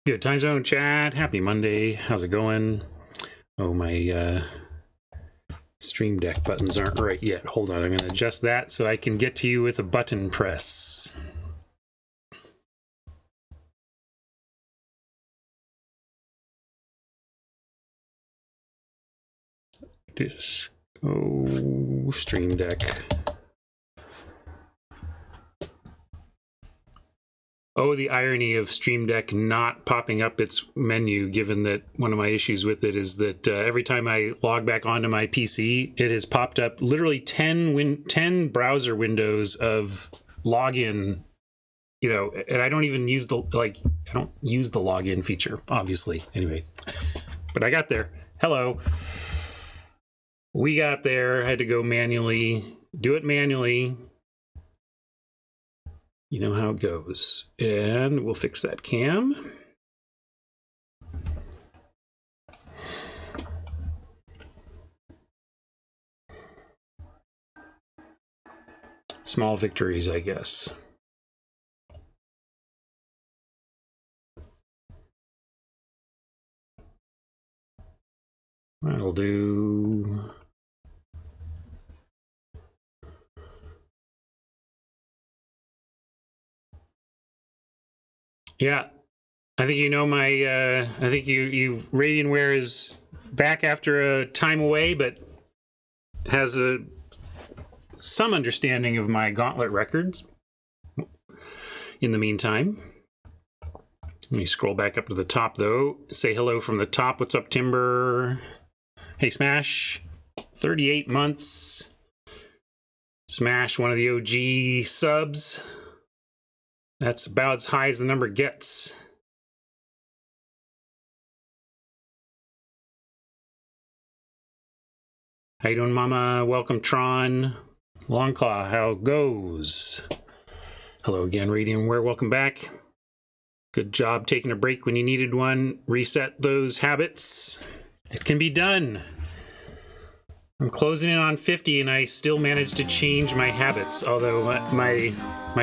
Good time zone chat. Happy Monday. How's it going? Oh, my Stream Deck buttons aren't right yet. Hold on. I'm going to adjust that so I can get to you with a button press. Stream Deck. Oh, the irony of Stream Deck not popping up its menu, given that one of my issues with it is that every time I log back onto my PC, it has popped up literally 10 browser windows of login, and I don't even use the login feature, obviously. Anyway, but I got there. Hello. We got there. I had to go do it manually. You know how it goes. And we'll fix that cam. Small victories, I guess. That'll do. Yeah, I think I think Radianware is back after a time away, but has some understanding of my Gauntlet records. In the meantime, let me scroll back up to the top, though. Say hello from the top. What's up, Timber? Hey, Smash. 38 months. Smash, one of the OG subs. That's about as high as the number gets. How you doing, Mama? Welcome, Tron. Longclaw, how it goes? Hello again, Radianware. Welcome back. Good job taking a break when you needed one. Reset those habits. It can be done. I'm closing in on 50 and I still managed to change my habits, although my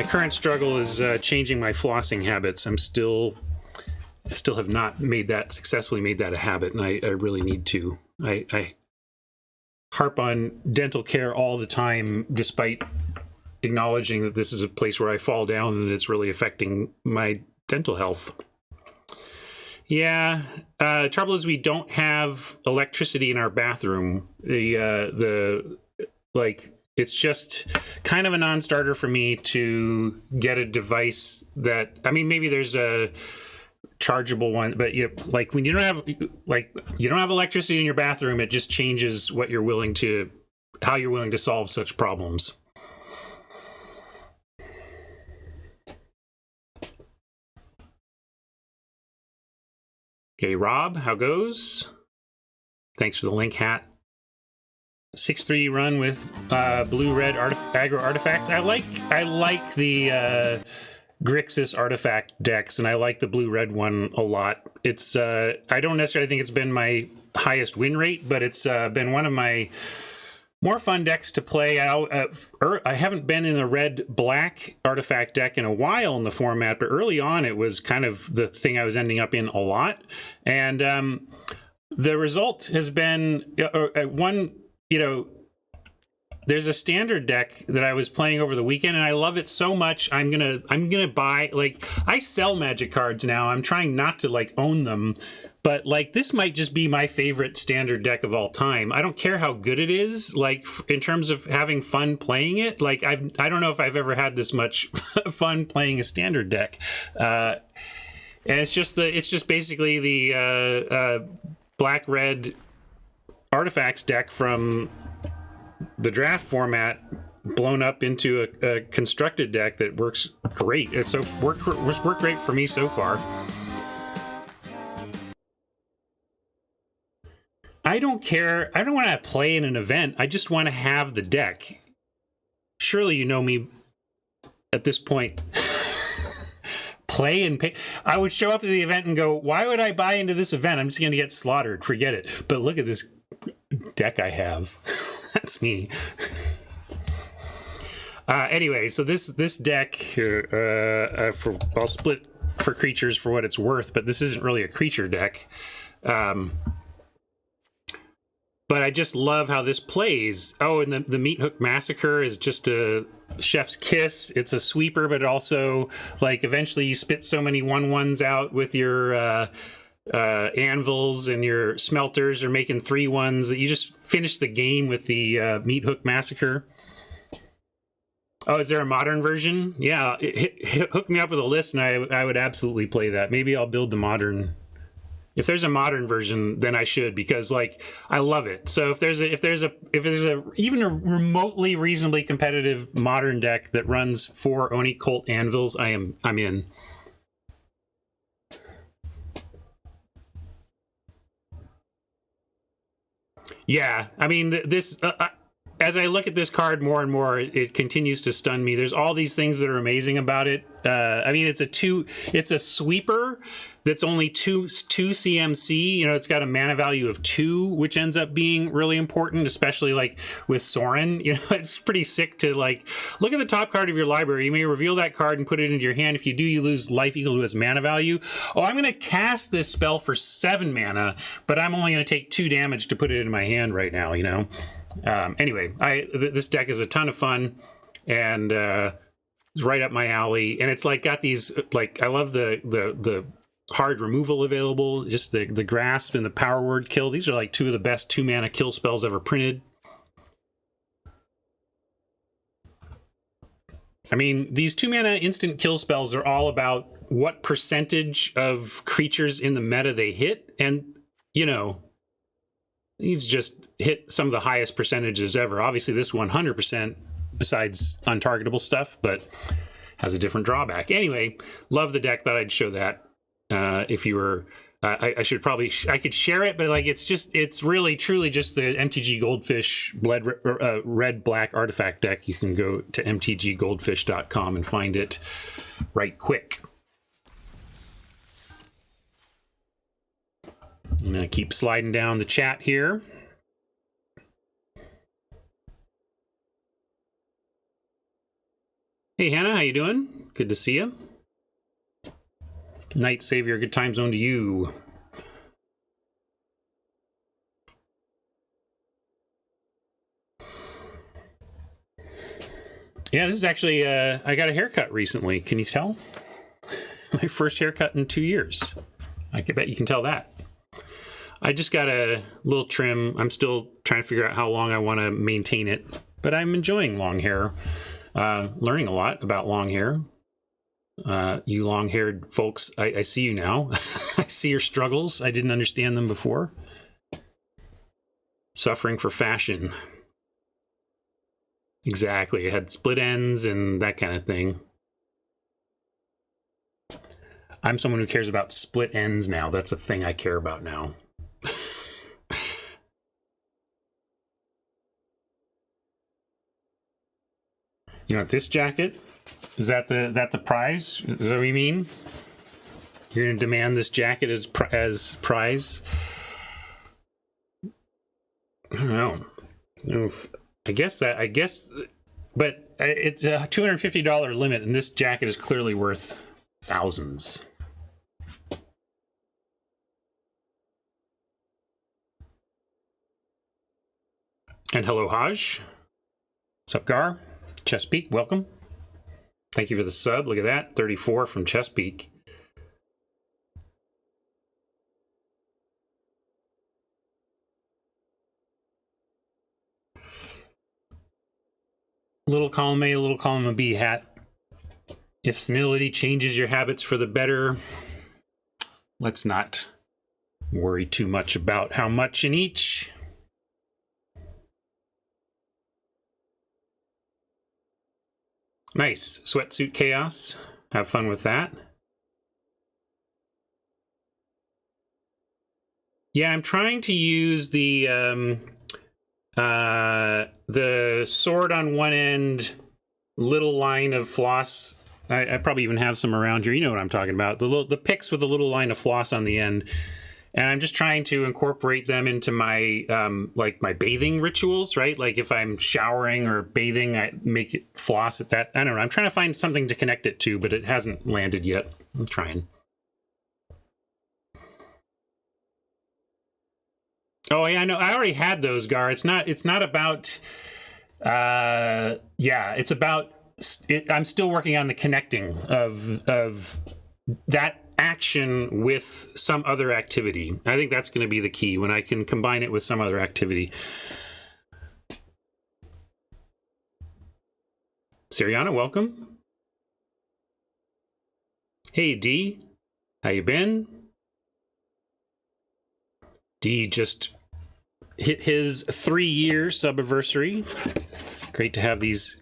current struggle is changing my flossing habits. I still have not successfully made that a habit, and I really need to. I harp on dental care all the time, despite acknowledging that this is a place where I fall down and it's really affecting my dental health. Yeah, the trouble is we don't have electricity in our bathroom. It's just kind of a non-starter for me to get a device that, I mean, maybe there's a chargeable one, but when you don't have electricity in your bathroom, it just changes how you're willing to solve such problems. Okay, Rob, how goes? Thanks for the link, hat. 6-3 run with blue-red aggro artifacts. I like the Grixis artifact decks, and I like the blue-red one a lot. It's I don't necessarily think it's been my highest win rate, but it's been one of my more fun decks to play out. I haven't been in a red-black artifact deck in a while in the format, but early on it was kind of the thing I was ending up in a lot. And the result has been there's a standard deck that I was playing over the weekend, and I love it so much. I'm gonna buy, I sell Magic cards now. I'm trying not to own them, but this might just be my favorite standard deck of all time. I don't care how good it is. In terms of having fun playing it, I don't know if I've ever had this much fun playing a standard deck. And it's just basically the black-red artifacts deck from the draft format blown up into a constructed deck that works great. It's worked great for me so far. I don't care. I don't want to play in an event. I just want to have the deck. Surely you know me at this point. Play and pay. I would show up at the event and go, why would I buy into this event? I'm just going to get slaughtered. Forget it. But look at this deck I have. That's me. Anyway, so this deck here, I'll split for creatures for what it's worth, but this isn't really a creature deck. But I just love how this plays. Oh, and the Meat Hook Massacre is just a chef's kiss. It's a sweeper, but also, like, eventually you spit so many 1/1s out with your anvils and your smelters are making 3/1s that you just finish the game with the Meat Hook Massacre. Oh, is there a modern version? Yeah, hook me up with a list and I would absolutely play that. Maybe I'll build the modern. If there's a modern version, then I should, because like I love it. So if there's even a remotely reasonably competitive modern deck that runs 4 Oni Cult anvils, I'm in. Yeah, I mean this. As I look at this card more and more, it continues to stun me. There's all these things that are amazing about it. I mean, it's a sweeper that's only two CMC. You know, it's got a mana value of 2, which ends up being really important, especially like with Sorin. You know, it's pretty sick to like look at the top card of your library. You may reveal that card and put it into your hand. If you do, you lose life equal to its mana value. Oh, I'm going to cast this spell for 7 mana, but I'm only going to take 2 damage to put it in my hand right now. You know. Anyway, this deck is a ton of fun, and it's right up my alley. And it's like got these like I love the hard removal available, just the grasp and the power word kill. These are like 2 of the best 2-mana kill spells ever printed. I mean, these 2-mana instant kill spells are all about what percentage of creatures in the meta they hit, and you know. He's just hit some of the highest percentages ever. Obviously, this 100% besides untargetable stuff, but has a different drawback. Anyway, love the deck. Thought I'd show that. If you were, I should probably, I could share it, but like it's really truly just the MTG Goldfish red black artifact deck. You can go to mtggoldfish.com and find it right quick. I'm going to keep sliding down the chat here. Hey, Hannah, how you doing? Good to see you. Night Savior, good time zone to you. Yeah, this is actually, I got a haircut recently. Can you tell? My first haircut in 2 years. I bet you can tell that. I just got a little trim. I'm still trying to figure out how long I want to maintain it, but I'm enjoying long hair. Learning a lot about long hair. You long-haired folks, I see you now. I see your struggles. I didn't understand them before. Suffering for fashion. Exactly. It had split ends and that kind of thing. I'm someone who cares about split ends now. That's a thing I care about now. You want this jacket? Is that the prize? Is that what you mean? You're going to demand this jacket as prize? I don't know. I guess, but it's a $250 limit, and this jacket is clearly worth thousands. And hello, Haj. What's up, Gar? Chesapeake, welcome. Thank you for the sub. Look at that, 34 from Chesapeake. Little column A, little column B hat. If senility changes your habits for the better, let's not worry too much about how much in each. Nice. Sweatsuit Chaos. Have fun with that. Yeah, I'm trying to use the sword on one end, little line of floss. I probably even have some around here. You know what I'm talking about. The picks with a little line of floss on the end. And I'm just trying to incorporate them into my like my bathing rituals, right? Like if I'm showering or bathing, I make it floss at that. I don't know. I'm trying to find something to connect it to, but it hasn't landed yet. I'm trying. Oh yeah, I know. I already had those, Gar. It's not about. Yeah, it's about. I'm still working on the connecting of that action with some other activity. I think that's going to be the key when I can combine it with some other activity. Siriana, welcome. Hey D, how you been? D just hit his 3-year subiversary. Great to have these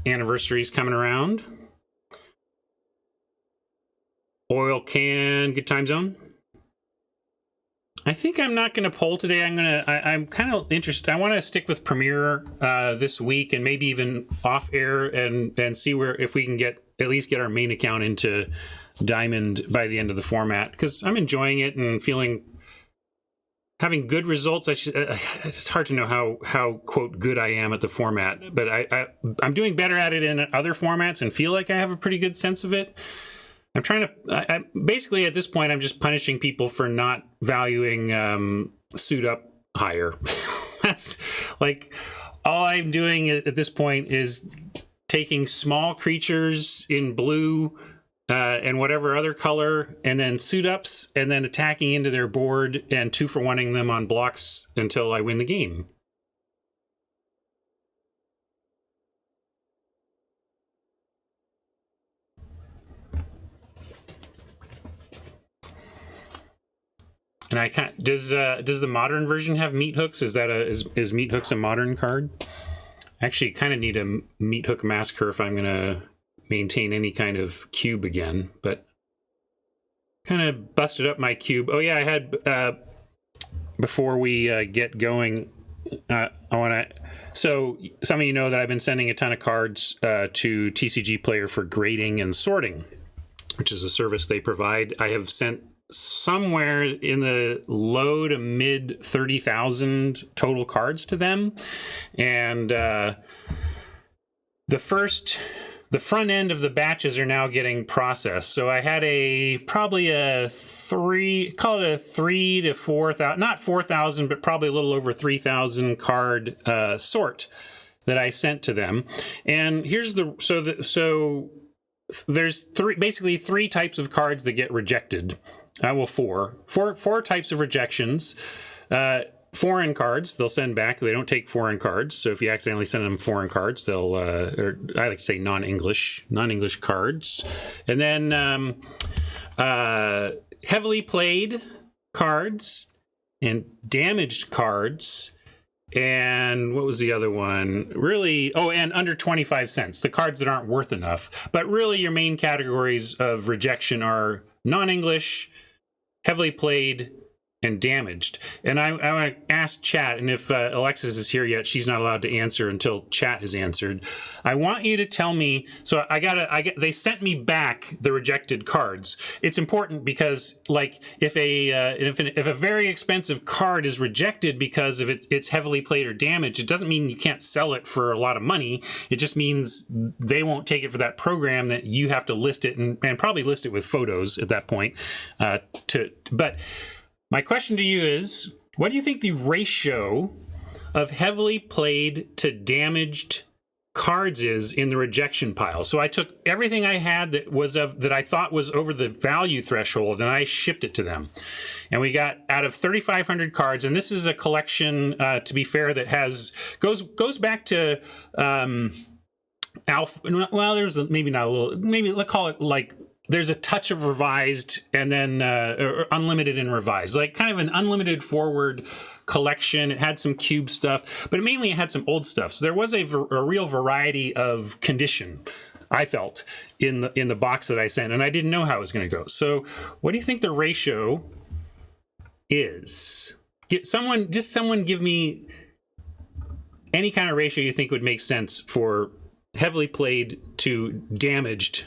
anniversaries coming around. Oil can, good time zone. I think I'm not going to poll today. I'm kind of interested. I want to stick with Premiere this week and maybe even off air and see if we can at least get our main account into Diamond by the end of the format, because I'm enjoying it and having good results. It's hard to know how quote good I am at the format, but I'm doing better at it in other formats and feel like I have a pretty good sense of it. I'm trying to basically at this point I'm just punishing people for not valuing suit up higher. That's like all I'm doing at this point is taking small creatures in blue and whatever other color, and then suit ups, and then attacking into their board and 2-for-1ing them on blocks until I win the game. And I can't. Does the modern version have meat hooks? Is that is meat hooks a modern card? I actually kind of need a meat hook massacre if I'm gonna maintain any kind of cube again. But kind of busted up my cube. Oh yeah, I had before we get going. I want to. So some of you know that I've been sending a ton of cards to TCG Player for grading and sorting, which is a service they provide. I have sent somewhere in the low to mid 30,000 total cards to them, and the front end of the batches are now getting processed. So I had probably a 3 to 4,000, not 4,000, but probably a little over 3,000 card sort that I sent to them. And here's there's basically three types of cards that get rejected. Four types of rejections. Foreign cards they'll send back. They don't take foreign cards. So if you accidentally send them foreign cards, they'll or I like to say non-English cards. And then heavily played cards and damaged cards. And what was the other one? Really, and under 25 cents, the cards that aren't worth enough. But really your main categories of rejection are non-English, heavily played, and damaged. And I want to ask chat, and if Alexis is here yet, she's not allowed to answer until chat has answered. I want you to tell me. So they sent me back the rejected cards. It's important because, like, if a very expensive card is rejected because of it's heavily played or damaged, it doesn't mean you can't sell it for a lot of money. It just means they won't take it for that program, that you have to list it and probably list it with photos at that point. But my question to you is, what do you think the ratio of heavily played to damaged cards is in the rejection pile? So I took everything I had that I thought was over the value threshold, and I shipped it to them. And we got out of 3,500 cards, and this is a collection, to be fair, that goes back to alpha. Well, there's maybe not a little. Maybe let's call it like. There's a touch of revised and then unlimited and revised, like kind of an unlimited forward collection. It had some cube stuff, but mainly it had some old stuff. So there was a real variety of condition, I felt, in the box that I sent, and I didn't know how it was going to go. So what do you think the ratio is? Someone give me any kind of ratio you think would make sense for heavily played to damaged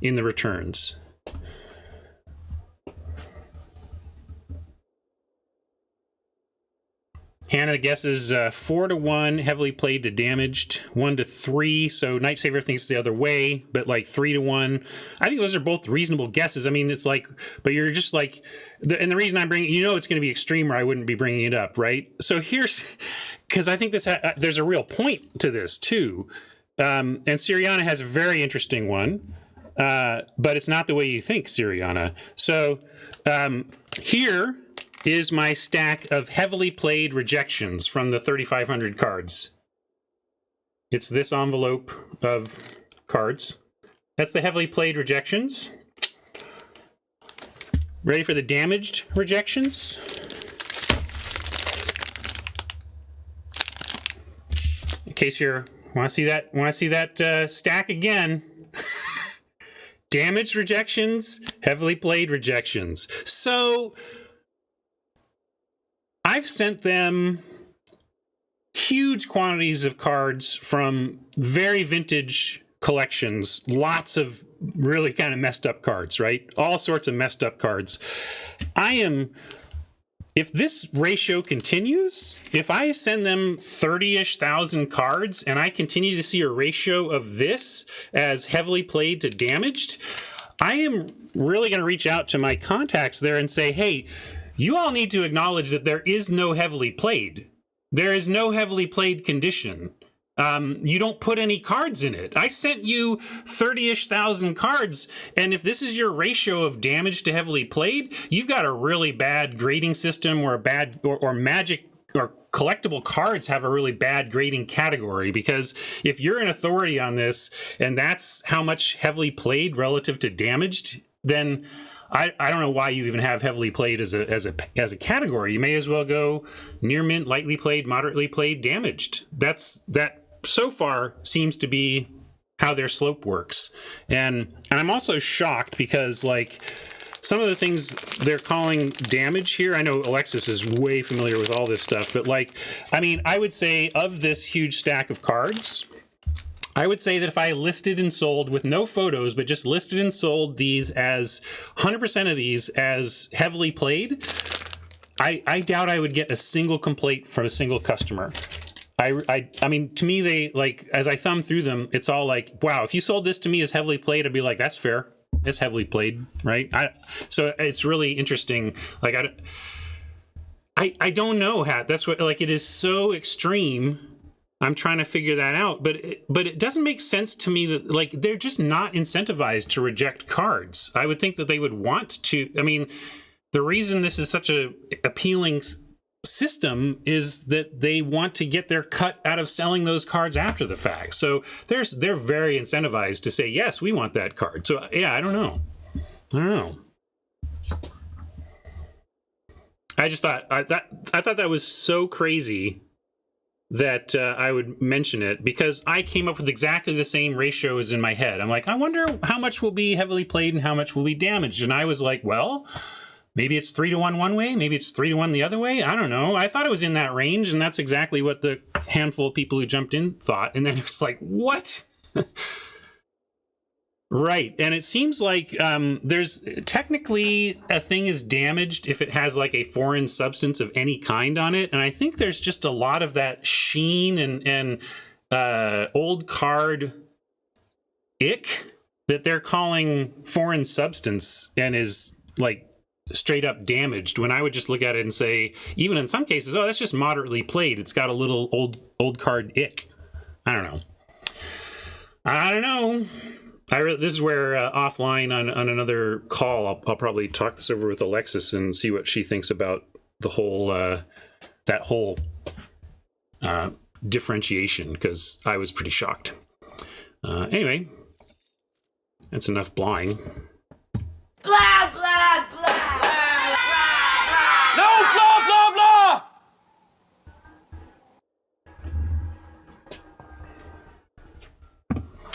in the returns. Hannah guesses 4 to 1, heavily played to damaged, 1 to 3. So Night Saver thinks the other way, but like 3 to 1. I think those are both reasonable guesses. I mean, it's like, but you're just like, and the reason I'm bringing, it's going to be extreme, or I wouldn't be bringing it up, right? So here's, because I think there's a real point to this too. And Siriana has a very interesting one, but it's not the way you think, Siriana. So here is my stack of heavily played rejections from the 3,500 cards. It's this envelope of cards. That's the heavily played rejections. Ready for the damaged rejections? In case you want to see that stack again. Damaged rejections, heavily played rejections. So I've sent them huge quantities of cards from very vintage collections, lots of really kind of messed up cards, right? All sorts of messed up cards. If this ratio continues, if I send them 30-ish thousand cards and I continue to see a ratio of this as heavily played to damaged, I am really going to reach out to my contacts there and say, hey, you all need to acknowledge that there is no heavily played. There is no heavily played condition. You don't put any cards in it. I sent you 30-ish thousand cards, and if this is your ratio of damage to heavily played, you've got a really bad grading system, or a bad or magic or collectible cards have a really bad grading category, because if you're an authority on this and that's how much heavily played relative to damaged, then I don't know why you even have heavily played as a category. You may as well go near mint, lightly played, moderately played, damaged. That so far seems to be how their slope works. And I'm also shocked because, like, some of the things they're calling damage here, I know Alexis is way familiar with all this stuff, but like, I mean, I would say of this huge stack of cards, I would say that if I listed and sold with no photos, but just listed and sold these as 100% of these as heavily played, I doubt I would get a single complaint from a single customer. I mean, to me, they, like, as I thumb through them, it's all like, wow, if you sold this to me as heavily played, I'd be like, that's fair. It's heavily played, right? So it's really interesting. Like, I don't know how, that's what, like, it is so extreme. I'm trying to figure that out, but it doesn't make sense to me that, like, they're just not incentivized to reject cards. I would think that they would want to. I mean, the reason this is such a appealing system is that they want to get their cut out of selling those cards after the fact. So they're very incentivized to say, yes, we want that card. So yeah, I don't know. I just thought I thought that was so crazy that I would mention it, because I came up with exactly the same ratios in my head. I'm like, I wonder how much will be heavily played and how much will be damaged. And I was like, well, maybe it's 3 to 1 one way, maybe it's 3 to 1 the other way. I don't know. I thought it was in that range, and that's exactly what the handful of people who jumped in thought. And then it was like, what? Right. And it seems like there's technically a thing is damaged if it has like a foreign substance of any kind on it. And I think there's just a lot of that sheen and old card ick that they're calling foreign substance and is like straight up damaged, when I would just look at it and say, even in some cases, oh, that's just moderately played. It's got a little old card ick. I don't know. This is where offline on another call, I'll probably talk this over with Alexis and see what she thinks about the whole that whole differentiation, because I was pretty shocked. Anyway, that's enough blahing. Blah, blah, blah. No, blah, blah, blah!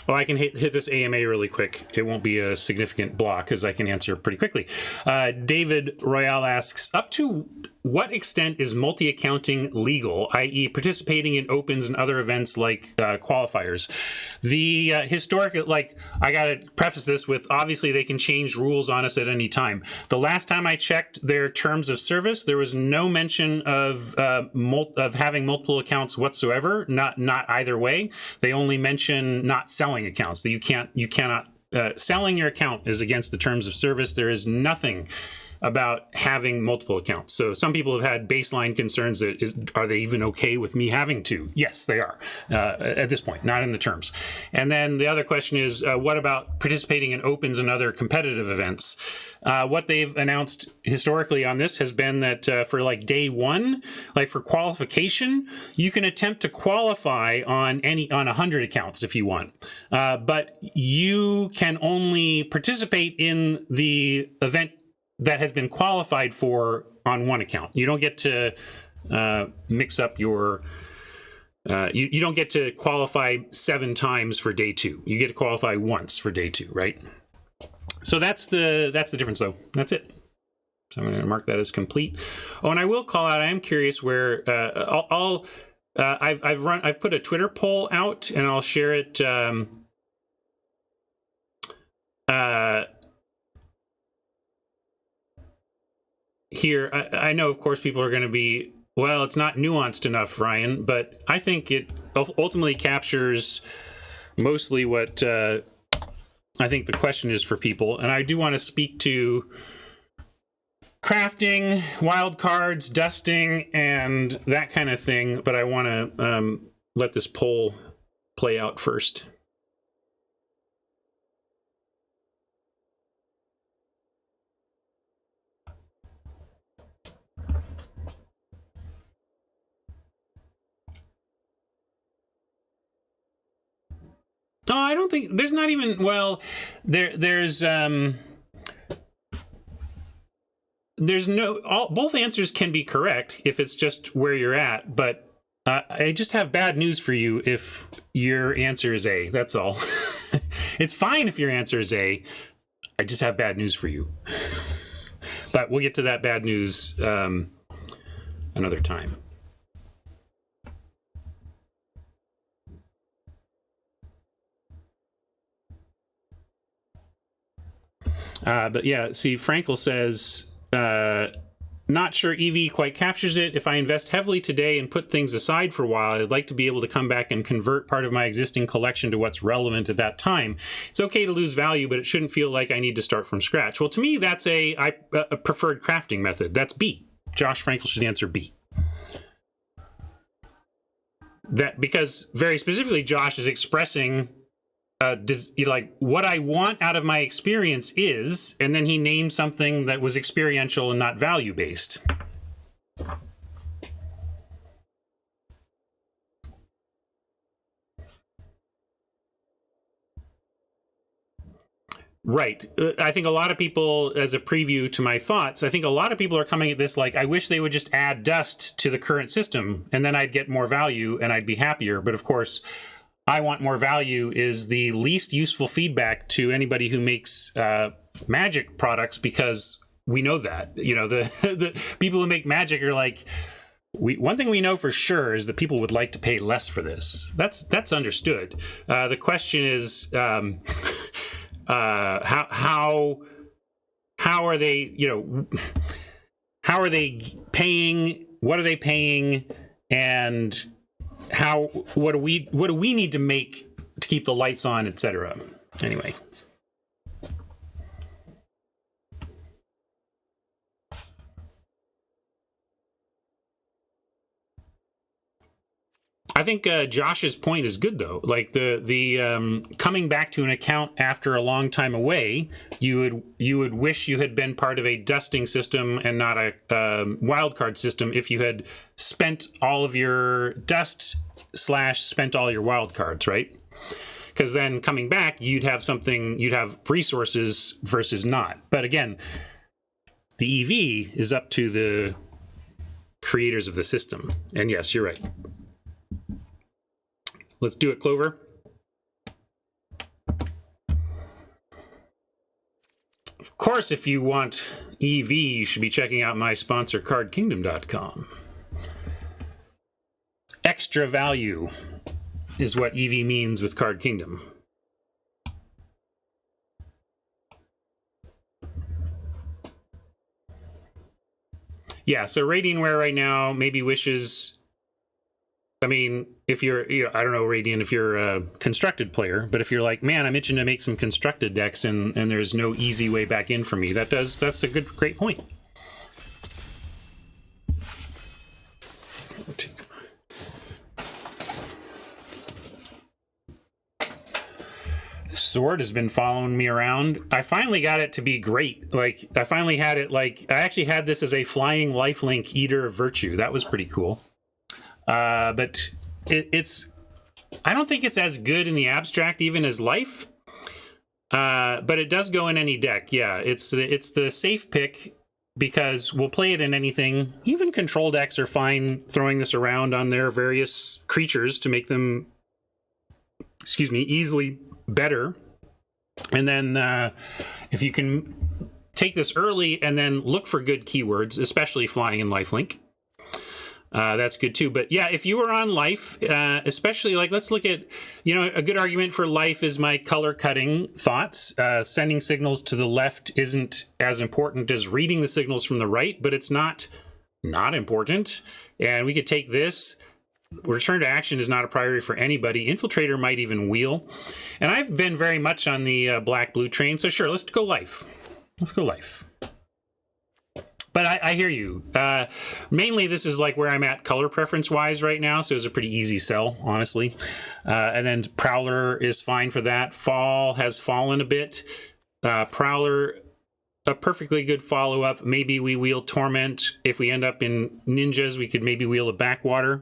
Well, I can hit this AMA really quick. It won't be a significant block because I can answer pretty quickly. David Royale asks, up to what extent is multi-accounting legal, i.e. participating in opens and other events like qualifiers? The historic, like, I got to preface this with, obviously they can change rules on us at any time. The last time I checked their terms of service, there was no mention of having multiple accounts whatsoever, not either way. They only mention not selling accounts, that you cannot, selling your account is against the terms of service. There is nothing about having multiple accounts. So some people have had baseline concerns that are they even okay with me having two? Yes, they are at this point, not in the terms. And then the other question is, what about participating in opens and other competitive events? What they've announced historically on this has been that for like day one, like for qualification, you can attempt to qualify on 100 accounts if you want, but you can only participate in the event that has been qualified for on one account. You don't get to mix up your, you don't get to qualify 7 times for day 2. You get to qualify once for day 2, right? So that's the difference, though. That's it. So I'm going to mark that as complete. Oh, and I will call out, I am curious where I've put a Twitter poll out, and I'll share it. Here, I know, of course, people are going to be, well, it's not nuanced enough, Ryan, but I think it ultimately captures mostly what I think the question is for people. And I do want to speak to crafting, wildcards, dusting, and that kind of thing, but I want to let this poll play out first. No, I don't think there's not even, well, there's no, both answers can be correct if it's just where you're at, but I just have bad news for you if your answer is A, that's all. It's fine if your answer is A, I just have bad news for you. But we'll get to that bad news another time. But yeah, see, Frankel says, not sure EV quite captures it. If I invest heavily today and put things aside for a while, I'd like to be able to come back and convert part of my existing collection to what's relevant at that time. It's okay to lose value, but it shouldn't feel like I need to start from scratch. Well, to me, that's a preferred crafting method. That's B. Josh Frankel should answer B. That, because very specifically, Josh is expressing like what I want out of my experience is, and then he named something that was experiential and not value based. Right. I think a lot of people, as a preview to my thoughts, I think a lot of people are coming at this like, I wish they would just add dust to the current system and then I'd get more value and I'd be happier. But of course, I want more value is the least useful feedback to anybody who makes magic products, because we know that, you know, the people who make magic are like, one thing we know for sure is that people would like to pay less for this. That's understood. The question is, how are they, you know, how are they paying? What are they paying? And what do we need to make to keep the lights on, etc. Anyway. I think Josh's point is good, though. Like the coming back to an account after a long time away, you would wish you had been part of a dusting system and not a wildcard system if you had spent all of your dust / spent all your wildcards, right? Because then coming back, you'd have resources versus not. But again, the EV is up to the creators of the system. And yes, you're right. Let's do it, Clover. Of course, if you want EV, you should be checking out my sponsor, cardkingdom.com. Extra value is what EV means with Card Kingdom. Yeah, so Radianware right now maybe wishes... I mean, if you're, I don't know, Radian, if you're a constructed player, but if you're like, man, I'm itching to make some constructed decks and there's no easy way back in for me, that's a great point. The sword has been following me around. I finally got it to be great. Like, I finally had it, like, I actually had this as a flying lifelink eater of virtue. That was pretty cool. But it's I don't think it's as good in the abstract even as life, but it does go in any deck. Yeah, it's the safe pick because we'll play it in anything. Even control decks are fine throwing this around on their various creatures to make them, easily better. And then if you can take this early and then look for good keywords, especially flying and lifelink, that's good too. But yeah, if you were on life, especially like, let's look at, a good argument for life is my color cutting thoughts. Sending signals to the left isn't as important as reading the signals from the right, but it's not important. And we could take this. Return to action is not a priority for anybody. Infiltrator might even wheel. And I've been very much on the black-blue train. So sure, let's go life. Let's go life. But I hear you. Mainly, this is like where I'm at color preference-wise right now, so it's a pretty easy sell, honestly. And then Prowler is fine for that. Fall has fallen a bit. Prowler, a perfectly good follow-up. Maybe we wheel Torment. If we end up in Ninjas, we could maybe wheel a Backwater.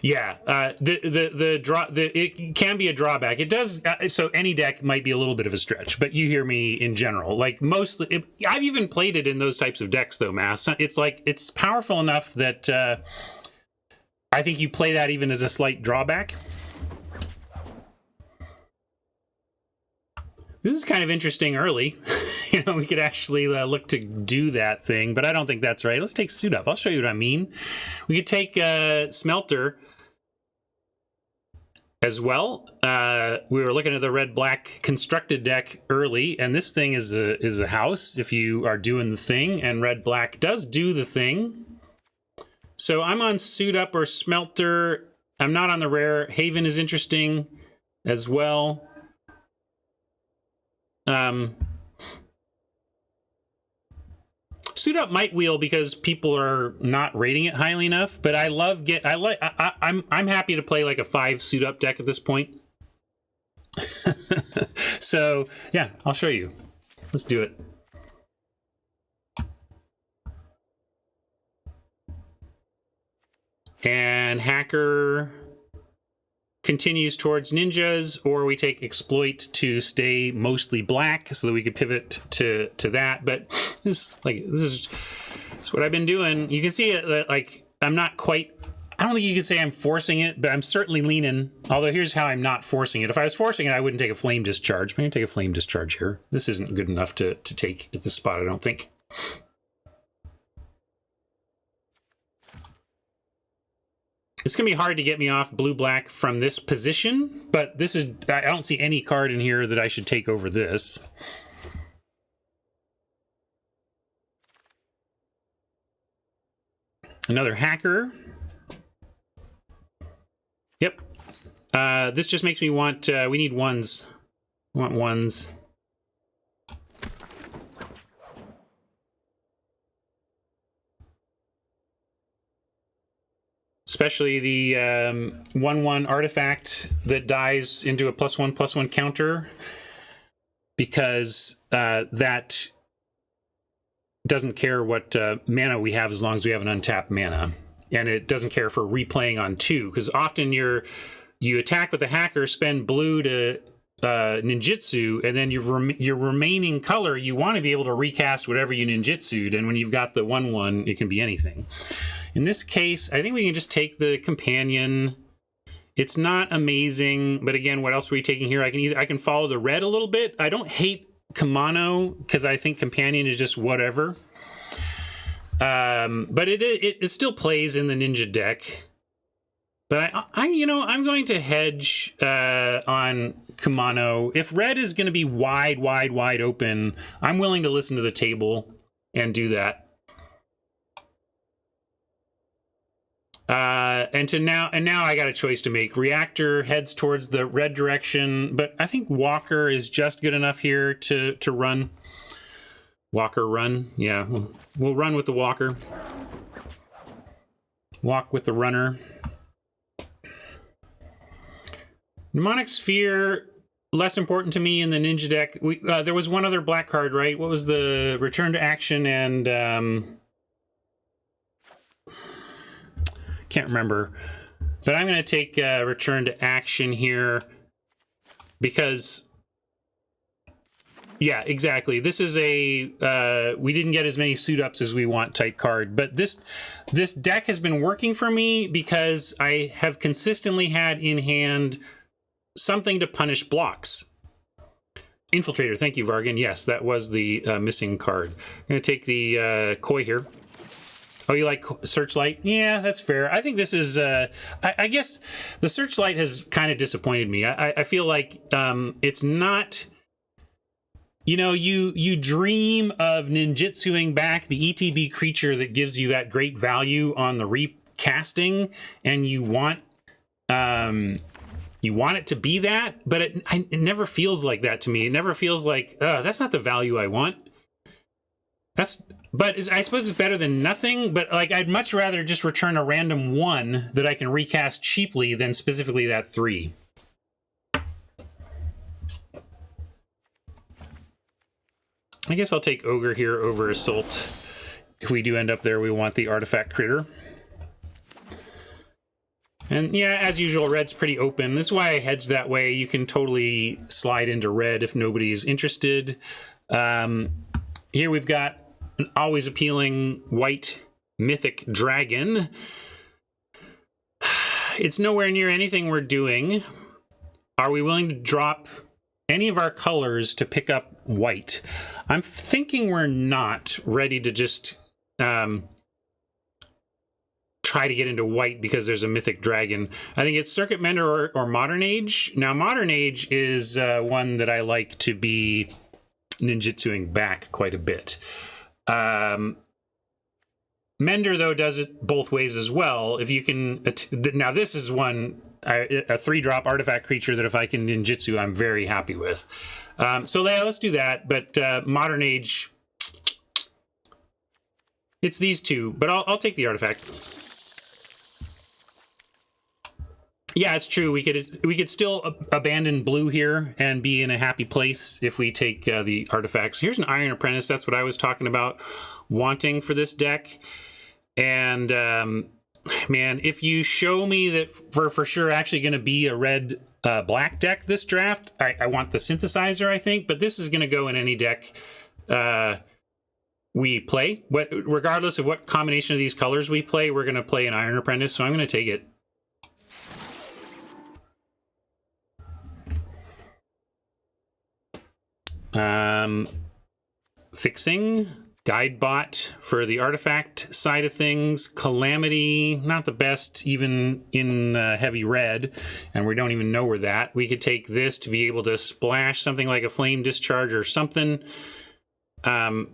Yeah, it can be a drawback. It does, so any deck might be a little bit of a stretch, but you hear me in general. Like mostly, I've even played it in those types of decks though, Mass. It's like, it's powerful enough that I think you play that even as a slight drawback. This is kind of interesting early. We could actually look to do that thing, but I don't think that's right. Let's take Suit Up. I'll show you what I mean. We could take Smelter as well. We were looking at the red-black constructed deck early, and this thing is a house if you are doing the thing, and red-black does do the thing. So I'm on Suit Up or Smelter. I'm not on the rare. Haven is interesting as well. Suit Up might wheel because people are not rating it highly enough, but I'm happy to play like a 5 Suit Up deck at this point. So yeah, I'll show you. Let's do it. And Hacker continues towards Ninjas, or we take Exploit to stay mostly black so that we could pivot to that. But this is what I've been doing. You can see it that like I'm not quite, I don't think you could say I'm forcing it, but I'm certainly leaning. Although here's how I'm not forcing it. If I was forcing it, I wouldn't take a Flame Discharge. I'm going to take a Flame Discharge here. This isn't good enough to take at this spot, I don't think. It's going to be hard to get me off blue-black from this position, but this is, I don't see any card in here that I should take over this. Another Hacker. Yep. This just makes me want, we need ones. I want ones. Especially the 1/1 artifact that dies into a +1/+1 counter, because that doesn't care what mana we have as long as we have an untapped mana, and it doesn't care for replaying on 2, because often you attack with a Hacker, spend blue to ninjutsu, and then your remaining color, you want to be able to recast whatever you ninjutsu'd, and when you've got the 1/1, it can be anything. In this case, I think we can just take the companion. It's not amazing, but again, what else are we taking here? I can follow the red a little bit. I don't hate Kimono because I think companion is just whatever. But it still plays in the ninja deck. But I'm going to hedge on Kimono. If red is going to be wide open, I'm willing to listen to the table and do that. And now I got a choice to make. Reactor heads towards the red direction, but I think Walker is just good enough here to run. Walker run. Yeah, we'll run with the Walker. Walk with the runner. Mnemonic Sphere, less important to me in the ninja deck. There was one other black card, right? What was the return to action and... can't remember. But I'm going to take return to action here because... yeah, exactly. This is a we didn't get as many suit ups as we want type card, but this deck has been working for me because I have consistently had in hand something to punish blocks. Infiltrator, thank you, Vargan. Yes, that was the missing card. I'm going to take the Koi here. Oh, you like Searchlight? Yeah, that's fair. I think this is, I guess the Searchlight has kind of disappointed me. I feel like it's not... you dream of ninjutsuing back the ETB creature that gives you that great value on the recasting, and you want it to be that, but it never feels like that to me. It never feels like, that's not the value I want. But I suppose it's better than nothing, but like I'd much rather just return a random 1 that I can recast cheaply than specifically that 3. I guess I'll take Ogre here over Assault. If we do end up there, we want the Artifact Critter. And yeah, as usual, red's pretty open. This is why I hedge that way. You can totally slide into red if nobody's interested. Here we've got an always appealing white mythic dragon. It's nowhere near anything we're doing. Are we willing to drop any of our colors to pick up white? I'm thinking we're not ready to just try to get into white because there's a mythic dragon. I think it's Circuit Mender or Modern Age. Now, Modern Age is one that I like to be ninjutsuing back quite a bit. Mender, though, does it both ways as well. If you can... now, this is one... a 3-drop artifact creature that if I can ninjutsu, I'm very happy with. So yeah, let's do that. But Modern Age, it's these two. But I'll take the artifact. Yeah, it's true. We could still abandon blue here and be in a happy place if we take the artifacts. Here's an Iron Apprentice. That's what I was talking about wanting for this deck. And man, if you show me that for sure actually going to be a red black deck this draft, I want the Synthesizer, I think. But this is going to go in any deck we play. Regardless of what combination of these colors we play, we're going to play an Iron Apprentice. So I'm going to take it. Fixing Guidebot for the artifact side of things. Calamity, not the best even in heavy red, and we don't even know where that. We could take this to be able to splash something like a Flame Discharge or something. Yeah,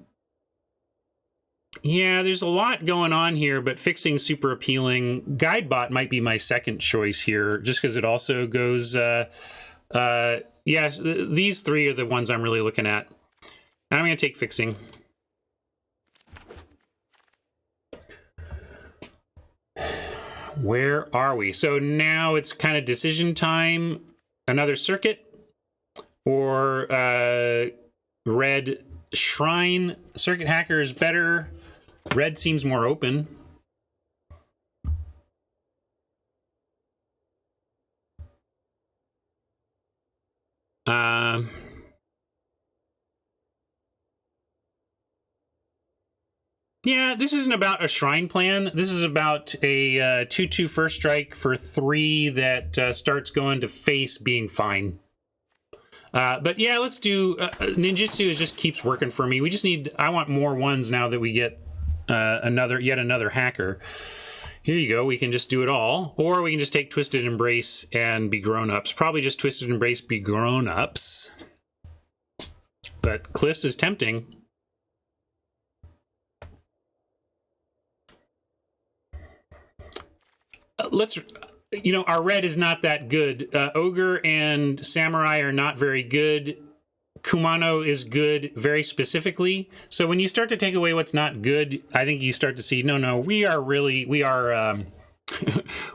there's a lot going on here, but Fixing super appealing. Guidebot might be my second choice here, just because it also goes... yeah, these three are the ones I'm really looking at. And I'm going to take Fixing. Where are we? So now it's kind of decision time. Another Circuit or red Shrine. Circuit Hacker is better. Red seems more open. Yeah, this isn't about a shrine plan. This is about a 2/2 first strike for 3 that starts going to face being fine. But yeah, let's do ninjutsu. Just keeps working for me. We just need. I want more ones now that we get yet another hacker. Here you go. We can just do it all, or we can just take Twisted Embrace and be grown-ups. Probably just Twisted Embrace, be grown-ups. But Cliffs is tempting. Let's, our red is not that good. Ogre and Samurai are not very good. Kumano is good very specifically. So when you start to take away what's not good, I think you start to see, no, we are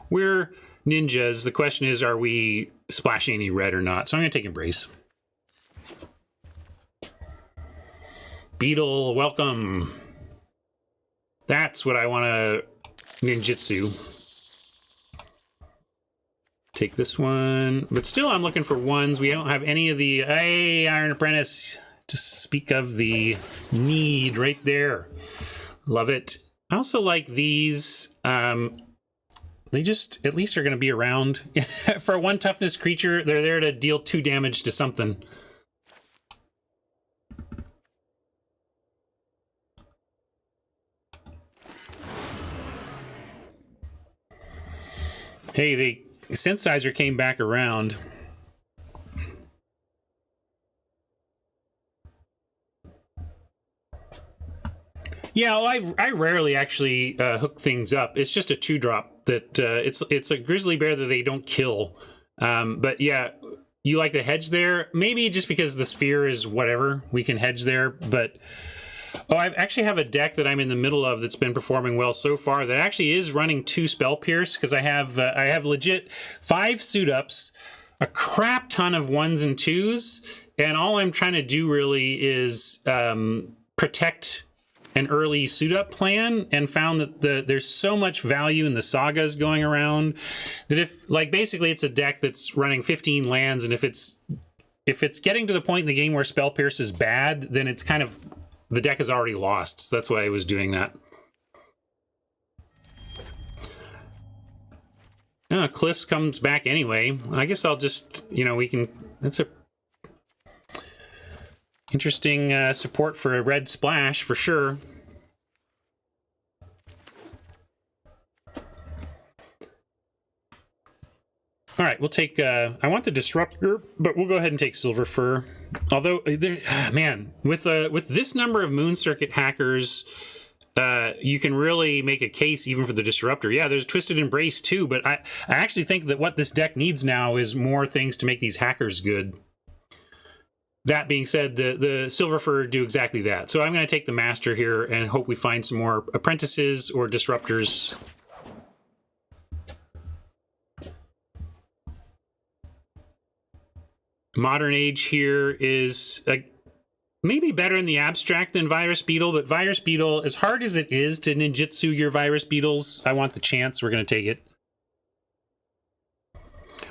we're ninjas. The question is, are we splashing any red or not? So I'm going to take Embrace. Beetle, welcome. That's what I want to ninjutsu. Take this one, but still I'm looking for ones. We don't have any of the, hey, Iron Apprentice, to speak of the need right there. Love it. I also like these. They just at least are going to be around. For a 1 toughness creature, they're there to deal 2 damage to something. Hey, the synthesizer came back around. Yeah, well, I rarely actually hook things up. It's just a 2-drop that it's a grizzly bear that they don't kill. But yeah, you like the hedge there? Maybe just because the sphere is whatever, we can hedge there. But I actually have a deck that I'm in the middle of that's been performing well so far that actually is running 2 Spell Pierce, because I have legit 5 suit ups, a crap ton of 1s and 2s, and all I'm trying to do really is protect an early suit up plan, and found that there's so much value in the sagas going around that if, like, basically it's a deck that's running 15 lands, and if it's getting to the point in the game where Spell Pierce is bad, then it's kind of, the deck is already lost. So that's why I was doing that. Cliffs comes back anyway. I guess I'll just, we can, that's a interesting support for a red splash for sure. All right, we'll take, I want the Disruptor, but we'll go ahead and take Silver Fur. Although, man, with this number of Moon Circuit hackers, you can really make a case even for the Disruptor. Yeah, there's Twisted Embrace too, but I actually think that what this deck needs now is more things to make these hackers good. That being said, the Silver Fur do exactly that. So I'm going to take the Master here and hope we find some more Apprentices or Disruptors. Modern Age here is maybe better in the abstract than Virus Beetle, but Virus Beetle, as hard as it is to ninjutsu your Virus Beetles, I want the chance. We're going to take it.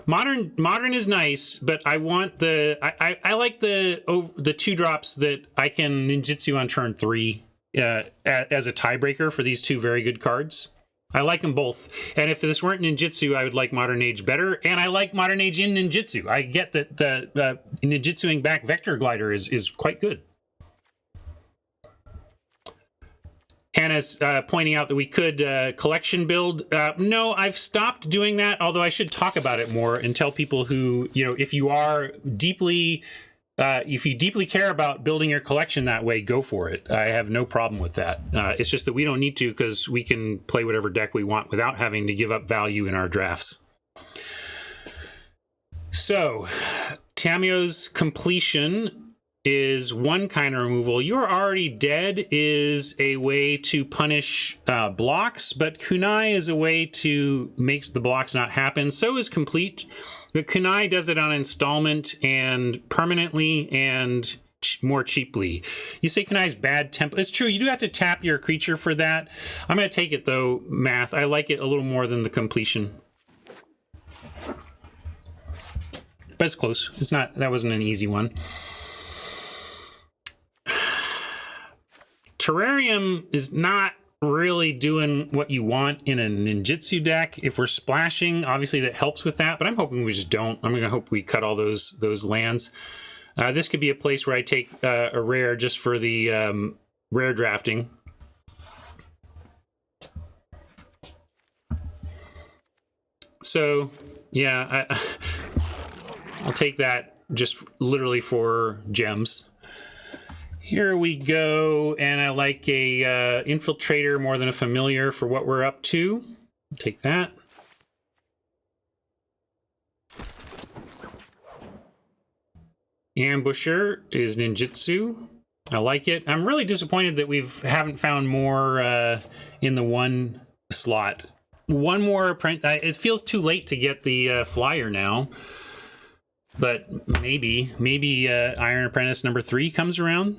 Modern is nice, but I want the I like the 2-drops that I can ninjutsu on turn 3 as a tiebreaker for these 2 very good cards. I like them both, and if this weren't ninjutsu, I would like Modern Age better, and I like Modern Age in ninjutsu. I get that the ninjutsuing back Vector Glider is quite good. Hannah's pointing out that we could collection build. No, I've stopped doing that, although I should talk about it more and tell people who, if you are deeply, if you deeply care about building your collection that way, go for it. I have no problem with that. It's just that we don't need to, because we can play whatever deck we want without having to give up value in our drafts. So, Tamio's completion is one kind of removal. You're already dead is a way to punish blocks, but kunai is a way to make the blocks not happen. So is complete, but kunai does it on installment and permanently and more cheaply. You say kunai's bad tempo. It's true, you do have to tap your creature for that. I'm going to take it though, Math. I like it a little more than the completion. but it's close. It's not, that wasn't an easy one. Terrarium is not really doing what you want in a ninjutsu deck. If we're splashing, obviously that helps with that, but I'm hoping we just don't. I'm going to hope we cut all those lands. This could be a place where I take a rare just for the rare drafting. So, yeah, I'll take that just literally for gems. Here we go, and I like a infiltrator more than a familiar for what we're up to. Take that. Ambusher is ninjutsu. I like it. I'm really disappointed that we haven't found more in the one slot. One more print. It feels too late to get the flyer now. But maybe Iron Apprentice number 3 comes around.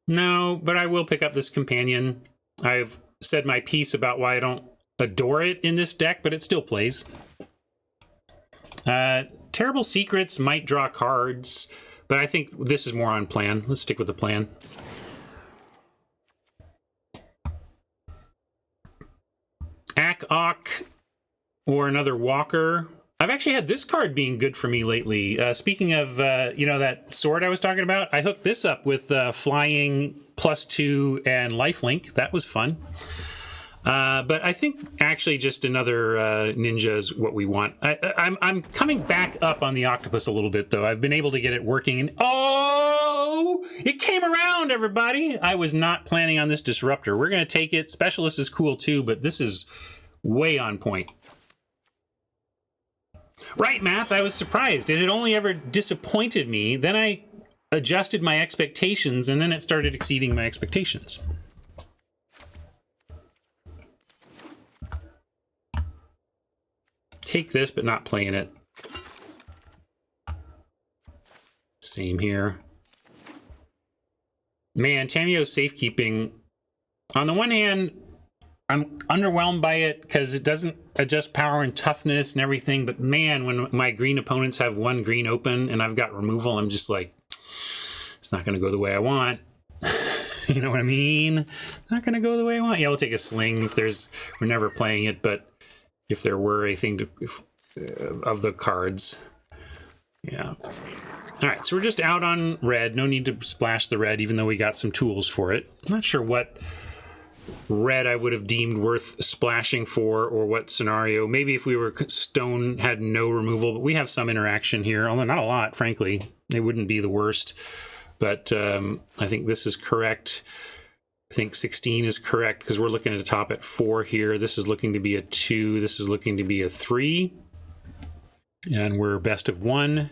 No, but I will pick up this companion. I've said my piece about why I don't adore it in this deck, but it still plays. Terrible Secrets might draw cards, but I think this is more on plan. Let's stick with the plan. Ak-Ok or another Walker. I've actually had this card being good for me lately. Speaking of, you know, that sword I was talking about, I hooked this up with flying +2 and lifelink. That was fun. But I think actually just another ninja is what we want. I'm coming back up on the octopus a little bit, though. I've been able to get it working. And oh, it came around, everybody. I was not planning on this disruptor. We're going to take it. Specialist is cool, too, but this is way on point. Right, Math, I was surprised. It had only ever disappointed me. Then I adjusted my expectations, and then it started exceeding my expectations. Take this, but not playing it. Same here. Man, Tamio's safekeeping. On the one hand, I'm underwhelmed by it because it doesn't adjust power and toughness and everything. But man, when my green opponents have one green open and I've got removal, I'm just like, it's not going to go the way I want. You know what I mean? Not going to go the way I want. Yeah, we'll take a sling if there's, we're never playing it, but if there were anything to, of the cards. Yeah. All right, so we're just out on red. No need to splash the red, even though we got some tools for it. I'm not sure what red I would have deemed worth splashing for, or what scenario. Maybe if we were stone, had no removal, but we have some interaction here, although not a lot, frankly. It wouldn't be the worst, but I think this is correct. I think 16 is correct because we're looking at the top at 4 here. This is looking to be a 2. This is looking to be a 3. And we're best of 1.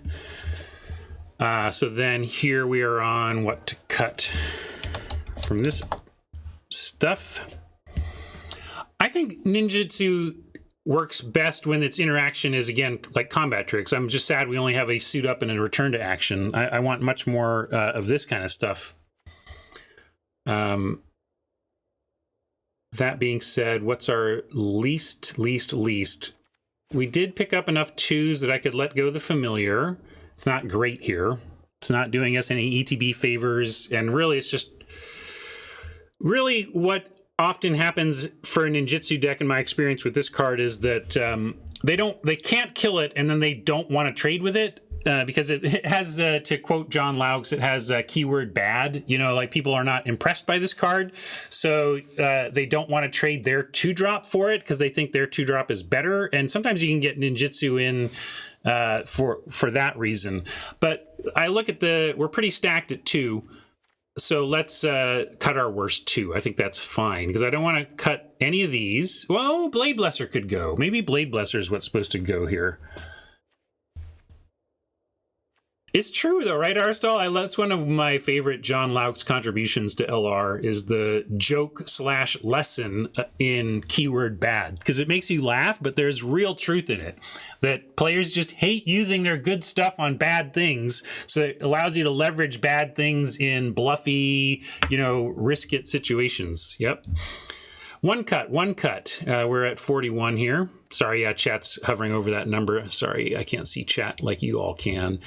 So then here we are on what to cut from this stuff. I think ninjutsu works best when its interaction is, again, like combat tricks. I'm just sad we only have a suit up and a return to action. I want much more of this kind of stuff. That being said, what's our least? We did pick up enough 2s that I could let go the familiar. It's not great here. It's not doing us any ETB favors, and really it's just really what often happens for a ninjutsu deck in my experience with this card is that they can't kill it and then they don't want to trade with it. Because it has, to quote John Laux, it has a keyword bad. You know, like people are not impressed by this card. So they don't want to trade their 2-drop for it because they think their 2-drop is better. And sometimes you can get ninjutsu in for that reason. But I look at we're pretty stacked at 2. So let's cut our worst 2. I think that's fine because I don't want to cut any of these. Well, Blade Blesser could go. Maybe Blade Blesser is what's supposed to go here. It's true, though, right, Arstal? That's one of my favorite John Laux contributions to LR is the joke/lesson in keyword bad, because it makes you laugh, but there's real truth in it. That players just hate using their good stuff on bad things, so it allows you to leverage bad things in bluffy, risk it situations. Yep. One cut. We're at 41 here. Sorry, yeah, chat's hovering over that number. Sorry, I can't see chat like you all can.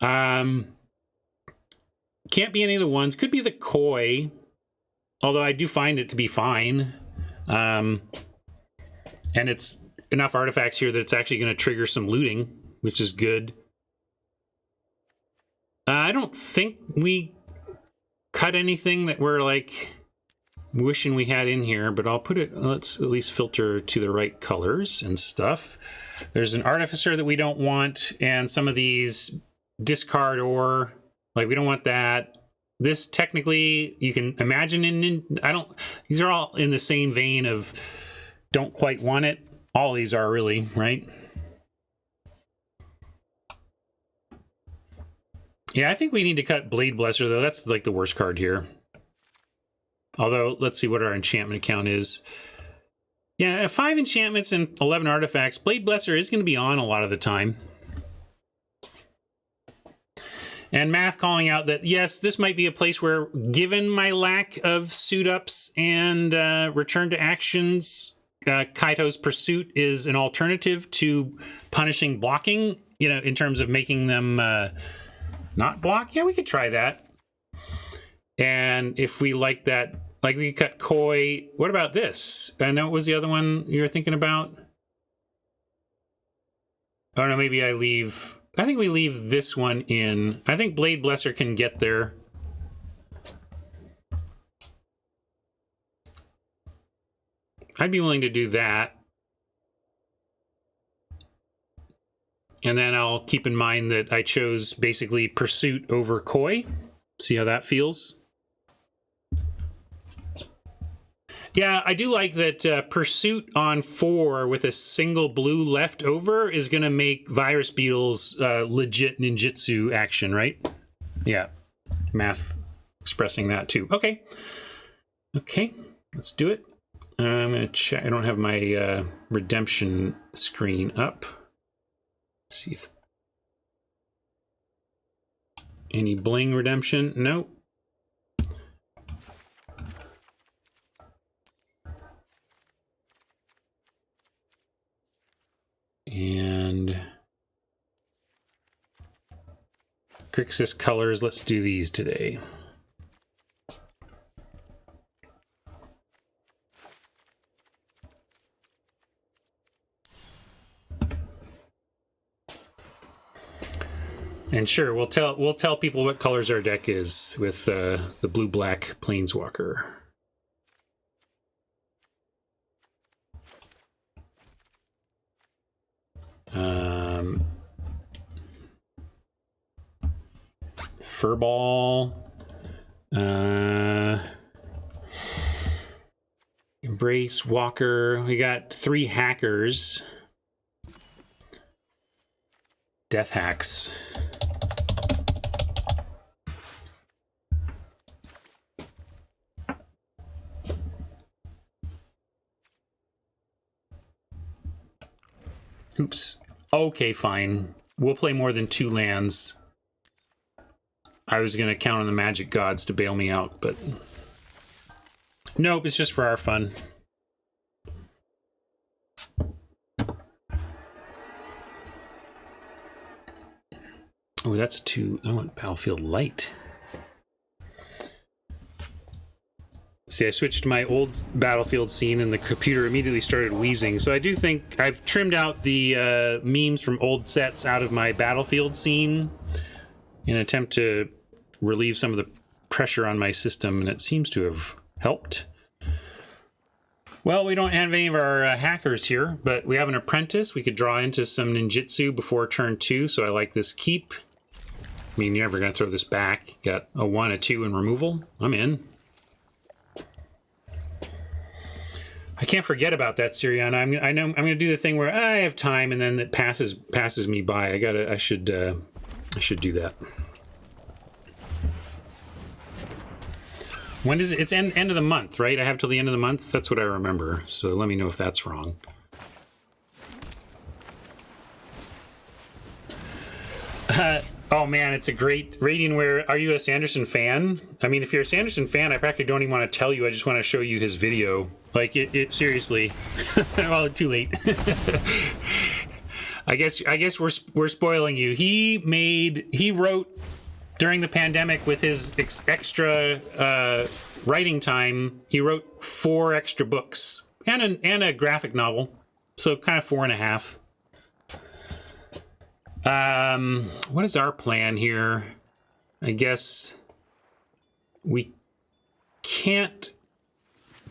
Can't be any of the ones. Could be the koi, although I do find it to be fine. And it's enough artifacts here that it's actually going to trigger some looting, which is good. I don't think we cut anything that we're like wishing we had in here, but I'll put it, let's at least filter to the right colors and stuff. There's an artificer that we don't want, and some of these discard ore, like we don't want that. This technically, you can imagine these are all in the same vein of don't quite want it. All these are really, right? Yeah, I think we need to cut Blade Blesser, though. That's like the worst card here. Although, let's see what our enchantment count is. Yeah, 5 enchantments and 11 artifacts. Blade Blesser is going to be on a lot of the time. And Math calling out that, yes, this might be a place where, given my lack of suit-ups and return to actions, Kaito's Pursuit is an alternative to punishing blocking, you know, in terms of making them not block. Yeah, we could try that. And if we like that, like we could cut Koi. What about this? And what was the other one you were thinking about? Oh no, maybe I think we leave this one in. I think Blade Blesser can get there. I'd be willing to do that. And then I'll keep in mind that I chose basically Pursuit over Koi. See how that feels? Yeah, I do like that Pursuit on 4 with a single blue left over is going to make Virus Beetle's legit ninjutsu action, right? Yeah, Math expressing that too. Okay, let's do it. I'm going to check. I don't have my redemption screen up. See if any bling redemption. Nope. And Crixus colors, let's do these today. And sure, we'll tell people what colors our deck is with the blue-black Planeswalker. Furball. Embrace, Walker. We got 3 hackers. Death hacks. Oops. Okay, fine. We'll play more than 2 lands. I was going to count on the magic gods to bail me out, but... Nope, it's just for our fun. Oh, that's 2. I want Battlefield Light. See, I switched to my old Battlefield scene and the computer immediately started wheezing. So I do think I've trimmed out the memes from old sets out of my Battlefield scene in an attempt to relieve some of the pressure on my system, and it seems to have helped. Well, we don't have any of our hackers here, but we have an apprentice. We could draw into some ninjutsu before turn 2, so I like this keep. I mean, you're never going to throw this back. Got a 1, a 2, and removal. I'm in. I can't forget about that, Siriana. I know I'm going to do the thing where I have time, and then it passes me by. I should do that. When does it? It's end of the month, right? I have till the end of the month. That's what I remember. So let me know if that's wrong. Oh man, it's a great rating. Where are you a Sanderson fan? I mean, if you're a Sanderson fan, I practically don't even want to tell you. I just want to show you his video. Like it seriously. Well, too late. I guess we're spoiling you. He wrote during the pandemic with his extra writing time. He wrote 4 extra books and a graphic novel, so kind of 4.5. What is our plan here? I guess we can't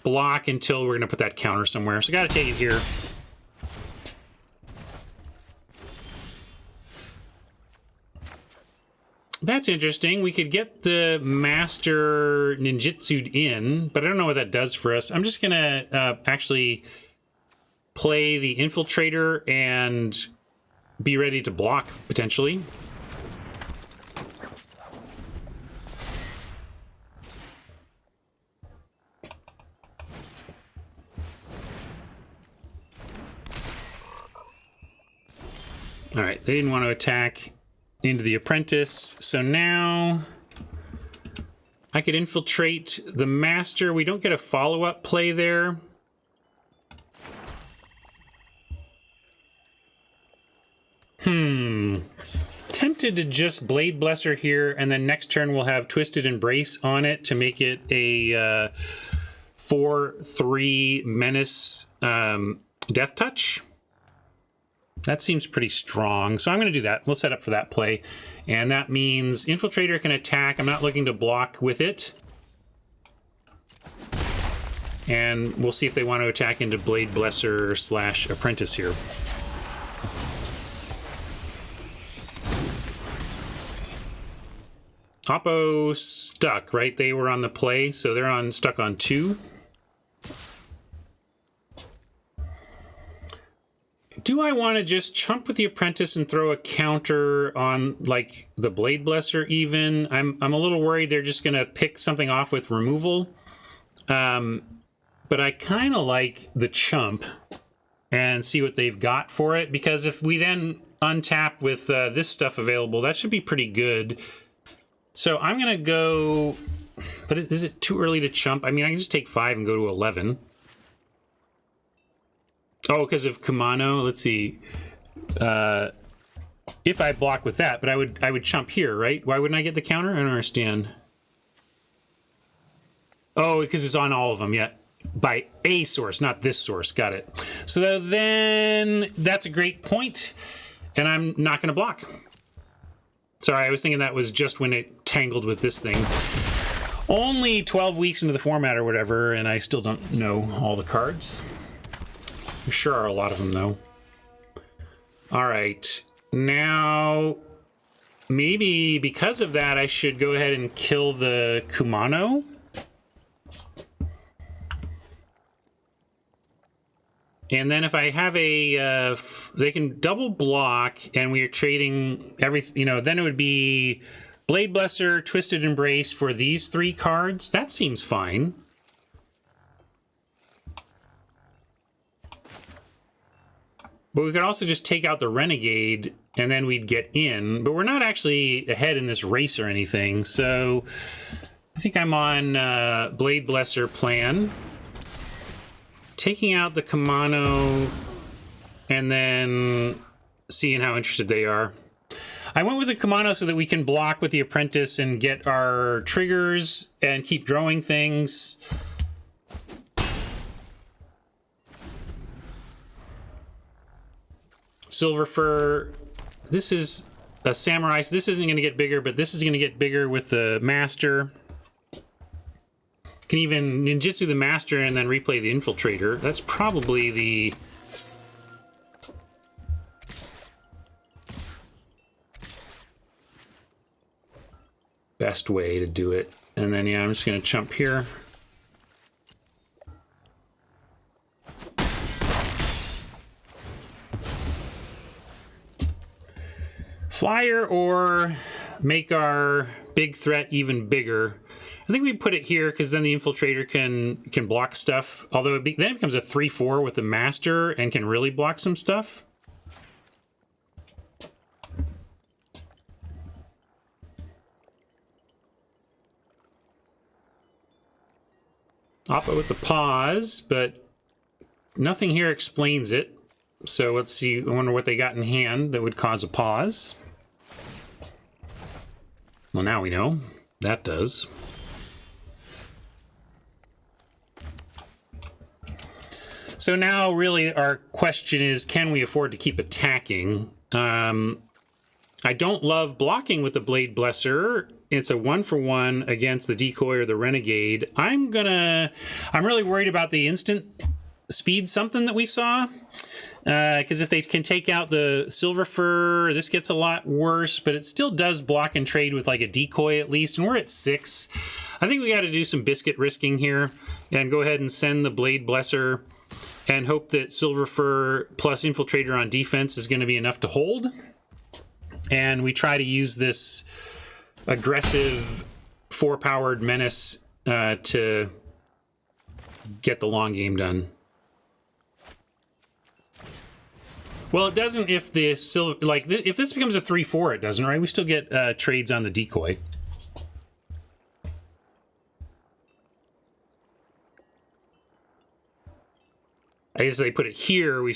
block until we're going to put that counter somewhere. So got to take it here. That's interesting. We could get the master ninjutsu'd in, but I don't know what that does for us. I'm just going to actually play the infiltrator and be ready to block, potentially. All right, they didn't want to attack into the apprentice, so now I could infiltrate the master. We don't get a follow-up play there. Tempted to just Blade Blesser here, and then next turn we'll have Twisted Embrace on it to make it a 4/3 Menace Death Touch. That seems pretty strong, so I'm going to do that. We'll set up for that play, and that means Infiltrator can attack. I'm not looking to block with it. And we'll see if they want to attack into Blade Blesser / Apprentice here. Oppo stuck, right? They were on the play, so they're stuck on 2. Do I want to just chump with the Apprentice and throw a counter on, like, the Blade Blesser even? I'm a little worried they're just going to pick something off with removal. But I kind of like the chump and see what they've got for it, because if we then untap with this stuff available, that should be pretty good. So I'm going to go... But is it too early to chump? I mean, I can just take 5 and go to 11. Oh, because of Kumano. Let's see. If I block with that, but I would chump here, right? Why wouldn't I get the counter? I don't understand. Oh, because it's on all of them, yeah. By a source, not this source. Got it. So then that's a great point, and I'm not going to block. Sorry, I was thinking that was just when it tangled with this thing. Only 12 weeks into the format or whatever, and I still don't know all the cards. There sure are a lot of them, though. All right. Now, maybe because of that, I should go ahead and kill the Kumano. And then if I have a, they can double block, and we are trading everything, then it would be Blade Blesser, Twisted Embrace for these 3 cards. That seems fine. But we could also just take out the Renegade, and then we'd get in. But we're not actually ahead in this race or anything, so I think I'm on Blade Blesser plan. Taking out the Kumano, and then seeing how interested they are. I went with the Kumano so that we can block with the Apprentice and get our triggers and keep growing things. Silver Fur. This is a Samurai. So this isn't going to get bigger, but this is going to get bigger with the Master. Can even ninjutsu the Master and then replay the Infiltrator. That's probably the best way to do it. And then, yeah, I'm just going to jump here. Flyer or make our big threat even bigger. I think we put it here because then the Infiltrator can block stuff. Although then it becomes a 3/4 with the Master and can really block some stuff. Oppo with the pause, but nothing here explains it. So let's see. I wonder what they got in hand that would cause a pause. Well, now we know. That does. So now really our question is, can we afford to keep attacking? I don't love blocking with the Blade Blesser. It's a 1-for-1 against the Decoy or the Renegade. I'm really worried about the instant speed something that we saw. Because if they can take out the Silver Fur, this gets a lot worse, but it still does block and trade with like a Decoy at least, and we're at 6. I think we got to do some biscuit risking here and go ahead and send the Blade Blesser and hope that Silver Fur plus Infiltrator on defense is going to be enough to hold. And we try to use this aggressive 4-powered menace to get the long game done. Well, it doesn't if the silver, like, if this becomes a 3-4, it doesn't, right? We still get trades on the Decoy. I guess they put it here,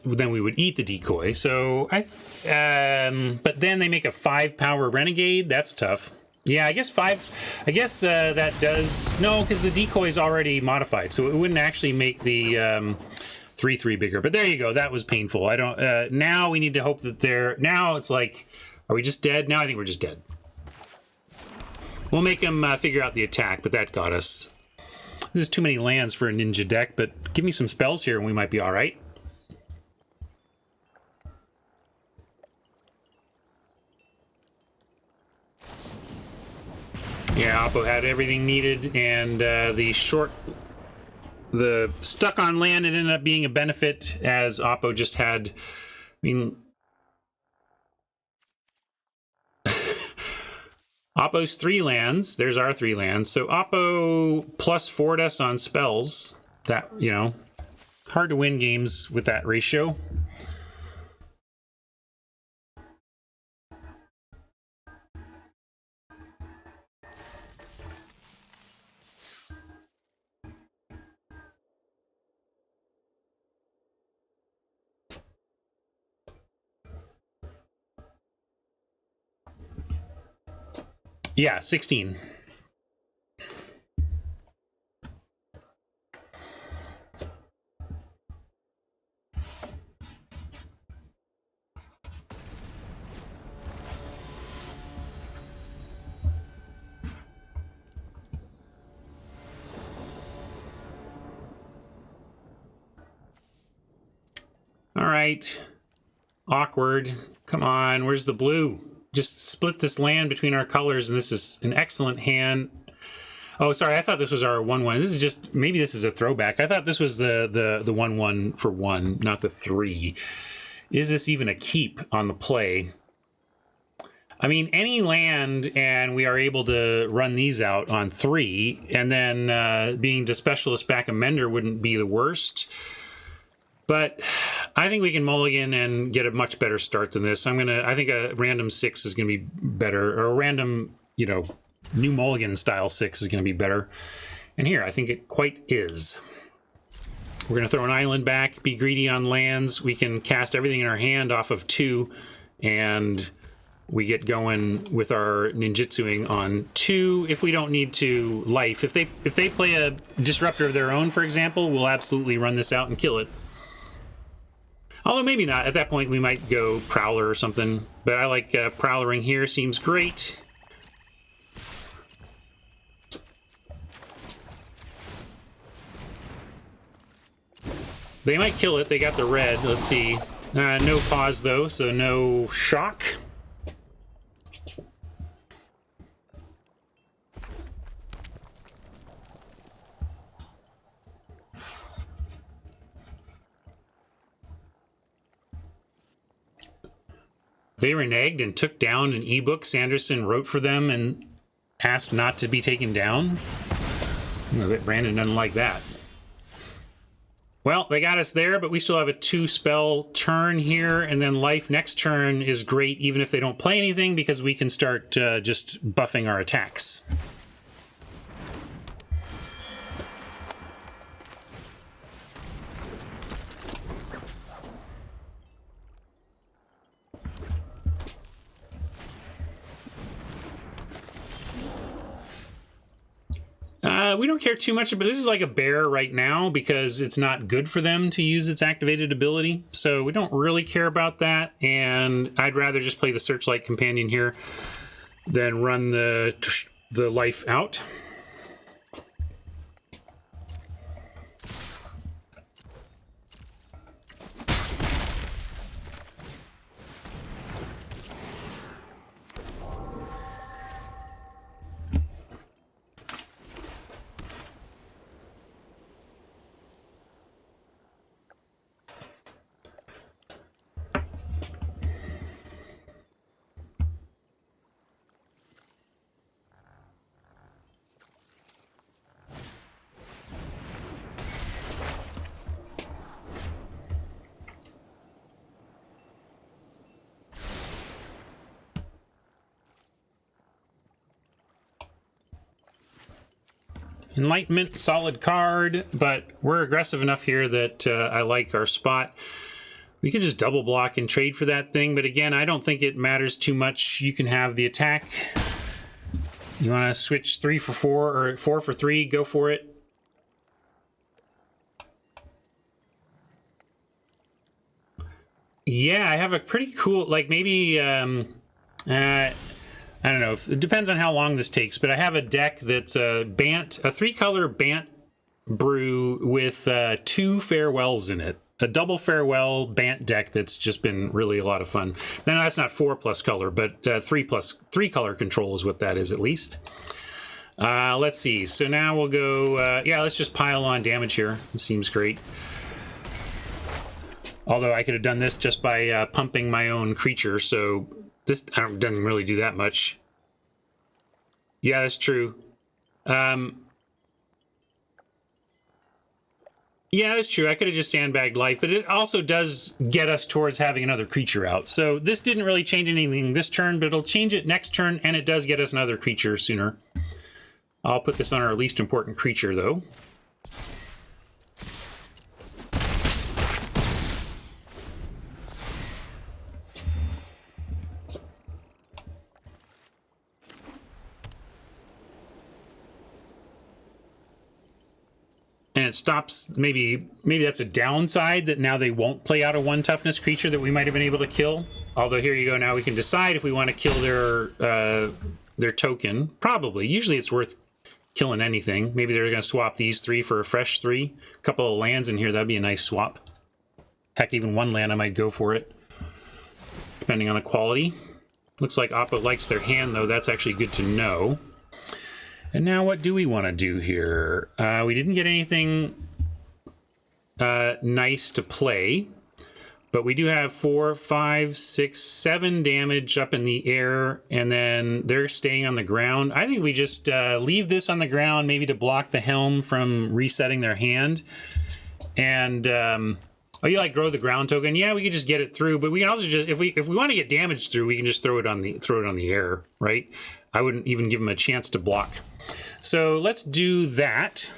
then we would eat the Decoy. So but then they make a 5-power Renegade. That's tough. Yeah, I guess 5. I guess that does no, because the Decoy is already modified, so it wouldn't actually make the 3-3 bigger. But there you go. That was painful. I don't. Now we need to hope that they're. Now it's like, are we just dead? Now I think we're just dead. We'll make them figure out the attack, but that got us. There's too many lands for a ninja deck, but give me some spells here and we might be all right. Yeah, Oppo had everything needed, and the stuck on land, it ended up being a benefit, as Oppo just had, I mean, Oppo's 3 lands. There's our 3 lands. So Oppo plus 4'd us on spells. That, you know, hard to win games with that ratio. Yeah, 16. All right. Awkward. Come on, where's the blue? Just split this land between our colors, and this is an excellent hand. Oh, sorry, I thought this was our 1-1. This is just, maybe this is a throwback. I thought this was the 1-1 for 1, not the 3. Is this even a keep on the play? I mean, any land, and we are able to run these out on 3, and then being to specialist back a Mender wouldn't be the worst. But I think we can mulligan and get a much better start than this. I think a random 6 is going to be better, or a random, you know, new mulligan style 6 is going to be better. And here, I think it quite is. We're going to throw an island back, be greedy on lands. We can cast everything in our hand off of 2, and we get going with our ninjutsuing on 2. If we don't need to life, if they play a disruptor of their own, for example, we'll absolutely run this out and kill it. Although maybe not. At that point, we might go Prowler or something. But I like Prowlering here. Seems great. They might kill it. They got the red. Let's see. No pause, though, so no shock. They reneged and took down an ebook Sanderson wrote for them and asked not to be taken down. I bet Brandon doesn't like that. Well, they got us there, but we still have a 2-spell turn here, and then life next turn is great even if they don't play anything, because we can start just buffing our attacks. We don't care too much about this. Is like a bear right now because it's not good for them to use its activated ability. So we don't really care about that. And I'd rather just play the Searchlight Companion here than run the life out. Enlightenment, solid card, but we're aggressive enough here that I like our spot. We can just double block and trade for that thing, but again, I don't think it matters too much. You can have the attack. You want to switch 3 for 4 or 4 for 3, go for it. Yeah, I have a pretty cool, like maybe, I don't know. It depends on how long this takes, but I have a deck that's a 3-color Bant brew with 2 farewells in it. A double farewell Bant deck that's just been really a lot of fun. Now that's not 4+ color, but 3 color control is what that is at least. Let's see. So now we'll go. Yeah, let's just pile on damage here. It seems great. Although I could have done this just by pumping my own creature, so. This doesn't really do that much. Yeah, that's true. Yeah, that's true. I could have just sandbagged life, but it also does get us towards having another creature out. So this didn't really change anything this turn, but it'll change it next turn, and it does get us another creature sooner. I'll put this on our least important creature, though. And it stops, maybe that's a downside, that now they won't play out a 1 toughness creature that we might have been able to kill. Although here you go, now we can decide if we want to kill their token. Probably. Usually it's worth killing anything. Maybe they're going to swap these 3 for a fresh 3. A couple of lands in here, that'd be a nice swap. Heck, even 1 land I might go for it, depending on the quality. Looks like Oppo likes their hand, though. That's actually good to know. And now what do we want to do here? We didn't get anything nice to play, but we do have 4, 5, 6, 7 damage up in the air, and then they're staying on the ground. I think we just leave this on the ground, maybe to block the helm from resetting their hand. And oh, you like grow the ground token? Yeah, we could just get it through, but we can also just if we want to get damage through, we can just throw it on the air, right? I wouldn't even give them a chance to block. So let's do that.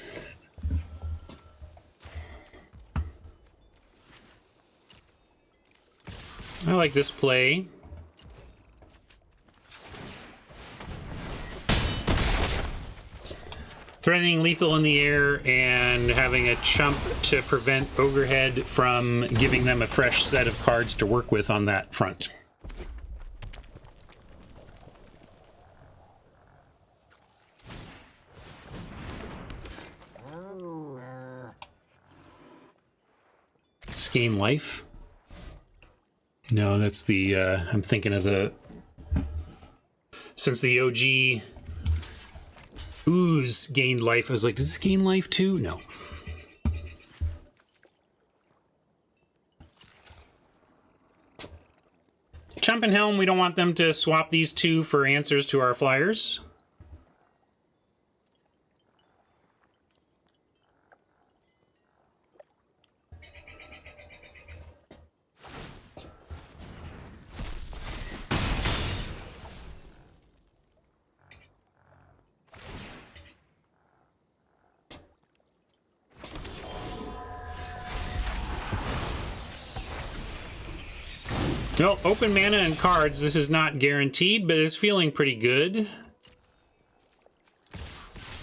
I like this play. Threatening lethal in the air and having a chump to prevent Ogrehead from giving them a fresh set of cards to work with on that front. Gain life? No, that's the, I'm thinking of the, since the OG ooze gained life, I was like, does this gain life too? No. Chump and Helm, we don't want them to swap these 2 for answers to our flyers. No, open mana and cards. This is not guaranteed, but it's feeling pretty good.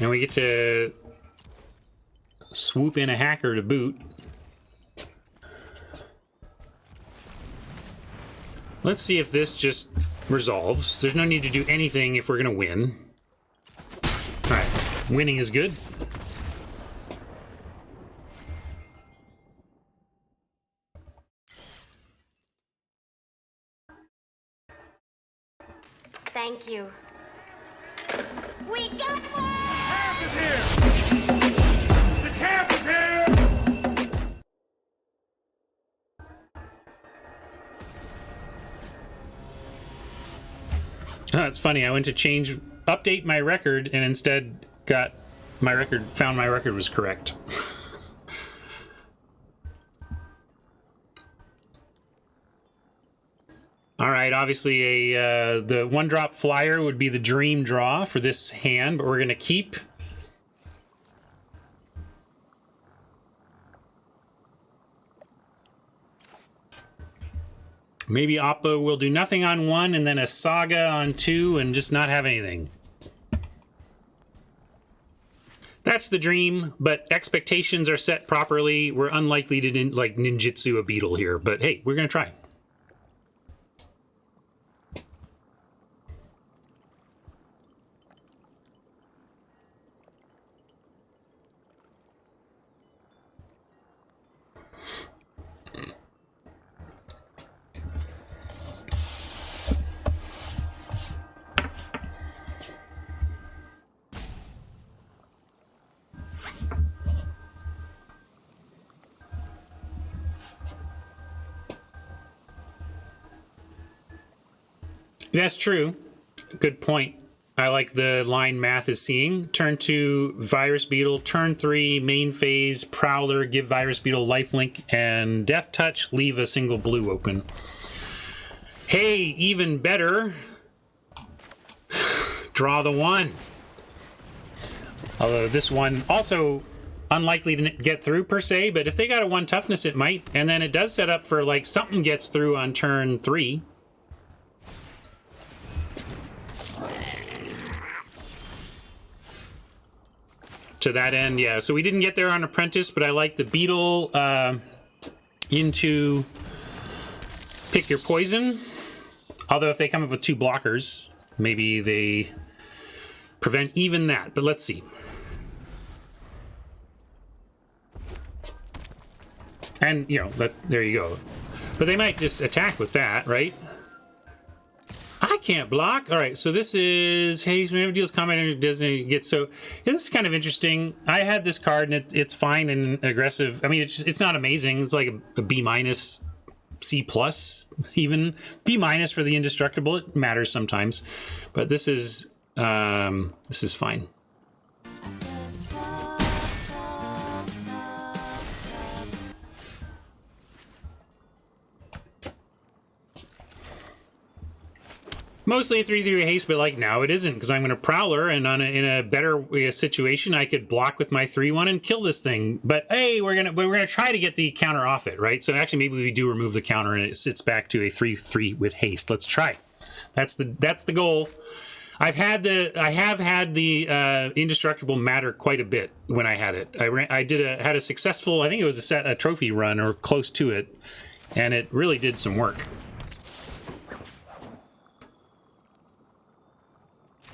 And we get to swoop in a hacker to boot. Let's see if this just resolves. There's no need to do anything if we're going to win. All right, winning is good. Thank you. We got one! Champ is here! The champ is here! Oh, it's funny. I went to update my record, and instead got my record. Found my record was correct. All right. Obviously, the one-drop flyer would be the dream draw for this hand, but we're going to keep. Maybe Oppo will do nothing on 1 and then a Saga on 2 and just not have anything. That's the dream, but expectations are set properly. We're unlikely to like ninjutsu a beetle here, but hey, we're going to try. That's true. Good point. I like the line math is seeing. Turn 2, Virus Beetle. Turn 3, main phase, Prowler. Give Virus Beetle lifelink and Death Touch. Leave a single blue open. Hey, even better. Draw the 1. Although this one also unlikely to get through per se, but if they got a 1 toughness, it might. And then it does set up for like something gets through on turn 3. To that end, yeah. So we didn't get there on Apprentice, but I like the Beetle into pick your poison. Although if they come up with 2 blockers, maybe they prevent even that. But let's see. And, you know, there you go. But they might just attack with that, right? I can't block. All right, so this is, hey, whenever deals combat energy doesn't get so. This is kind of interesting. I had this card and it's fine and aggressive. I mean, it's not amazing. It's like a B minus, C plus, even B minus for the indestructible. It matters sometimes, but this is fine. Mostly a 3/3 haste, but like now it isn't because I'm going to Prowler, and in a better situation, I could block with my 3/1 and kill this thing. But hey, we're gonna try to get the counter off it, right? So actually, maybe we do remove the counter and it sits back to a 3/3 with haste. Let's try. That's the goal. I have had the indestructible matter quite a bit when I had it. I had a successful, I think it was a trophy run or close to it, and it really did some work.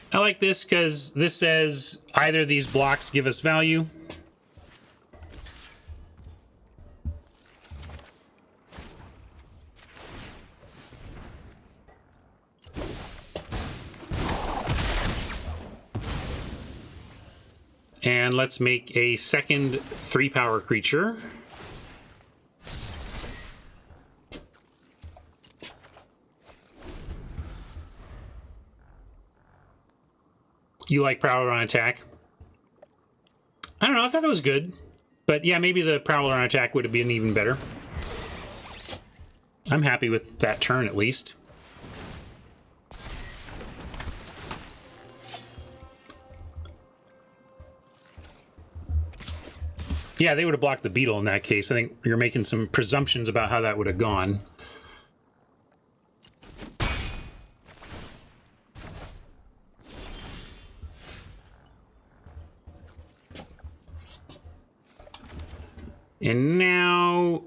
I like this because this says either these blocks give us value. And let's make a second 3-power creature. You like Prowler on attack? I don't know, I thought that was good. But yeah, maybe the Prowler on attack would have been even better. I'm happy with that turn, at least. Yeah, they would have blocked the Beetle in that case. I think you're making some presumptions about how that would have gone. And now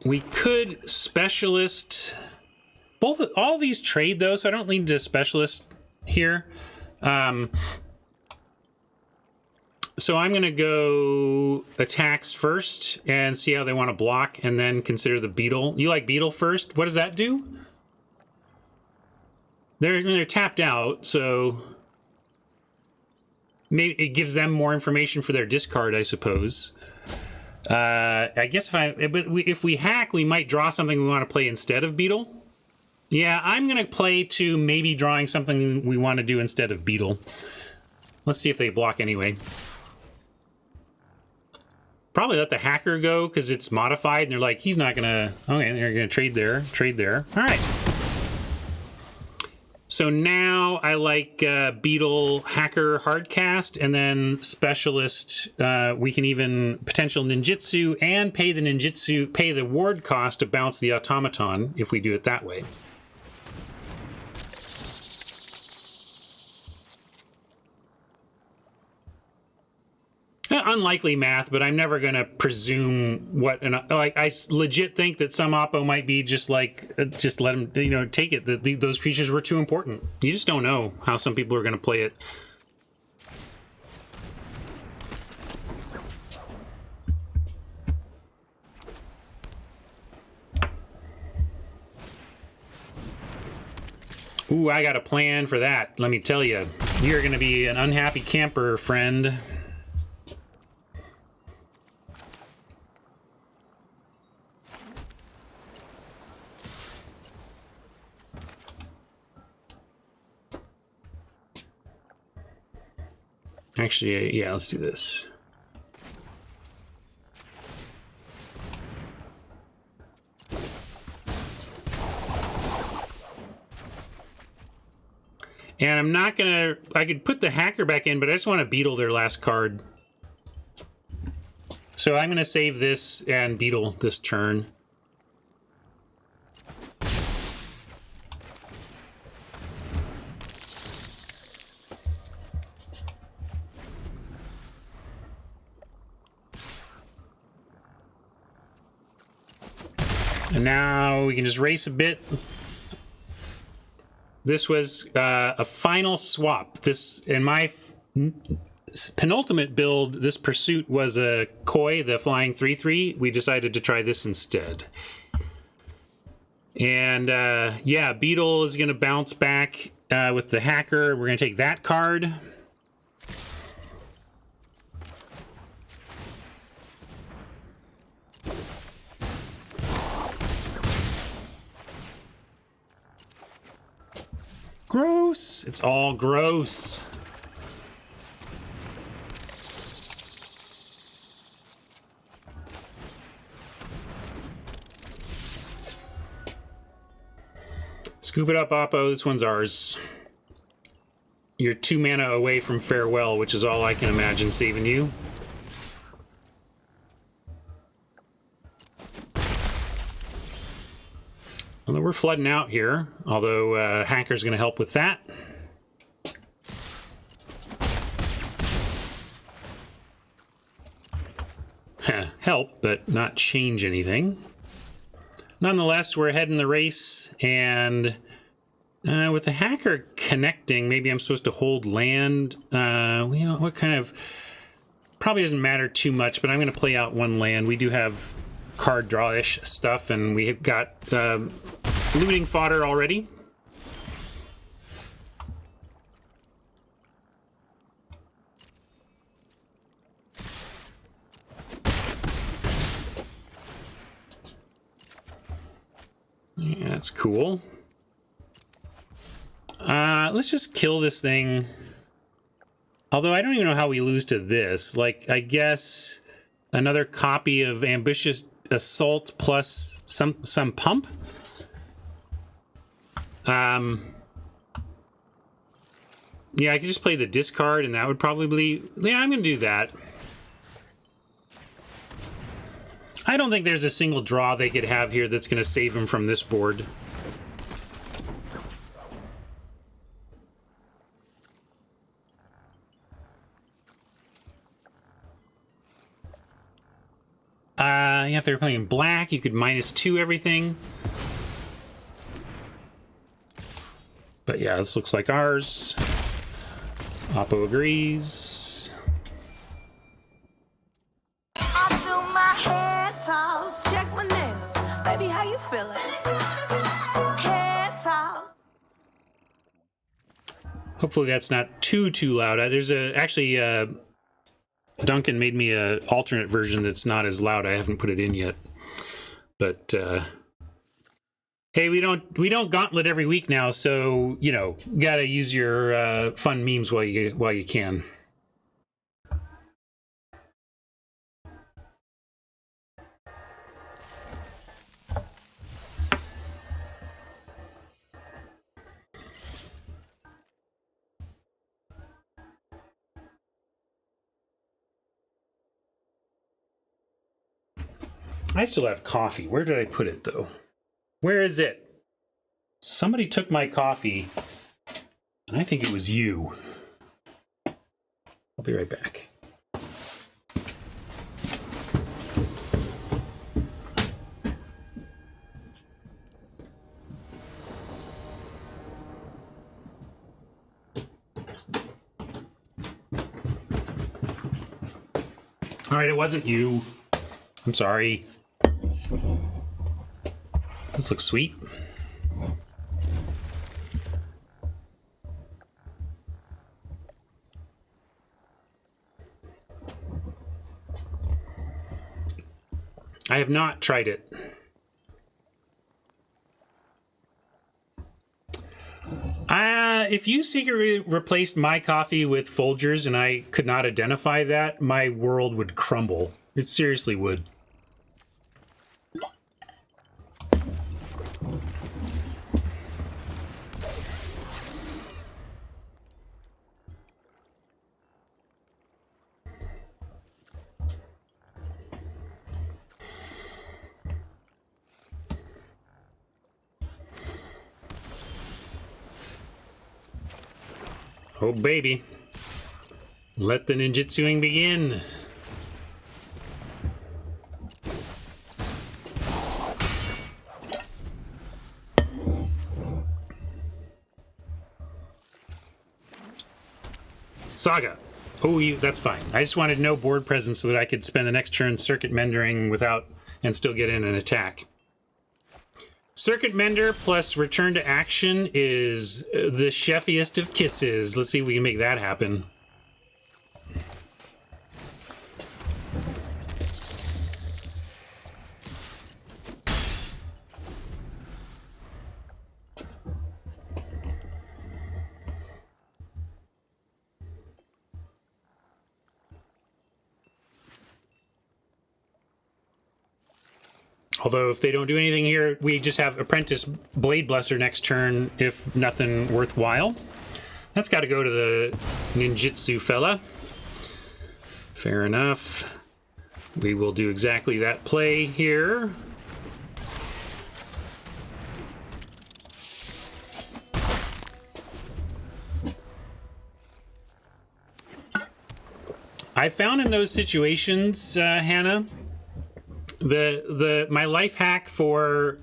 we could specialist all these trade though, so I don't need to specialist here. So I'm going to go attacks first and see how they want to block, and then consider the beetle. You like beetle first? What does that do? They're tapped out, so maybe it gives them more information for their discard, I suppose. I guess if we hack, we might draw something we want to play instead of beetle. Yeah, I'm going to play to maybe drawing something we want to do instead of beetle. Let's see if they block anyway. Probably let the hacker go because it's modified, and they're like, he's not gonna. Okay, they're gonna trade there. All right. So now I like beetle, hacker, hardcast, and then specialist. We can even potential ninjutsu and pay the ward cost to bounce the automaton if we do it that way. Unlikely math, but I'm never going to presume what I legit think that some oppo might be just like just let them take it that those creatures were too important. You just don't know how some people are going to play it. Ooh, I got a plan for that. Let me tell you, you're going to be an unhappy camper, friend. Actually, yeah, let's do this. And I'm not gonna, I could put the hacker back in, but I just want to beetle their last card. So I'm gonna save this and beetle this turn. And now we can just race a bit. This was a final swap. This, in my penultimate build, this pursuit was a Koi, the flying 3/3. We decided to try this instead. And yeah, Beetle is going to bounce back with the hacker. We're going to take that card. Gross. It's all gross. Scoop it up, Oppo. This one's ours. You're 2 mana away from farewell, which is all I can imagine saving you. Although we're flooding out here, although Hacker's going to help with that. Help, but not change anything. Nonetheless, we're ahead in the race, and with the Hacker connecting, maybe I'm supposed to hold land. What kind of... Probably doesn't matter too much, but I'm going to play out 1 land. We do have card draw-ish stuff, and we've got looting fodder already. Yeah, that's cool. Let's just kill this thing. Although I don't even know how we lose to this. Like, I guess another copy of Ambitious Assault plus some pump? Yeah, I could just play the discard and that would probably... Yeah, I'm going to do that. I don't think there's a single draw they could have here that's going to save him from this board. If they're playing black, you could -2 everything. But yeah, this looks like ours. Oppo agrees. I do my head toss, check my nails. Baby, how you feeling? Head toss. Hopefully that's not too loud. There's actually Duncan made me a alternate version that's not as loud. I haven't put it in yet. But hey, we don't gauntlet every week now, so you know, gotta use your fun memes while you can. I still have coffee. Where did I put it, though? Where is it? Somebody took my coffee, and I think it was you. I'll be right back. All right, it wasn't you. I'm sorry. This looks sweet. I have not tried it. If you secretly replaced my coffee with Folgers and I could not identify that, my world would crumble. It seriously would. Oh, baby. Let the ninjutsuing begin. Saga. Oh, that's fine. I just wanted no board presence so that I could spend the next turn circuit mendering without and still get in an attack. Circuit Mender plus Return to Action is the chefiest of kisses. Let's see if we can make that happen. Although if they don't do anything here, we just have Apprentice Blade Blesser next turn, if nothing worthwhile. That's got to go to the ninjutsu fella. Fair enough. We will do exactly that play here. I found in those situations, Hannah, my life hack for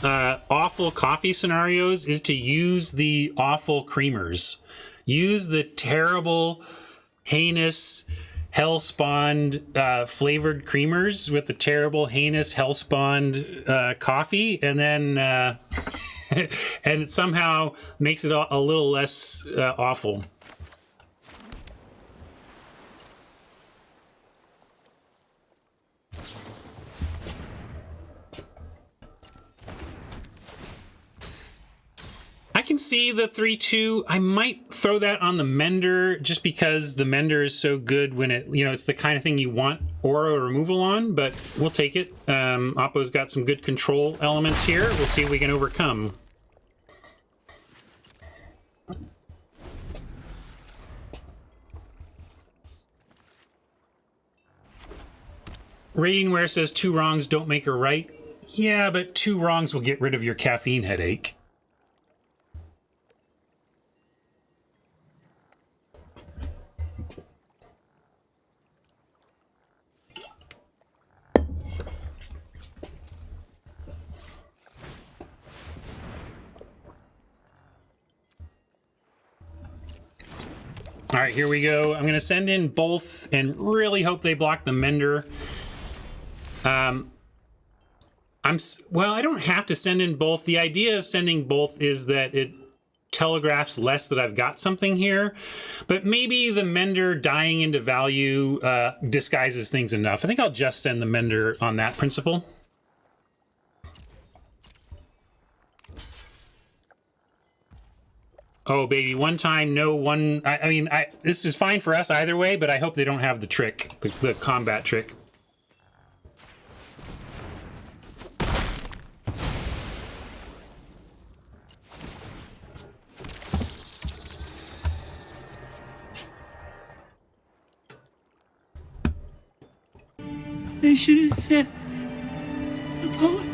awful coffee scenarios is to use the awful creamers. Use the terrible, heinous, hell-spawned flavored creamers with the terrible, heinous, hell-spawned coffee, and then and it somehow makes it a little less awful. I can see the 3-2. I might throw that on the Mender just because the Mender is so good when it, you know, it's the kind of thing you want aura removal on, but we'll take it. Oppo's got some good control elements here. We'll see if we can overcome. Radiantware says 2 wrongs don't make a right. Yeah, but 2 wrongs will get rid of your caffeine headache. All right, here we go. I'm going to send in both and really hope they block the Mender. Well, I don't have to send in both. The idea of sending both is that it telegraphs less that I've got something here, but maybe the Mender dying into value disguises things enough. I think I'll just send the Mender on that principle. Oh, baby, one time, no one... I mean, this is fine for us either way, but I hope they don't have the trick, the combat trick. They should have said the poet.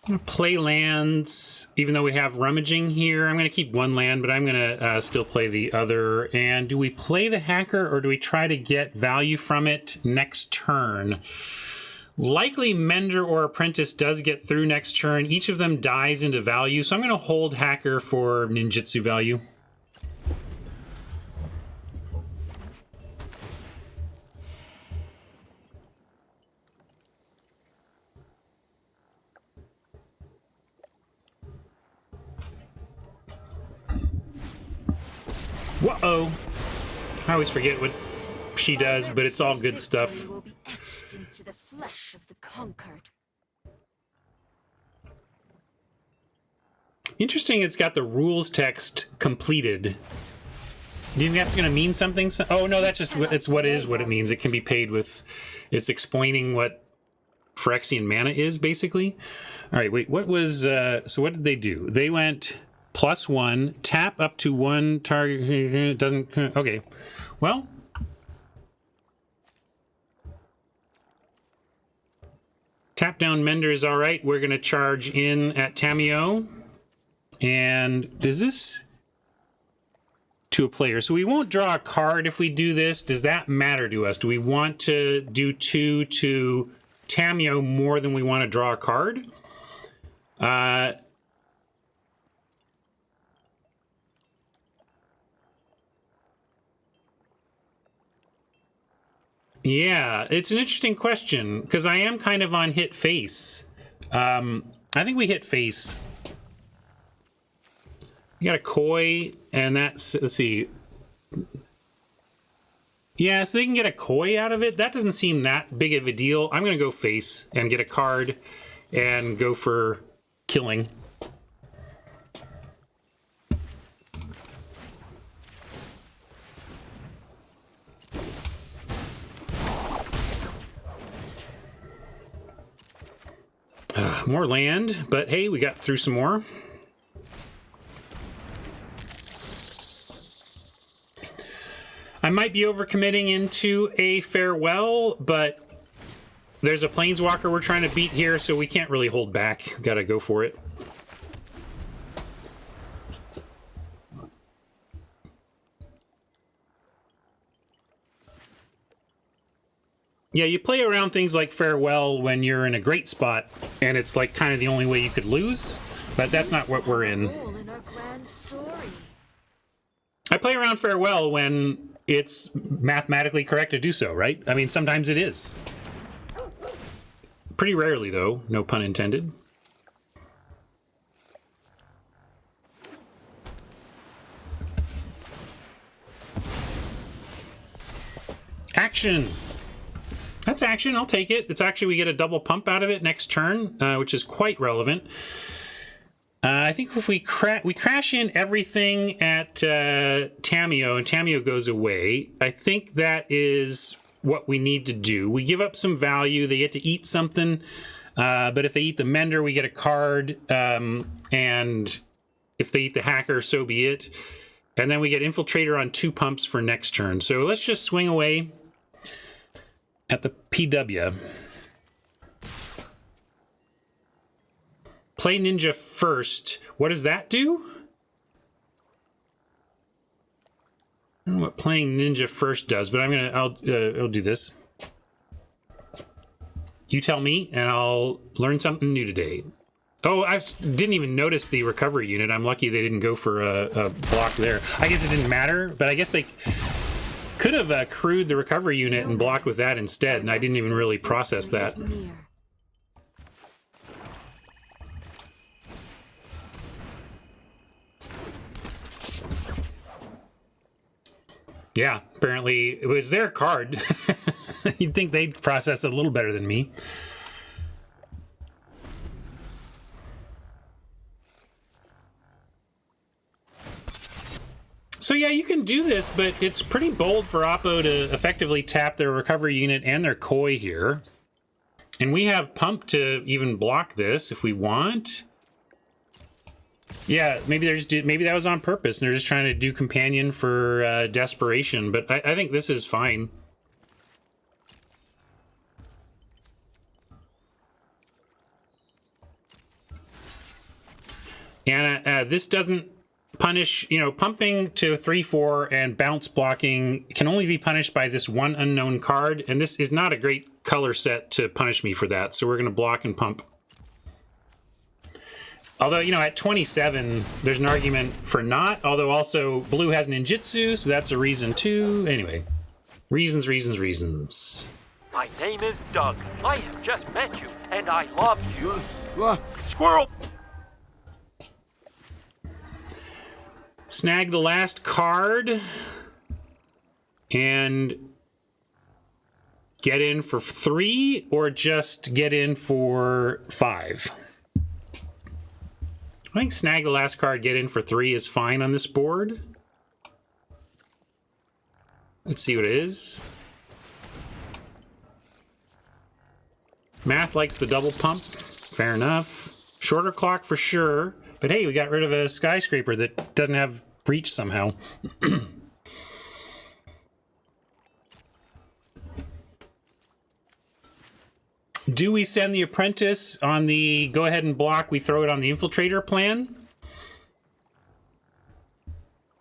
I'm gonna play lands, even though we have rummaging here. I'm going to keep one land, but I'm going to still play the other. And do we play the hacker or do we try to get value from it next turn? Likely Mender or Apprentice does get through next turn. Each of them dies into value, so I'm going to hold Hacker for ninjutsu value. Whoa! I always forget what she does, but it's all good stuff. Will be etched into the flesh of the conquered. Interesting, it's got the rules text completed. Do you think that's going to mean something? Oh, no, that's just it's what it means. It can be paid with... It's explaining what Phyrexian mana is, basically. All right, wait, what was... so what did they do? They went +1, tap up to one target... Doesn't... Okay, well... Tap down Mender is all right. We're going to charge in at Tamiyo. And does this... to a player. So we won't draw a card if we do this. Does that matter to us? Do we want to do 2 to Tamiyo more than we want to draw a card? Yeah, it's an interesting question because I am kind of on hit face. I think we hit face. We got a koi, and that's, let's see. Yeah, so they can get a koi out of it. That doesn't seem that big of a deal. I'm going to go face and get a card and go for killing. More land, but hey, we got through some more. I might be overcommitting into a farewell, but there's a planeswalker we're trying to beat here, so we can't really hold back. Gotta go for it. Yeah, you play around things like farewell when you're in a great spot, and it's like kind of the only way you could lose, but that's not what we're in. I play around farewell when it's mathematically correct to do so, right? I mean, sometimes it is. Pretty rarely, though, no pun intended. Action! That's action, I'll take it. It's actually, we get a double pump out of it next turn, which is quite relevant. I think if we crash in everything at Tamiyo, and Tamiyo goes away, I think that is what we need to do. We give up some value, they get to eat something, but if they eat the Mender, we get a card, and if they eat the Hacker, so be it. And then we get Infiltrator on 2 pumps for next turn. So let's just swing away at the PW. Play Ninja first. What does that do? I don't know what playing Ninja first does, but I'll do this. You tell me, and I'll learn something new today. Oh, didn't even notice the recovery unit. I'm lucky they didn't go for a block there. I guess it didn't matter, but I guess they could have crewed the recovery unit and blocked with that instead, and I didn't even really process that. Yeah, apparently it was their card. You'd think they'd process it a little better than me. So yeah, you can do this, but it's pretty bold for Oppo to effectively tap their recovery unit and their koi here. And we have pump to even block this if we want. Yeah, maybe maybe that was on purpose, and they're just trying to do companion for desperation. But I think this is fine. And this doesn't punish, you know, pumping to 3/4 and bounce blocking can only be punished by this one unknown card, and this is not a great color set to punish me for that. So we're going to block and pump. Although, you know, at 27, there's an argument for not. Although also blue has ninjutsu, so that's a reason too. Anyway, reasons. My name is Doug. I have just met you, and I love you. Squirrel! Snag the last card and get in for 3 or just get in for 5. I think snag the last card, get in for 3 is fine on this board. Let's see what it is. Math likes the double pump. Fair enough. Shorter clock for sure. But hey, we got rid of a skyscraper that doesn't have reach somehow. Do we send the apprentice on the go ahead and block, we throw it on the infiltrator plan?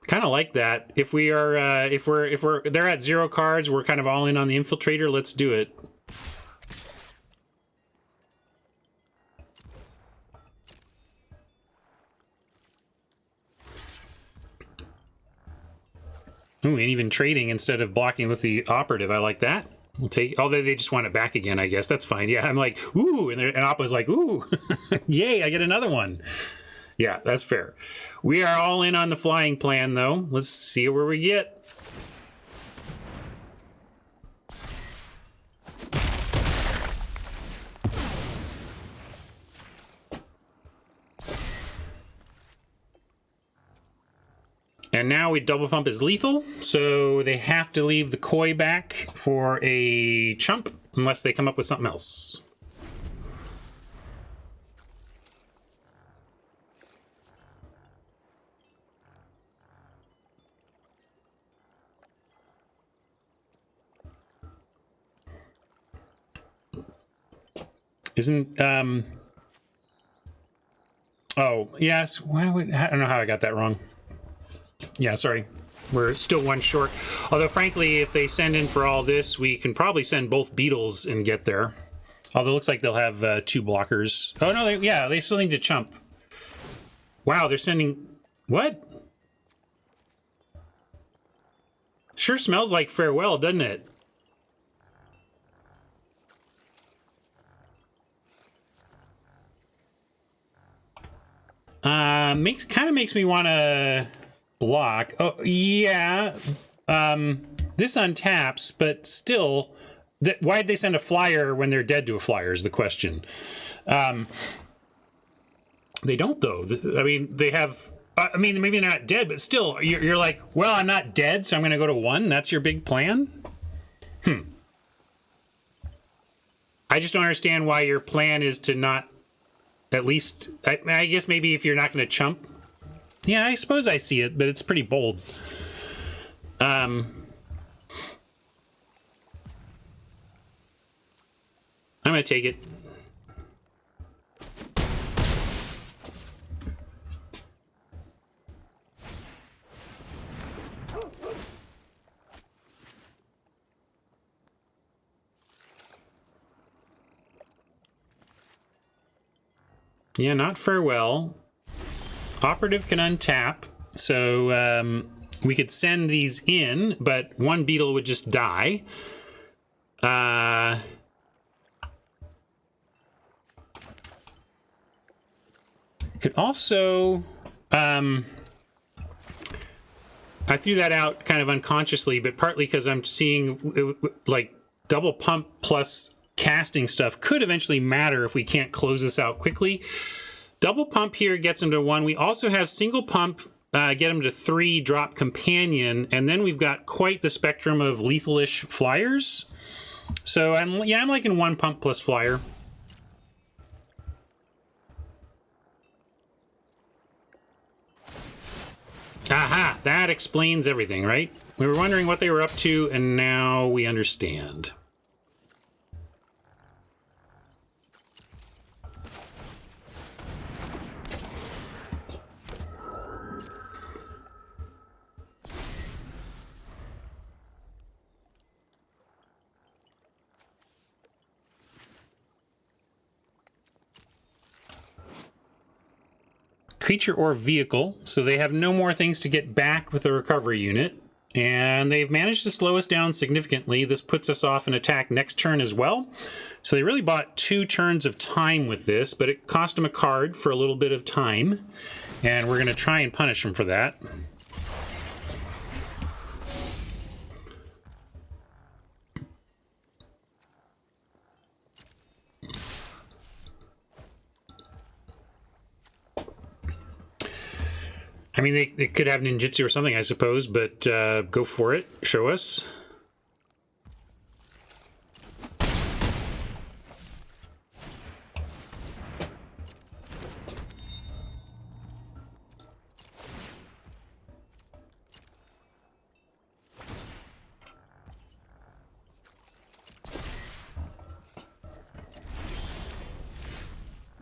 Kind of like that. If we are if we're they're at 0 cards, we're kind of all in on the infiltrator, let's do it. Ooh, and even trading instead of blocking with the operative. I like that. We'll take, although they just want it back again, I guess. That's fine. Yeah, I'm like, ooh, and Oppo's like, ooh, yay, I get another one. Yeah, that's fair. We are all in on the flying plan, though. Let's see where we get. And now we double pump is lethal, so they have to leave the koi back for a chump unless they come up with something else. Isn't oh yes, why would I don't know how I got that wrong. Yeah, sorry. We're still 1 short. Although, frankly, if they send in for all this, we can probably send both beetles and get there. Although it looks like they'll have 2 blockers. Oh, no, they still need to chump. Wow, they're sending... What? Sure smells like farewell, doesn't it? Kind of makes me want to... block. Oh, yeah. This untaps, but still, why'd they send a flyer when they're dead to a flyer is the question. They don't, though. I mean, they have... I mean, maybe they're not dead, but still, you're like, well, I'm not dead, so I'm going to go to 1. That's your big plan? I just don't understand why your plan is to not... At least... I guess maybe if you're not going to chump... Yeah, I suppose I see it, but it's pretty bold. I'm gonna take it. Yeah, not farewell. Operative can untap, so we could send these in, but one beetle would just die. Could also... I threw that out kind of unconsciously, but partly because I'm seeing like double pump plus casting stuff could eventually matter if we can't close this out quickly. Double pump here gets him to 1. We also have single pump, get him to 3, drop companion, and then we've got quite the spectrum of lethal-ish flyers. So I'm liking 1 pump plus flyer. Aha! That explains everything, right? We were wondering what they were up to, and now we understand. Creature or vehicle, so they have no more things to get back with the recovery unit, and they've managed to slow us down significantly. This puts us off an attack next turn as well. So they really bought 2 turns of time with this, but it cost them a card for a little bit of time, and we're going to try and punish them for that. I mean, they could have ninjutsu or something, I suppose, but go for it. Show us.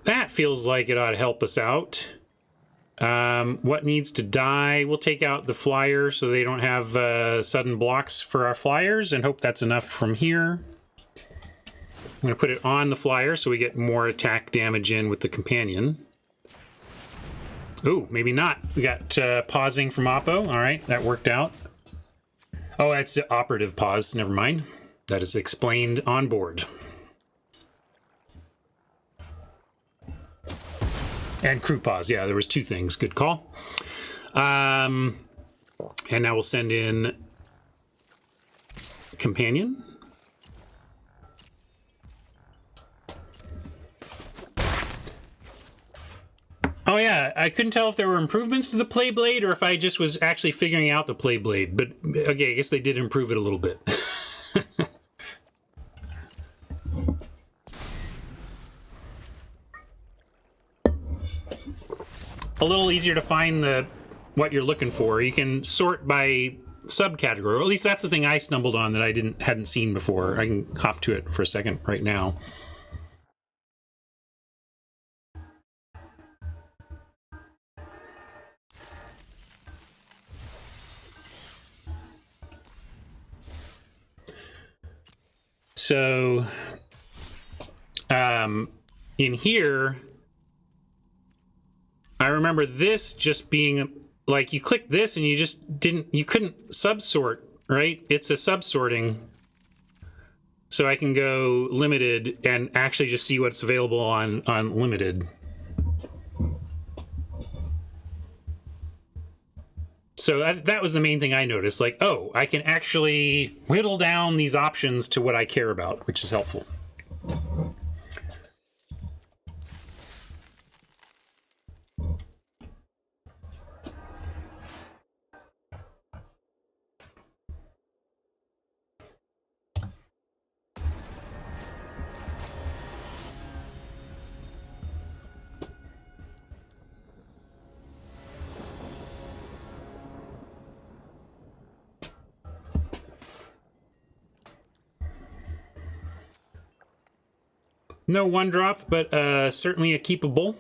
That feels like it ought to help us out. What needs to die? We'll take out the flyer so they don't have sudden blocks for our flyers, and hope that's enough from here. I'm going to put it on the flyer so we get more attack damage in with the companion. Ooh, maybe not. We got pausing from Oppo. All right, that worked out. Oh, that's the operative pause. Never mind. That is explained on board. And crew pause. Yeah, there was 2 things. Good call. And now we'll send in companion. Oh yeah, I couldn't tell if there were improvements to the play blade or if I just was actually figuring out the play blade. But okay, I guess they did improve it a little bit. A little easier to find what you're looking for. You can sort by subcategory, or at least that's the thing I stumbled on that I hadn't seen before. I can hop to it for a second right now. So in here, I remember this just being like you click this and you couldn't subsort, right? It's a subsorting. So I can go limited and actually just see what's available on limited. So that was the main thing I noticed. Like, oh, I can actually whittle down these options to what I care about, which is helpful. No 1-drop, but certainly a keepable.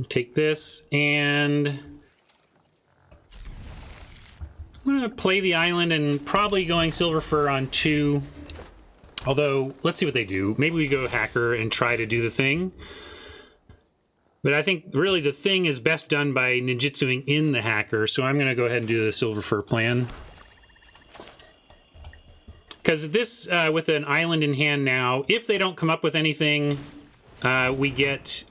Take this, and I'm going to play the island and probably going Silver Fur on 2. Although, let's see what they do. Maybe we go Hacker and try to do the thing. But I think really the thing is best done by ninjutsuing in the hacker, so I'm going to go ahead and do the Silver Fur plan. Because this, with an island in hand now, if they don't come up with anything, we get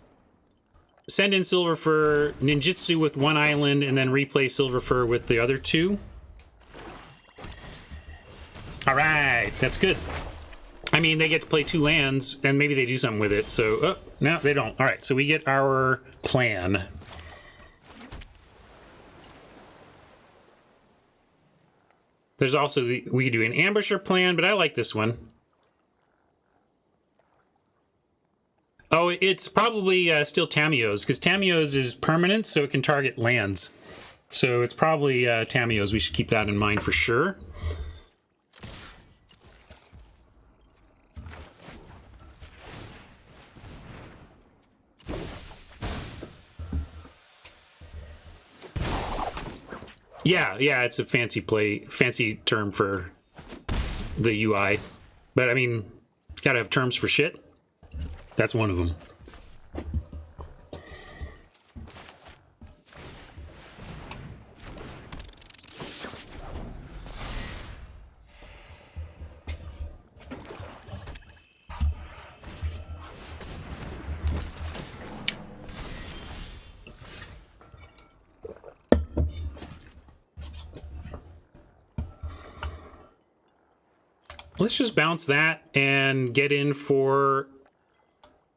send in Silver Fur, ninjutsu with one island, and then replay Silver Fur with the other two. All right, that's good. I mean, they get to play 2 lands, and maybe they do something with it. So, no, they don't. All right, so we get our plan. There's also we could do an ambusher plan, but I like this one. Oh, it's probably still Tamiyo's, because Tamiyo's is permanent, so it can target lands. So it's probably Tamiyo's. We should keep that in mind for sure. Yeah, it's a fancy term for the UI. But I mean, gotta have terms for shit. That's one of them. Let's just bounce that and get in for,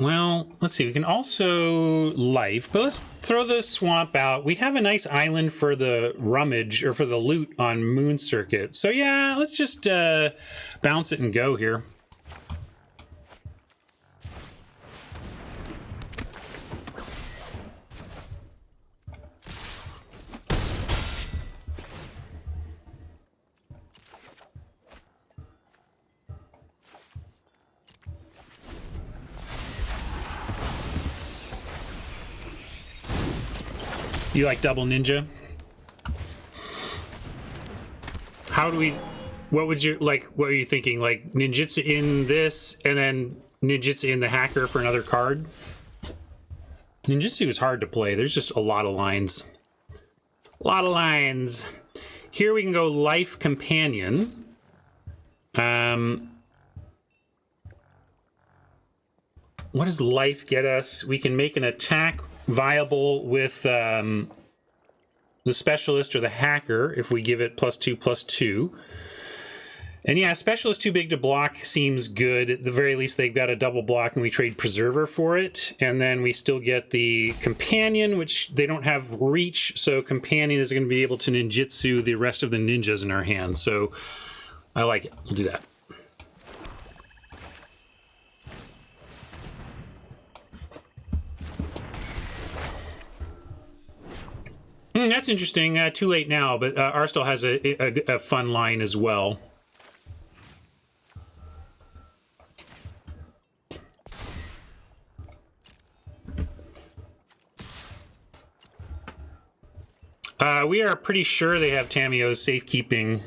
well, let's see. We can also life, but let's throw the swamp out. We have a nice island for the rummage or for the loot on Moon Circuit. So yeah, let's just bounce it and go here. You like double ninja? How do we, what would you, like, what are you thinking? Like ninjutsu in this and then ninjutsu in the hacker for another card? Ninjutsu is hard to play. There's just a lot of lines. A lot of lines. Here we can go life companion. What does life get us? We can make an attack viable with the specialist or the hacker if we give it +2/+2. And yeah, specialist too big to block seems good. At the very least, they've got a double block and we trade preserver for it. And then we still get the companion, which they don't have reach. So companion is going to be able to ninjutsu the rest of the ninjas in our hand. So I like it. We'll do that. That's interesting. Too late now, but Arstal has a fun line as well. We are pretty sure they have Tamiyo's safekeeping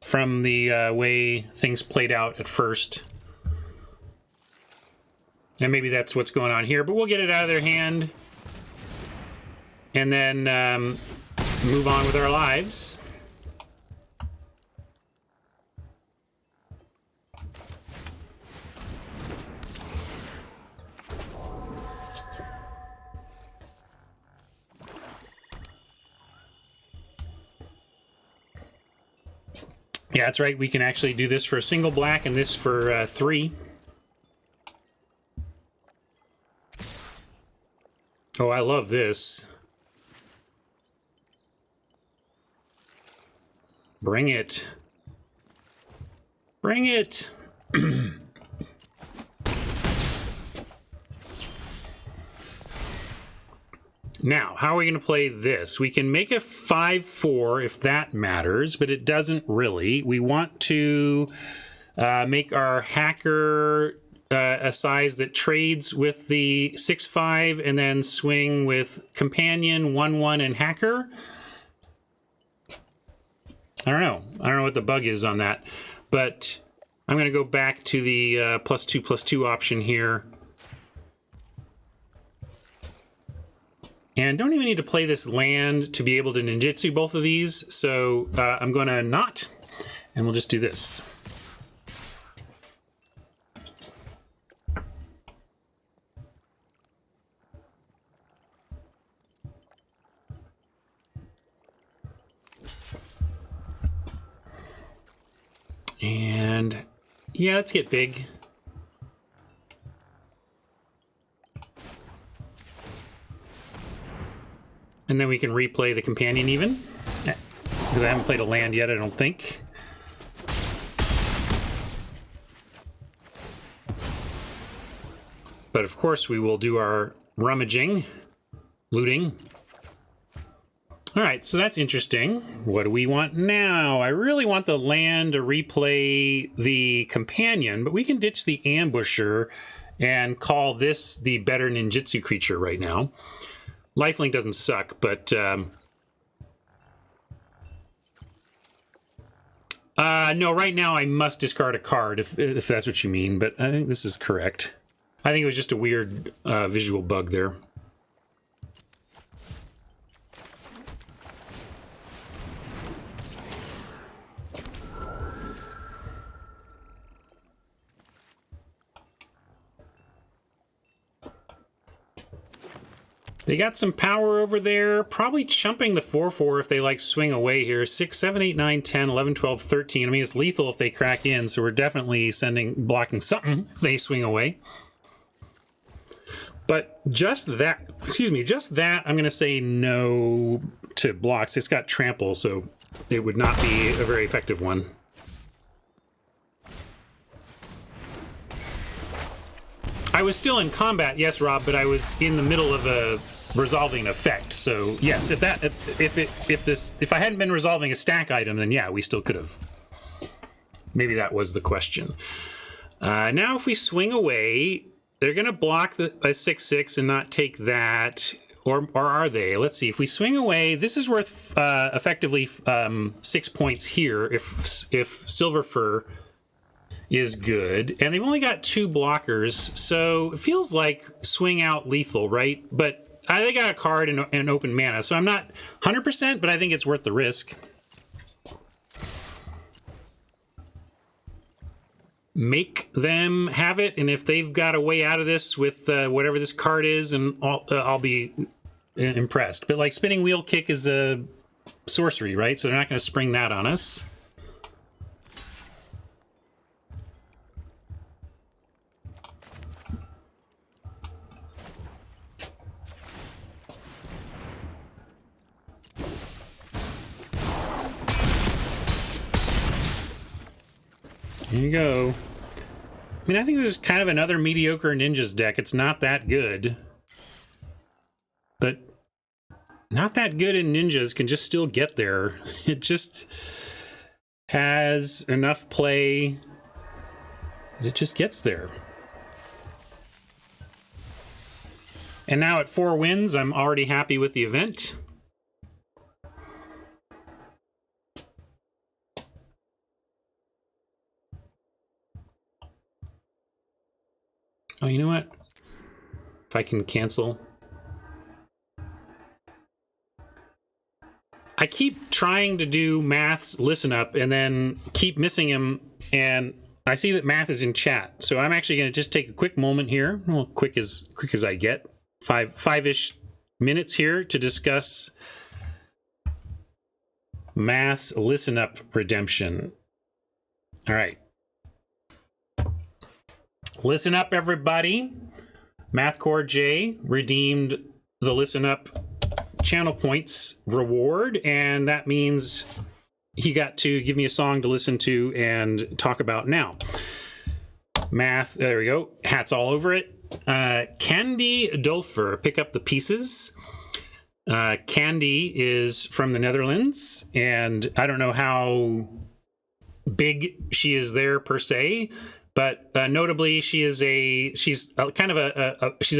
from the way things played out at first. And maybe that's what's going on here, but we'll get it out of their hand. And then move on with our lives. Yeah, that's right. We can actually do this for a single black and this for 3. Oh, I love this. Bring it. Bring it. Now, how are we going to play this? We can make a 5/4 if that matters, but it doesn't really. We want to make our hacker a size that trades with the 6/5 and then swing with companion, 1/1, and hacker. I don't know what the bug is on that, but I'm going to go back to the +2/+2 option here. And don't even need to play this land to be able to ninjutsu both of these. So I'm going to not, and we'll just do this. And yeah, let's get big. And then we can replay the companion even. Because I haven't played a land yet, I don't think. But of course we will do our rummaging, looting. All right, so that's interesting. What do we want now? I really want the land to replay the companion, but we can ditch the ambusher and call this the better ninjutsu creature right now. Lifelink doesn't suck, but no, right now I must discard a card if that's what you mean, but I think this is correct. I think it was just a weird visual bug there. They got some power over there, probably chumping the 4/4 if they like swing away here. 6, 7, 8, 9, 10, 11, 12, 13. I mean, it's lethal if they crack in, so we're definitely blocking something if they swing away. But just that, I'm going to say no to blocks. It's got trample, so it would not be a very effective one. I was still in combat, yes, Rob, but I was in the middle of a resolving effect. So yes, if I hadn't been resolving a stack item, then yeah, we still could have. Maybe that was the question. Now, if we swing away, they're going to block a 6/6 and not take that, or are they? Let's see. If we swing away, this is worth effectively 6 points here. If Silver Fur is good, and they've only got 2 blockers, so it feels like swing out lethal, right? But they got a card and open mana, so I'm not 100%, but I think it's worth the risk. Make them have it, and if they've got a way out of this with whatever this card is, and I'll be impressed. But like spinning wheel kick is a sorcery, right? So they're not going to spring that on us. Here you go. I mean, I think this is kind of another mediocre ninjas deck. It's not that good. But not that good in ninjas can just still get there. It just has enough play. It just gets there. And now at 4 wins, I'm already happy with the event. Oh, you know what? If I can cancel. I keep trying to do Math's listen up and then keep missing him, and I see that Math is in chat. So I'm actually going to just take a quick moment here, well, quick as I get, five-ish minutes here to discuss Math's listen up redemption. All right. Listen up, everybody. Mathcore J redeemed the Listen Up channel points reward, and that means he got to give me a song to listen to and talk about now. Math, there we go. Hats all over it. Candy Dulfer, pick up the pieces. Candy is from the Netherlands, and I don't know how big she is there per se. But notably, she's a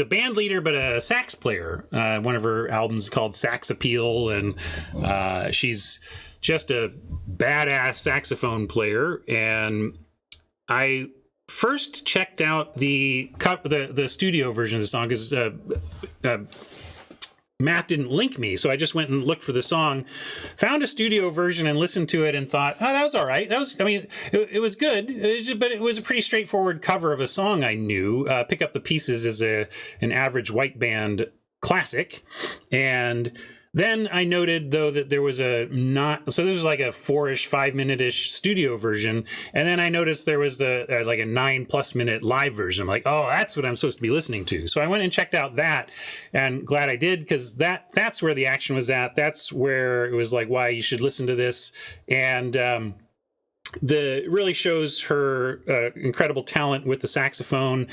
band leader, but a sax player. One of her albums is called Sax Appeal, and she's just a badass saxophone player. And I first checked out the studio version of the song because Math didn't link me, so I just went and looked for the song, found a studio version and listened to it and thought, oh, that was all right. It was good, but it was a pretty straightforward cover of a song I knew. Pick Up the Pieces is an average white band classic. And then I noted, though, that there was so this was like a 4-ish, 5-minute-ish studio version. And then I noticed there was like a 9+ minute live version. I'm like, oh, that's what I'm supposed to be listening to. So I went and checked out that, and glad I did, because that's where the action was at. That's where it was like, why you should listen to this. And really shows her incredible talent with the saxophone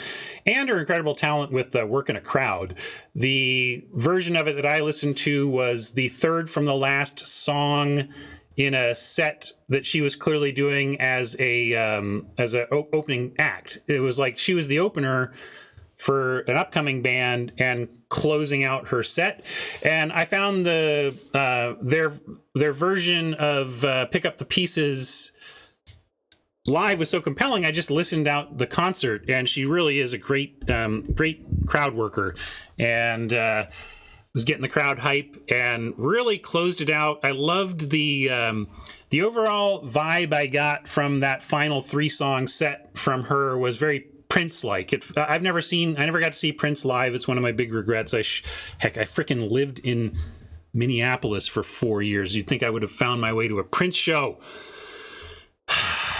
and her incredible talent with working a crowd. The version of it that I listened to was the third from the last song in a set that she was clearly doing as a opening act. It was like she was the opener for an upcoming band and closing out her set. And I found their version of Pick Up the Pieces live was so compelling. I just listened out the concert, and she really is a great crowd worker, and was getting the crowd hype and really closed it out. I loved the overall vibe I got from that final 3-song set from her was very Prince-like. I never got to see Prince live. It's one of my big regrets. I freaking lived in Minneapolis for 4 years. You'd think I would have found my way to a Prince show.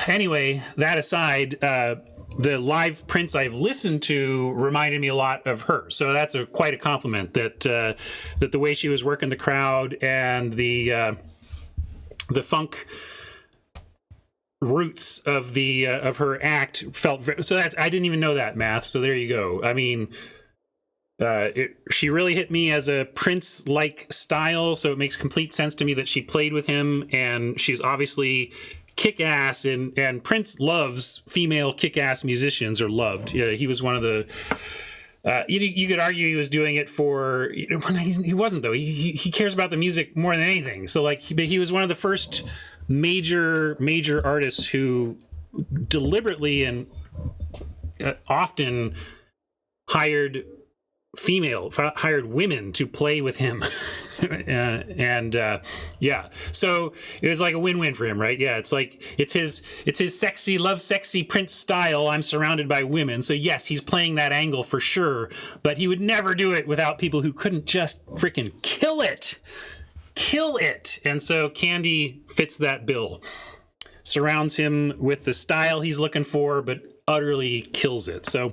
Anyway, that aside, the live Prince I've listened to reminded me a lot of her. So that's quite a compliment, that the way she was working the crowd and the funk roots of her act felt very, so that's, I didn't even know that, Math. So there you go. I mean, she really hit me as a Prince-like style. So it makes complete sense to me that she played with him, and she's obviously kick-ass, and Prince loves female kick-ass musicians, or loved. He was one of the you could argue he was doing it for, he wasn't, though. He cares about the music more than anything. So like he was one of the first major artists who deliberately and often hired women to play with him. Yeah, so it was like a win-win for him, right? Yeah, it's his sexy Prince style. I'm surrounded by women, so yes, he's playing that angle for sure, but he would never do it without people who couldn't just freaking kill it. And so Candy fits that bill, surrounds him with the style he's looking for, but utterly kills it. So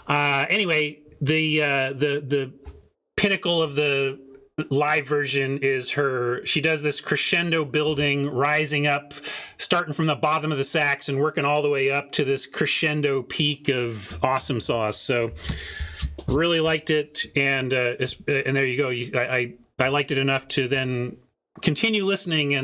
anyway, the pinnacle of the live version is she does this crescendo building, rising up, starting from the bottom of the sax and working all the way up to this crescendo peak of awesome sauce. So really liked it, and there you go. I liked it enough to then continue listening to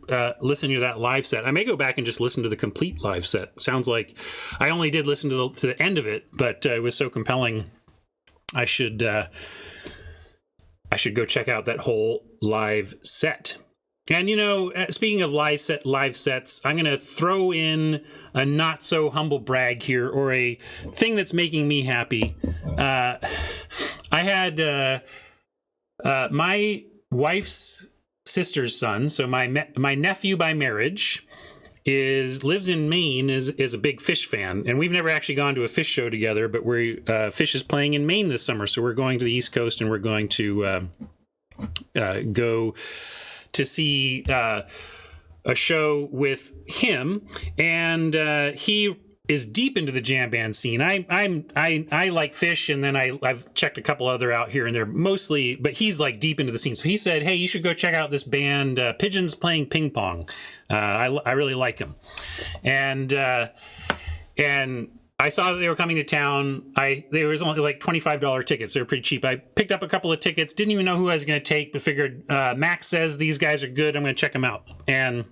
that live set. I may go back and just listen to the complete live set. Sounds like I only did listen to the end of it, but it was so compelling. I should go check out that whole live set. And speaking of live sets, I'm going to throw in a not so humble brag here, or a thing that's making me happy. I had my wife's sister's son, so my nephew by marriage, lives in Maine, is a big Fish fan, and we've never actually gone to a Fish show together, but Fish is playing in Maine this summer, so we're going to the East Coast, and we're going to go to see a show with him, and he is deep into the jam band scene. I like Fish, and then I've checked a couple other out here and there, mostly, but he's like deep into the scene. So he said, "Hey, you should go check out this band, Pigeons Playing Ping Pong. I really like them." And I saw that they were coming to town. There was only like $25 tickets. They were pretty cheap. I picked up a couple of tickets. Didn't even know who I was going to take, but figured Max says these guys are good. I'm going to check them out. And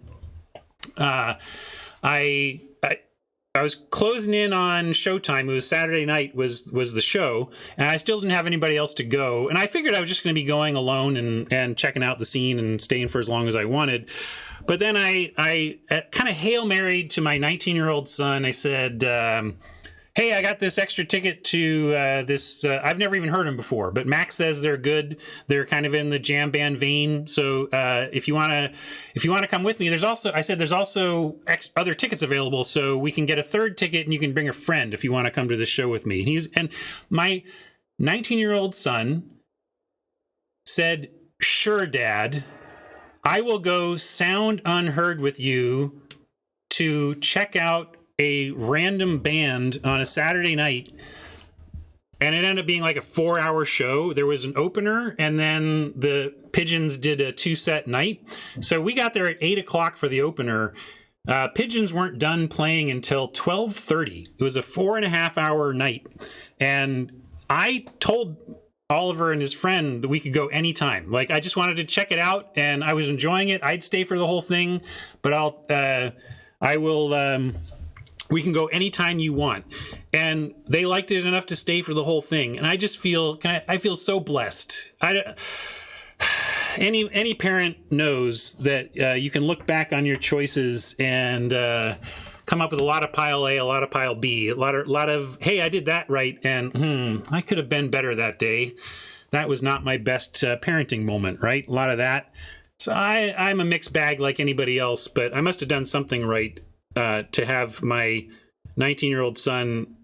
I was closing in on showtime. It was Saturday night was the show, and I still didn't have anybody else to go. And I figured I was just going to be going alone and checking out the scene and staying for as long as I wanted. But then I kind of Hail Married to my 19-year-old son. I said, hey, I got this extra ticket to this. I've never even heard them before, but Max says they're good. They're kind of in the jam band vein. So if you want to come with me, there's also other tickets available. So we can get a third ticket, and you can bring a friend if you want to come to the show with me. And my 19-year-old son said, "Sure, Dad, I will go sound unheard with you to check out a random band on a Saturday night." And it ended up being like a 4-hour show. There was an opener, and then the Pigeons did a 2-set night. So we got there at 8 o'clock for the opener. Pigeons weren't done playing until 12:30. It was a 4.5-hour night. And I told Oliver and his friend that we could go anytime. Like, I just wanted to check it out, and I was enjoying it. I'd stay for the whole thing, but we can go anytime you want. And they liked it enough to stay for the whole thing. And I just feel, I feel so blessed. Any parent knows that you can look back on your choices and come up with a lot of pile A, a lot of pile B, a lot of, hey, I did that right, and I could have been better that day. That was not my best parenting moment, right? A lot of that. So I'm a mixed bag like anybody else, but I must have done something right to have my 19-year-old son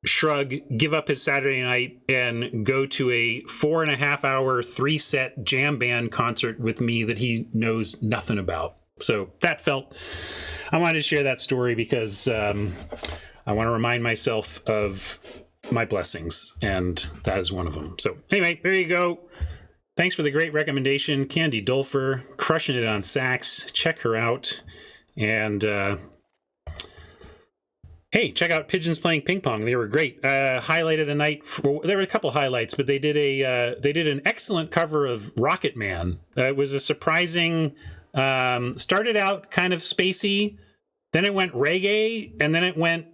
shrug, give up his Saturday night, and go to a 4.5-hour 3-set jam band concert with me that he knows nothing about. So that I wanted to share that story because I want to remind myself of my blessings, and that is one of them. So anyway, there you go. Thanks for the great recommendation, Candy Dolfer, crushing it on sax. Check her out. And hey, check out Pigeons Playing Ping Pong. They were great. Highlight of the night. There were a couple highlights, but they did an excellent cover of Rocket Man. It was a surprising. Started out kind of spacey, then it went reggae, and then it went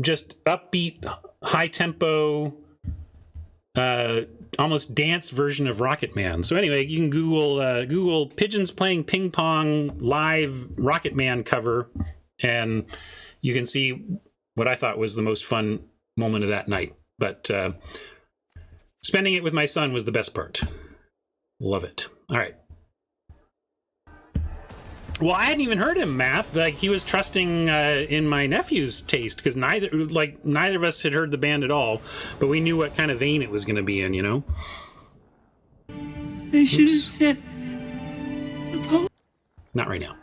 just upbeat, high tempo, almost dance version of Rocket Man. So anyway, you can Google Pigeons Playing Ping Pong live Rocket Man cover, and you can see what I thought was the most fun moment of that night. But spending it with my son was the best part. Love it. All right. Well, I hadn't even heard him, Math. Like, he was trusting in my nephew's taste, because neither of us had heard the band at all, but we knew what kind of vein it was going to be in, you know? They should have said the poet. Not right now.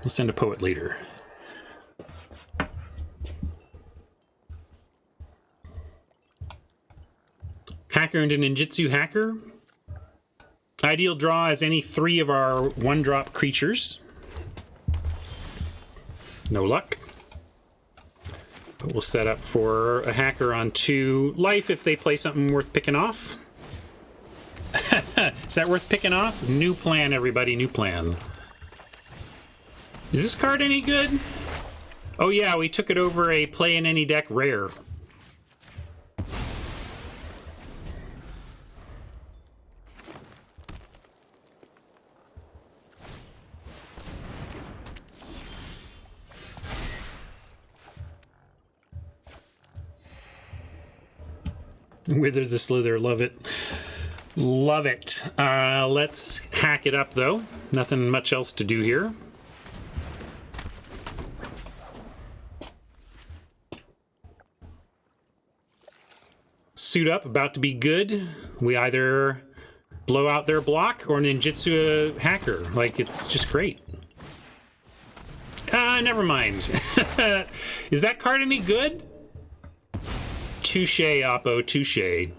We'll send a poet later. Hacker into Ninjutsu Hacker. Ideal draw as any 3 of our 1-drop creatures. No luck. But we'll set up for a hacker on 2 life if they play something worth picking off. Is that worth picking off? New plan, everybody. New plan. Is this card any good? Oh yeah, we took it over a play in any deck rare. Wither the Slither, love it. Love it. Let's hack it up, though. Nothing much else to do here. Suit up, about to be good. We either blow out their block or ninjutsu a hacker. Like, it's just great. Never mind. Is that card any good? Touche, Oppo, touche.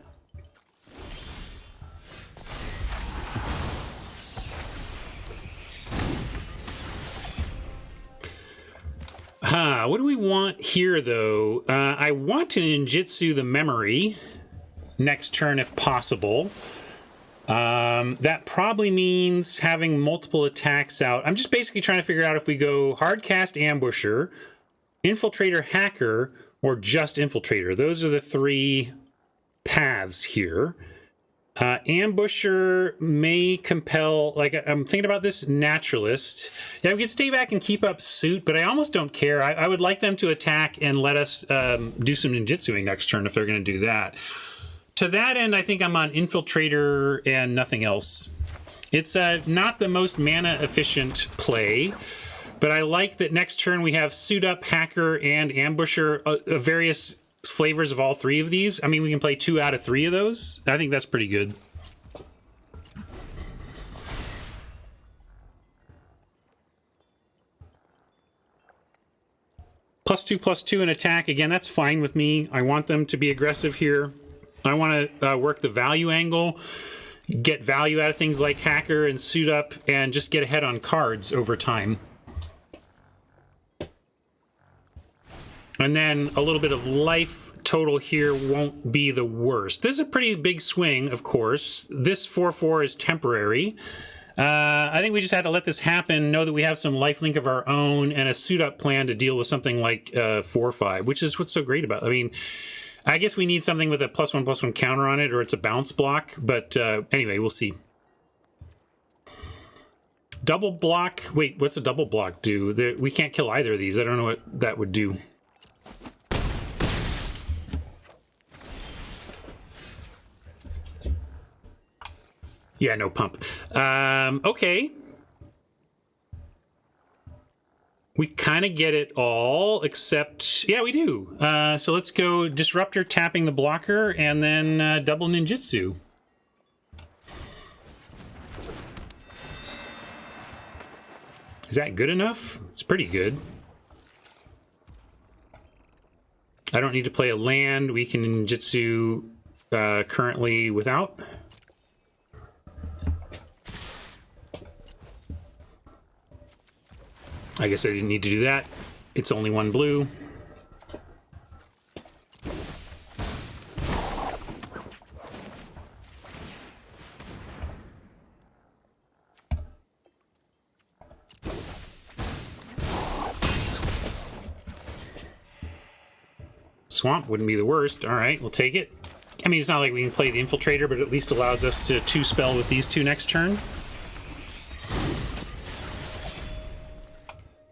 What do we want here, though? I want to ninjutsu the memory next turn if possible. That probably means having multiple attacks out. I'm just basically trying to figure out if we go Hardcast Ambusher, Infiltrator Hacker, or just Infiltrator. Those are the 3 paths here. Ambusher may compel, like, I'm thinking about this naturalist. Yeah, we could stay back and keep up suit, but I almost don't care. I would like them to attack and let us do some ninjutsuing next turn if they're going to do that. To that end, I think I'm on Infiltrator and nothing else. It's not the most mana efficient play, but I like that next turn we have Suit Up, Hacker, and Ambusher, various flavors of all three of these. I mean, we can play 2 out of 3 of those. I think that's pretty good. +2/+2 in attack. Again, that's fine with me. I want them to be aggressive here. I want to work the value angle, get value out of things like Hacker and Suit Up, and just get ahead on cards over time. And then a little bit of life total here won't be the worst. This is a pretty big swing, of course. This 4/4 is temporary. I think we just had to let this happen, know that we have some lifelink of our own, and a suit-up plan to deal with something like 4/5, which is what's so great about it. I mean, I guess we need something with a +1/+1 counter on it, or it's a bounce block, but anyway, we'll see. Double block. Wait, what's a double block do? We can't kill either of these. I don't know what that would do. Yeah, no pump. Okay. We kind of get it all, except... Yeah, we do. So let's go Disruptor tapping the blocker, and then double ninjutsu. Is that good enough? It's pretty good. I don't need to play a land. We can ninjutsu currently without... I guess I didn't need to do that. It's only 1 blue. Swamp wouldn't be the worst. All right, we'll take it. I mean, it's not like we can play the Infiltrator, but it at least allows us to 2-spell with these 2 next turn.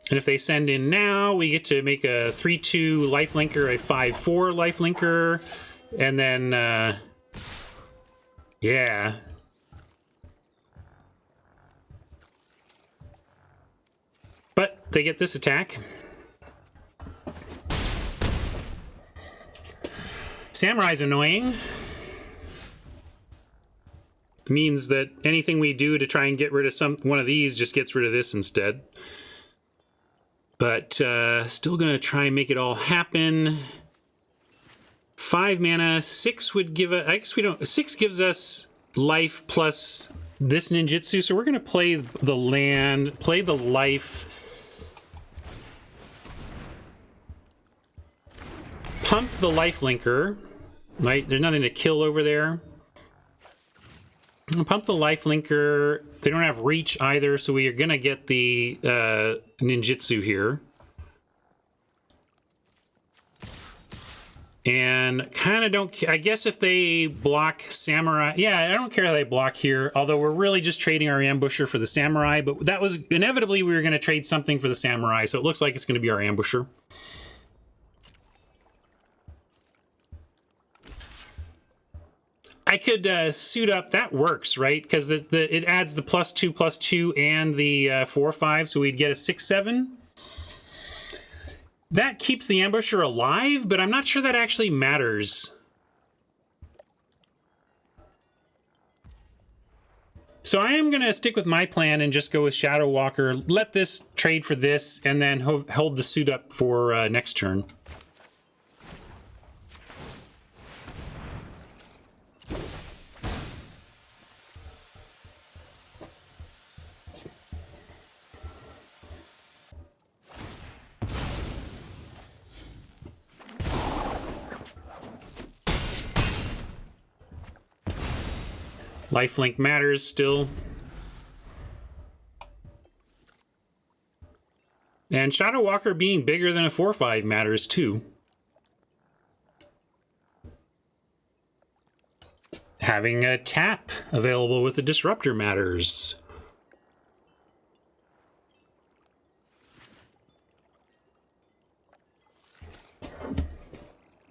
And if they send in now, we get to make a 3/2 lifelinker, a 5/4 lifelinker, and then, yeah. But they get this attack. Samurai's annoying. It means that anything we do to try and get rid of one of these just gets rid of this instead. But still going to try and make it all happen. 5 mana, 6 would give us... I guess we don't... 6 gives us life plus this ninjutsu, so we're going to play the land, play the life, pump the lifelinker, right? There's nothing to kill over there. Pump the lifelinker. They don't have reach either, so we are going to get the ninjutsu here. And kind of don't... I guess if they block Samurai... Yeah, I don't care how they block here, although we're really just trading our Ambusher for the Samurai, but that was... Inevitably, we were going to trade something for the Samurai, so it looks like it's going to be our Ambusher. I could suit up. That works, right? Because it adds the +2/+2 and the 4/5, so we'd get a 6/7. That keeps the Ambusher alive, but I'm not sure that actually matters. So I am going to stick with my plan and just go with Shadow Walker. Let this trade for this, and then hold the suit up for next turn. Lifelink matters still. And Shadow Walker being bigger than a 4/5 matters too. having a tap available with the disruptor matters.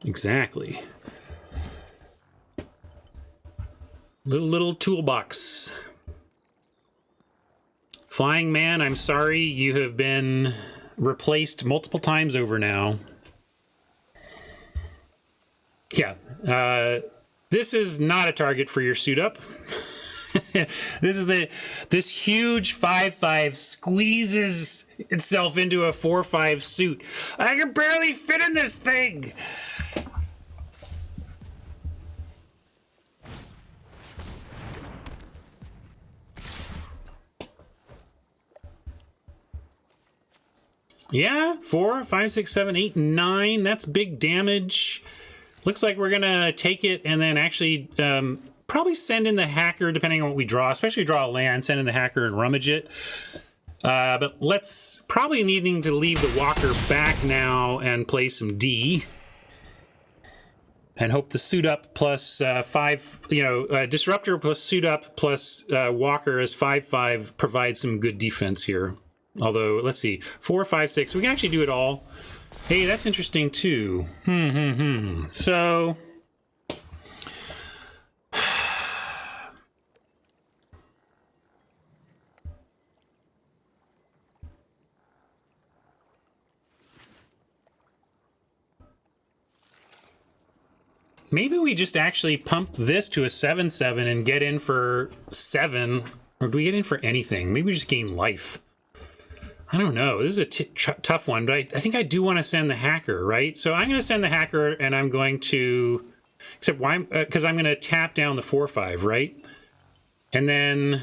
Exactly. Little toolbox. Flying Man, I'm sorry, you have been replaced multiple times over now. Yeah, this is not a target for your suit up. This huge 5.5 squeezes itself into a 4.5 suit. I can barely fit in this thing. Yeah, 4, 5, 6, 7, 8, 9. That's big damage. Looks like we're gonna take it and then actually probably send in the hacker, depending on what we draw. Especially draw a land, send in the hacker and rummage it. But let's probably needing to leave the walker back now and play some D. And hope the suit up plus 5, disruptor plus suit up plus walker as 5/5 provides some good defense here. Although, let's see, 4, 5, 6. We can actually do it all. Hey, that's interesting too. So, maybe we just actually pump this to a 7/7 and get in for 7. Or do we get in for anything? Maybe we just gain life. I don't know. This is a tough one, but I think I do want to send the hacker, right? So I'm going to send the hacker, and I'm going to, except why? Because I'm going to tap down the 4/5, right? And then,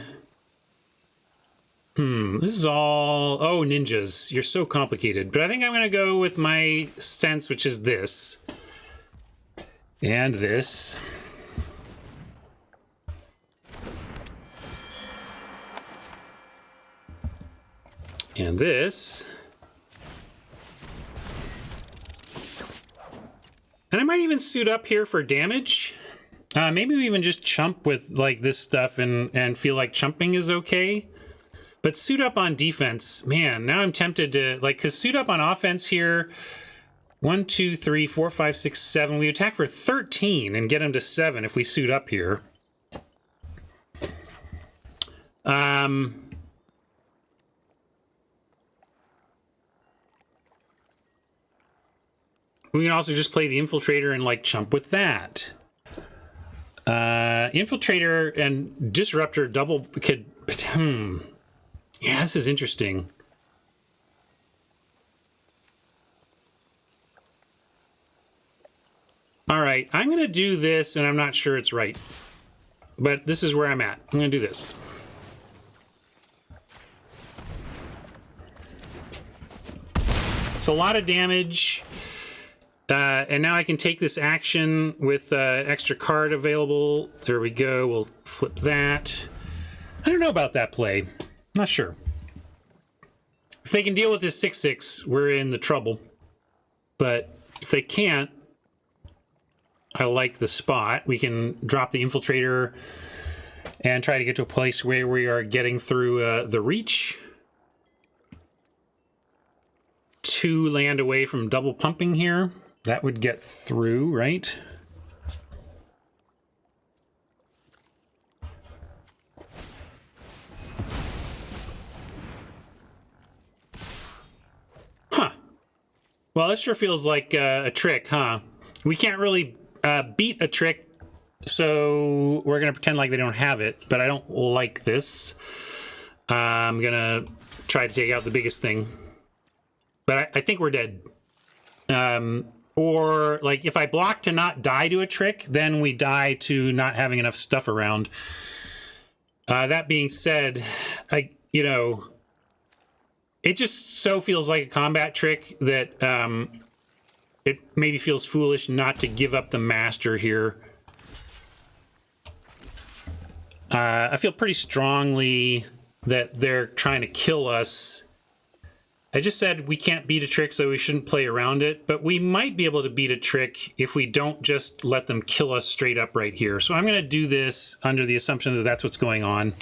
this is all, oh, ninjas. You're so complicated. But I think I'm going to go with my sense, which is this. And this. And this. And I might even suit up here for damage. Maybe we even just chump with like this stuff and feel like chumping is okay. But suit up on defense, man, now I'm tempted to, like, because suit up on offense here, 1, 2, 3, 4, 5, 6, 7. We attack for 13 and get him to 7 if we suit up here. We can also just play the Infiltrator and, like, chump with that. Infiltrator and Disruptor double could... Yeah, this is interesting. All right, I'm going to do this, and I'm not sure it's right. But this is where I'm at. I'm going to do this. It's a lot of damage. And now I can take this action with extra card available. There we go. We'll flip that. I don't know about that play. Not sure. If they can deal with this 6/6, we're in the trouble. But if they can't, I like the spot. We can drop the Infiltrator and try to get to a place where we are getting through the reach. 2 land away from double pumping here. That would get through, right? Huh. Well, this sure feels like a trick, huh? We can't really beat a trick, so we're going to pretend like they don't have it, but I don't like this. I'm going to try to take out the biggest thing. But I think we're dead. Or, like, if I block to not die to a trick, then we die to not having enough stuff around. That being said, it just so feels like a combat trick that it maybe feels foolish not to give up the master here. I feel pretty strongly that they're trying to kill us I just said we can't beat a trick, so we shouldn't play around it, but we might be able to beat a trick if we don't just let them kill us straight up right here. So I'm going to do this under the assumption that that's what's going on.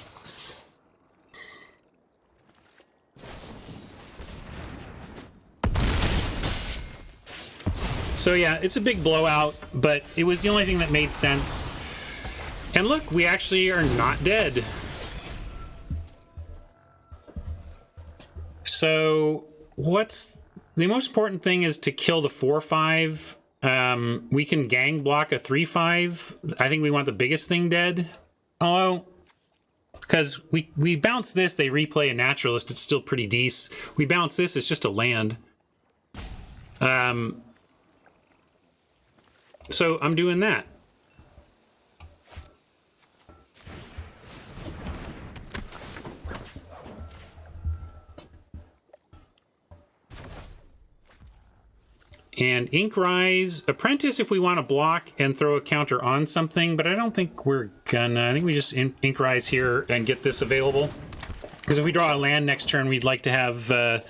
So yeah, it's a big blowout, but it was the only thing that made sense. And look, we actually are not dead. So what's the most important thing is to kill the 4/5. We can gang block a 3/5. I think we want the biggest thing dead. Oh, because we bounce this, they replay a naturalist. It's still pretty decent. We bounce this, it's just a land. So I'm doing that. And Ink Rise, Apprentice if we want to block and throw a counter on something, but I don't think we're gonna. I think we just Ink Rise here and get this available. Because if we draw a land next turn, we'd like to have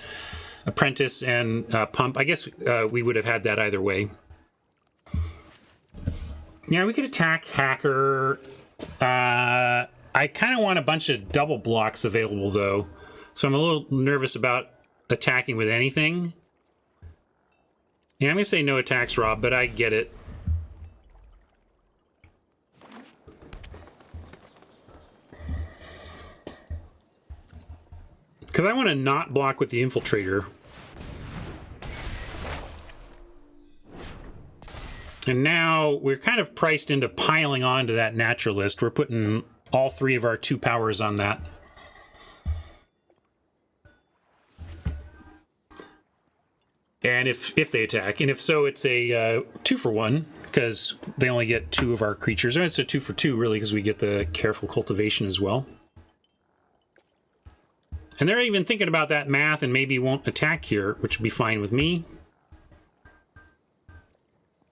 Apprentice and Pump. I guess we would have had that either way. Yeah, we could attack Hacker. I kind of want a bunch of double blocks available, though. So I'm a little nervous about attacking with anything. Yeah, I'm going to say no attacks, Rob, but I get it. Because I want to not block with the Infiltrator. And now we're kind of priced into piling on to that Naturalist. We're putting all 3 of our 2 powers on that. And if they attack, and if so, it's a 2-for-1, because they only get 2 of our creatures. And it's a 2-for-2, really, because we get the Careful Cultivation as well. And they're even thinking about that math and maybe won't attack here, which would be fine with me.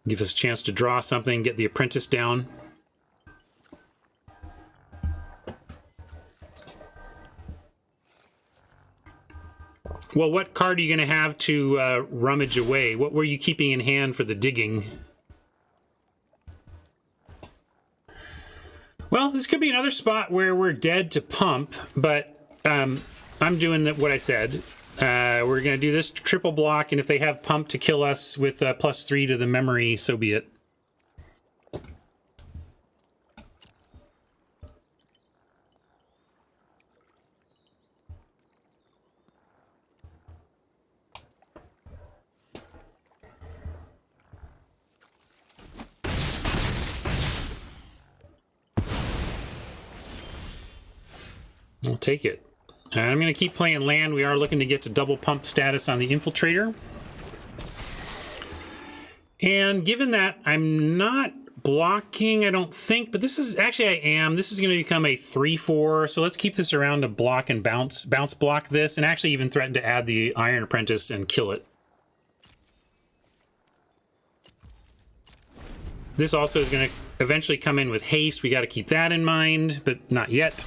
Give us a chance to draw something, get the Apprentice down. Well, what card are you going to have to rummage away? What were you keeping in hand for the digging? Well, this could be another spot where we're dead to Pump, but I'm doing what I said. We're going to do this triple block, and if they have Pump to kill us with +3 to the memory, so be it. I'll take it. And I'm going to keep playing land. We are looking to get to double Pump status on the Infiltrator. And given that I'm not blocking, I don't think, but this is actually I am. This is going to become a 3/4. So let's keep this around to block and bounce block this, and actually even threaten to add the Iron Apprentice and kill it. This also is going to eventually come in with haste. We got to keep that in mind, but not yet.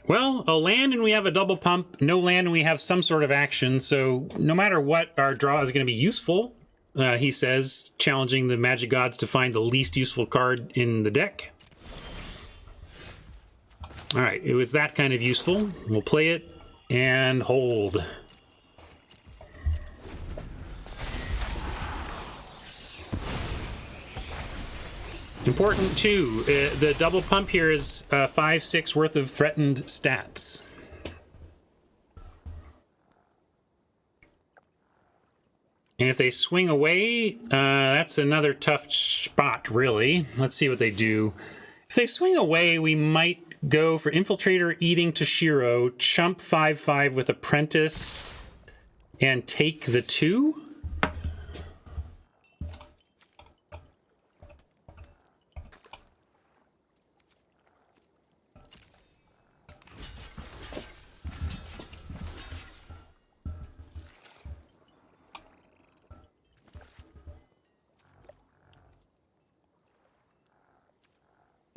Well, a land and we have a double Pump, no land and we have some sort of action, so no matter what, our draw is going to be useful, he says, challenging the Magic Gods to find the least useful card in the deck. Alright, it was that kind of useful. We'll play it and hold. Important too, the double Pump here is 5/6 worth of threatened stats. And if they swing away, that's another tough spot, really. Let's see what they do. If they swing away, we might go for Infiltrator, Eating Toshiro, chump 5/5 with Apprentice, and take the 2.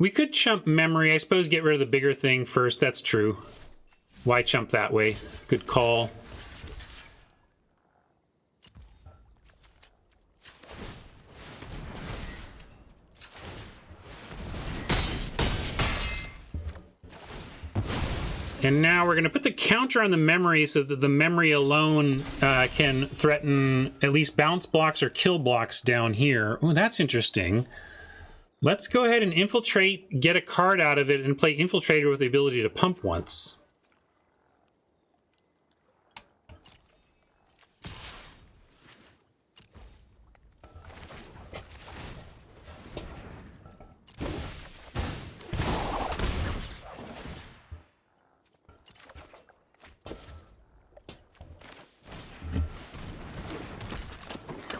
We could chump memory. I suppose get rid of the bigger thing first. That's true. Why chump that way? Good call. And now we're going to put the counter on the memory so that the memory alone can threaten at least bounce blocks or kill blocks down here. Oh, that's interesting. Let's go ahead and infiltrate, get a card out of it, and play Infiltrator with the ability to pump once.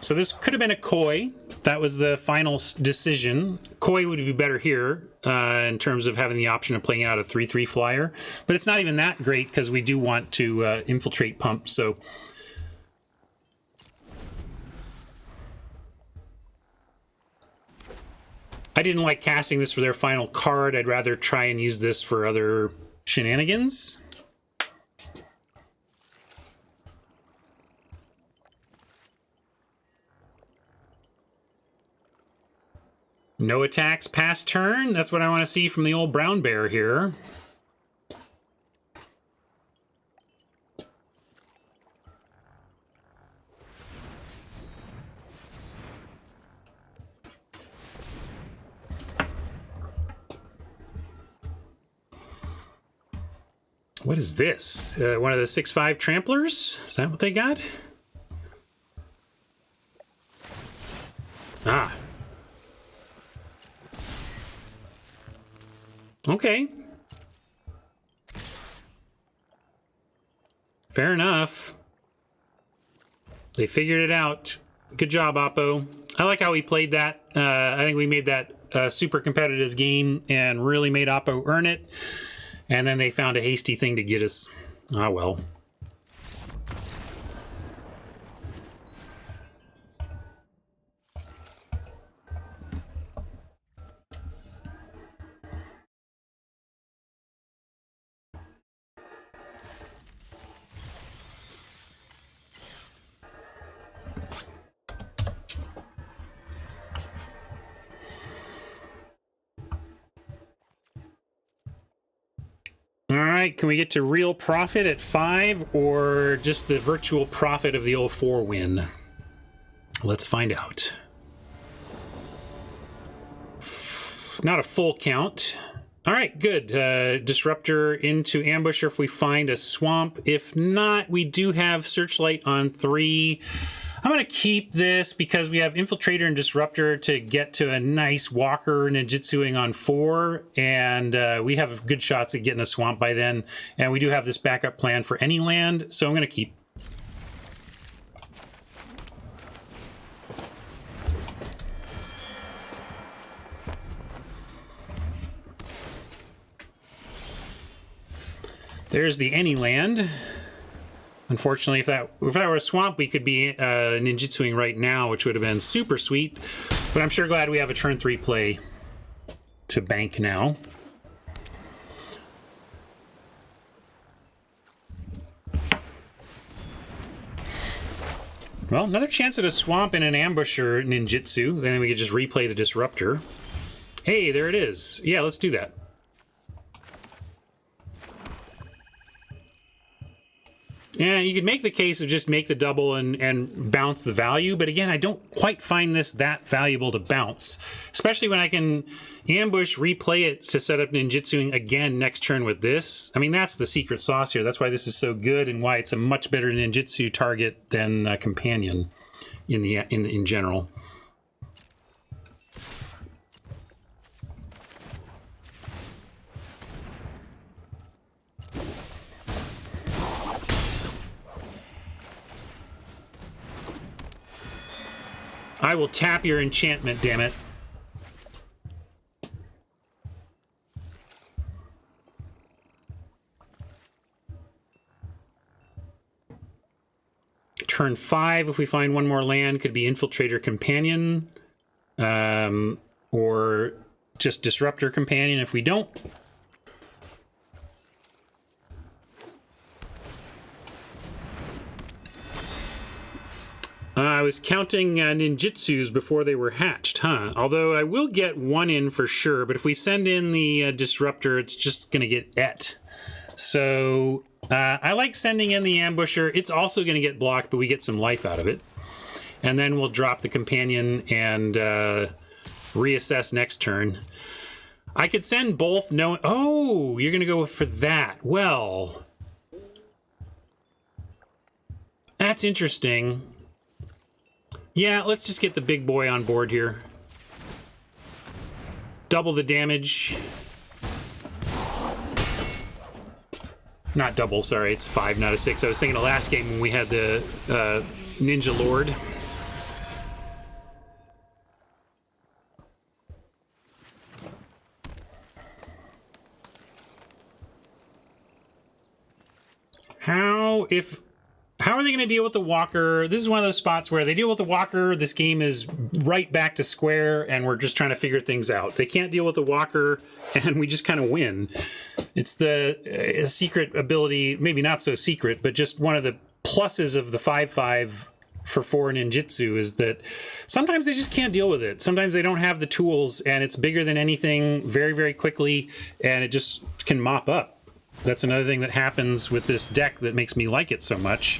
So this could have been a Koi. That was the final decision. Koi would be better here in terms of having the option of playing out a 3/3 flyer. But it's not even that great because we do want to infiltrate pump. So I didn't like casting this for their final card. I'd rather try and use this for other shenanigans. No attacks past turn. That's what I want to see from the old brown bear here. What is this? One of the 6/5 tramplers? Is that what they got? Ah. Okay. Fair enough. They figured it out. Good job, Oppo. I like how we played that. I think we made that a super competitive game and really made Oppo earn it. And then they found a hasty thing to get us. Ah, well. All right, can we get to real profit at 5 or just the virtual profit of the old 4 win? Let's find out. Not a full count. All right, good. Disruptor into ambusher if we find a swamp. If not, we do have Searchlight on 3. I'm going to keep this because we have Infiltrator and Disruptor to get to a nice Walker ninjutsuing on 4, and we have good shots at getting a swamp by then, and we do have this backup plan for any land, so I'm going to keep. There's the any land. Unfortunately, if that were a swamp, we could be ninjutsuing right now, which would have been super sweet. But I'm sure glad we have a turn 3 play to bank now. Well, another chance at a swamp and an ambusher ninjutsu. Then we could just replay the disruptor. Hey, there it is. Yeah, let's do that. Yeah, you could make the case of just make the double and bounce the value, but again, I don't quite find this that valuable to bounce, especially when I can ambush, replay it to set up ninjutsuing again next turn with this. I mean, that's the secret sauce here. That's why this is so good and why it's a much better ninjutsu target than a companion in general. I will tap your enchantment, damn it. Turn 5, if we find one more land, could be Infiltrator Companion. Or just disrupt our companion if we don't. I was counting ninjutsus before they were hatched, huh? Although I will get one in for sure, but if we send in the disruptor, it's just going to get et. So I like sending in the ambusher. It's also going to get blocked, but we get some life out of it. And then we'll drop the companion and reassess next turn. I could send both knowing... Oh, you're going to go for that. Well, that's interesting. Yeah, let's just get the big boy on board here. Double the damage. Not double, sorry. It's 5, not a 6. I was thinking the last game when we had the Ninja Lord. How are they going to deal with the walker? This is one of those spots where they deal with the walker. This game is right back to square, and we're just trying to figure things out. They can't deal with the walker, and we just kind of win. It's the secret ability, maybe not so secret, but just one of the pluses of the 5/5 for 4 ninjutsu is that sometimes they just can't deal with it. Sometimes they don't have the tools, and it's bigger than anything very, very quickly, and it just can mop up. That's another thing that happens with this deck that makes me like it so much.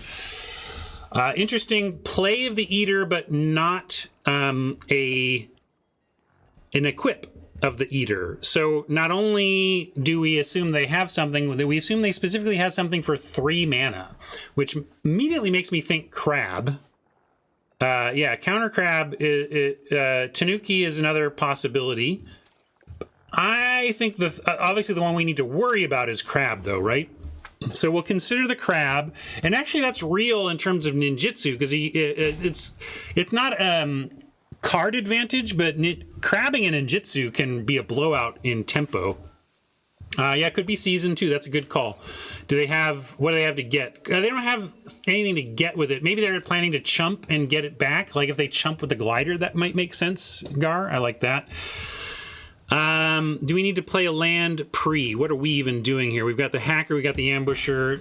Interesting play of the Eater, but not an equip of the Eater. So not only do we assume they have something, we assume they specifically have something for 3 mana, which immediately makes me think Crab. Yeah, counter Crab. Tanuki is another possibility. I think obviously the one we need to worry about is Crab, though, right? So we'll consider the Crab, and actually that's real in terms of ninjutsu because it's not card advantage, but crabbing in ninjutsu can be a blowout in tempo. Yeah, it could be season 2. That's a good call. What do they have to get? They don't have anything to get with it. Maybe they're planning to chump and get it back. Like if they chump with the glider, that might make sense, Gar. I like that. Do we need to play a land pre? What are we even doing here? We've got the hacker, we got the ambusher.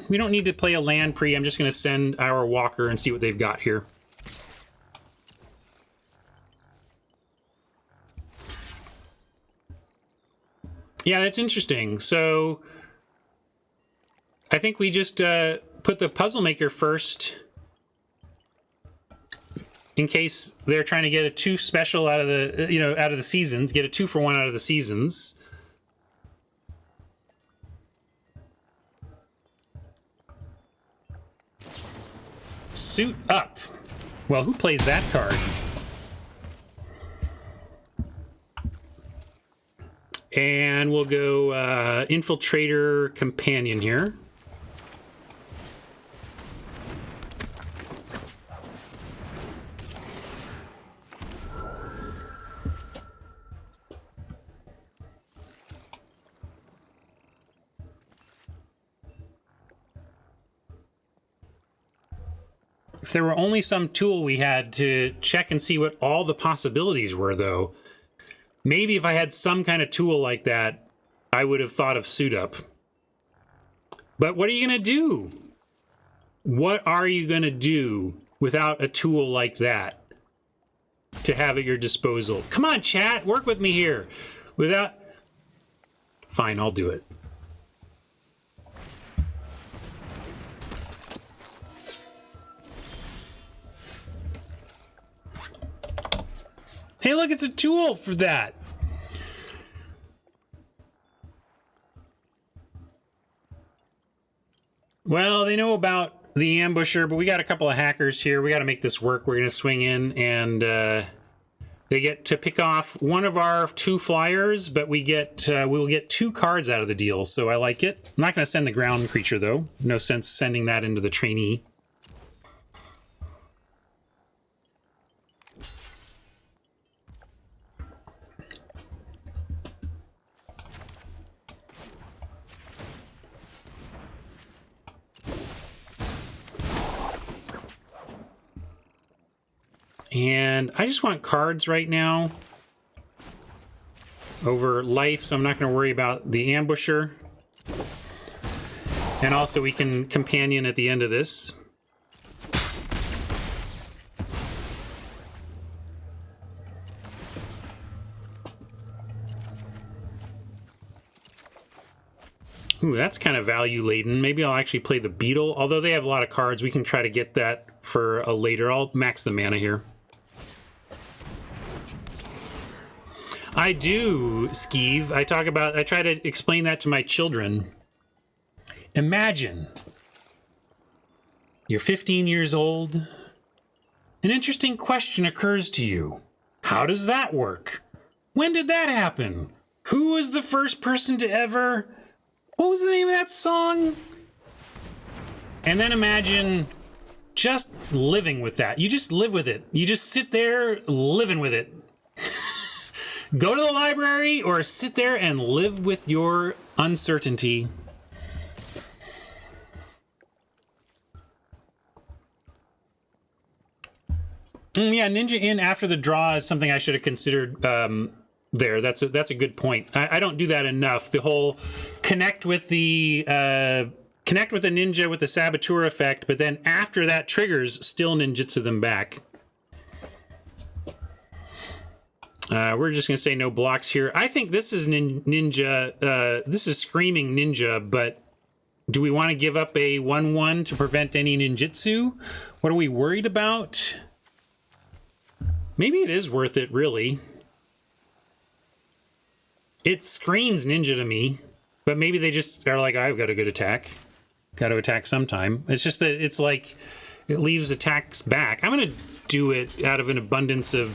We don't need to play a land pre. I'm just going to send our walker and see what they've got here. Yeah, that's interesting. So I think we just put the puzzle maker first in case they're trying to get a 2 special out of the out of the seasons, get a 2-for-1 out of the seasons. Suit up. Well, who plays that card? And we'll go Infiltrator Companion here. If there were only some tool we had to check and see what all the possibilities were, though, maybe if I had some kind of tool like that, I would have thought of Suit Up. But what are you going to do? What are you going to do without a tool like that to have at your disposal? Come on, chat, work with me here. Without... Fine, I'll do it. Hey, look, it's a tool for that. Well, they know about the ambusher, but we got a couple of hackers here. We got to make this work. We're going to swing in, and they get to pick off one of our 2 flyers, but we will get 2 cards out of the deal, so I like it. I'm not going to send the ground creature, though. No sense sending that into the trainee. And I just want cards right now. over life, so I'm not going to worry about the ambusher. And also we can companion at the end of this. Ooh, that's kind of value laden. Maybe I'll actually play the beetle. Although they have a lot of cards, we can try to get that for a later. I'll max the mana here. I do, Skeeve. I try to explain that to my children. Imagine you're 15 years old. An interesting question occurs to you. How does that work? When did that happen? Who was the first person to ever... What was the name of that song? And then imagine just living with that. You just live with it. You just sit there living with it. Go to the library or sit there and live with your uncertainty. Yeah, Ninja in after the draw is something I should have considered there. That's a good point. I don't do that enough. The whole connect with the ninja with the saboteur effect, but then after that triggers, still ninjutsu them back. We're just going to say no blocks here. I think this is ninja. This is screaming ninja, but do we want to give up a 1/1 to prevent any ninjutsu? What are we worried about? Maybe it is worth it, really. It screams ninja to me, but maybe they just are like, I've got a good attack. Got to attack sometime. It's just that it's like it leaves attacks back. I'm going to do it out of an abundance of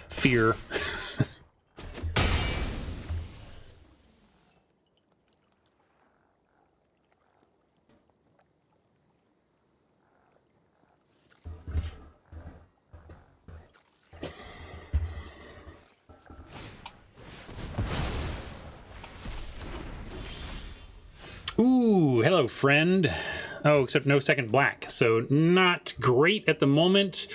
fear. Ooh, hello, friend. Oh, except no second black, so not great at the moment.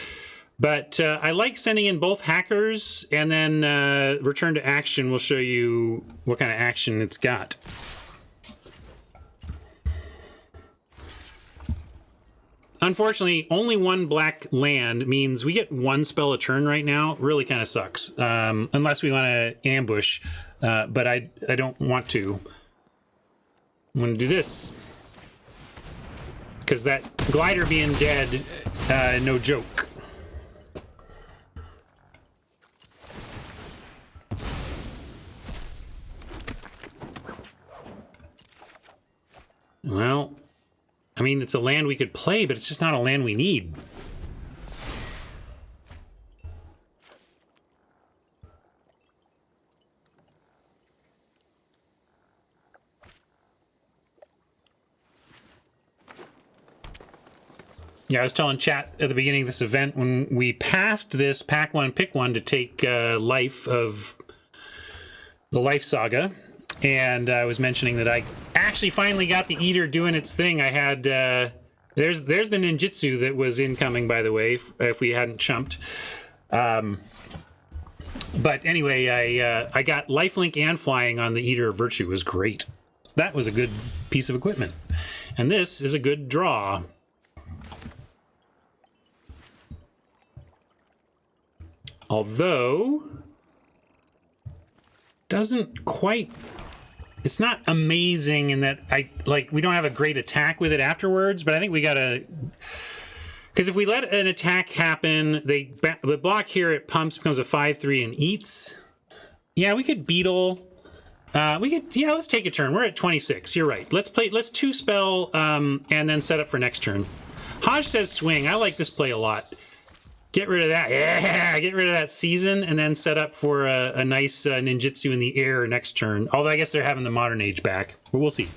But I like sending in both hackers, and then return to action will show you what kind of action it's got. Unfortunately, only one black land means we get one spell a turn right now. Really kind of sucks, unless we want to ambush, but I don't want to. I'm going to do this. Because that glider being dead, no joke. Well, I mean, it's a land we could play, but it's just not a land we need. Yeah, I was telling chat at the beginning of this event when we passed this pack one, pick one to take life of the Life Saga. And I was mentioning that I actually finally got the Eater doing its thing. I had, there's the ninjutsu that was incoming, by the way, if we hadn't chumped. But anyway, I got lifelink and flying on the Eater of Virtue. It was great. That was a good piece of equipment. And this is a good draw. Although, doesn't quite, it's not amazing in that we don't have a great attack with it afterwards, but I think we gotta, because if we let an attack happen, the block here, it pumps, becomes a 5/3 and eats. Yeah, we could beetle. Let's take a turn. We're at 26. You're right. Let's two spell and then set up for next turn. Hodge says swing. I like this play a lot. Get rid of that. Yeah, get rid of that season and then set up for a nice ninjutsu in the air next turn. Although I guess they're having the modern age back, but we'll see.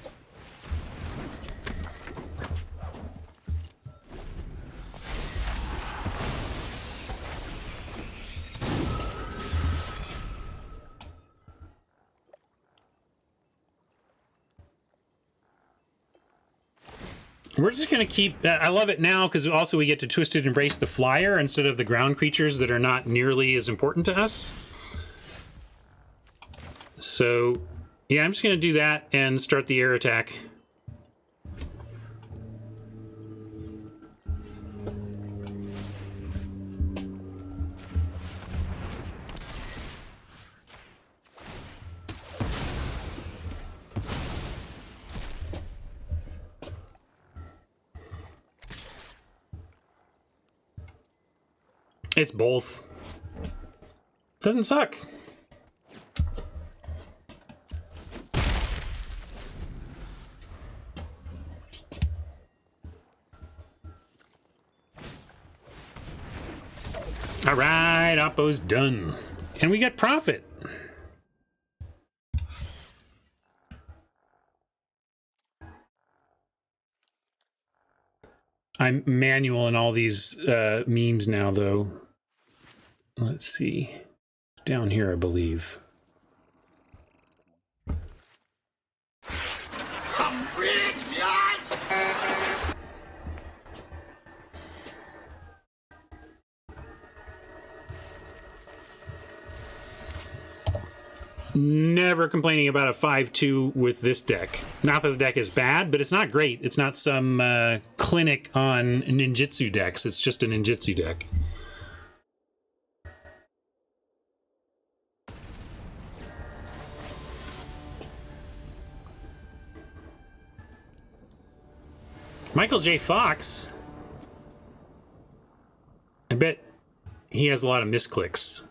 We're just going to keep... I love it now because also we get to Twisted Embrace the Flyer instead of the ground creatures that are not nearly as important to us. So, yeah, I'm just going to do that and start the air attack. It's both. Doesn't suck. All right, Oppo's done. And we get profit. I'm manual in all these memes now, though. Let's see. It's down here, I believe. Never complaining about a 5-2 with this deck. Not that the deck is bad, but it's not great. It's not some clinic on ninjutsu decks. It's just a ninjutsu deck. Michael J. Fox. I bet he has a lot of misclicks.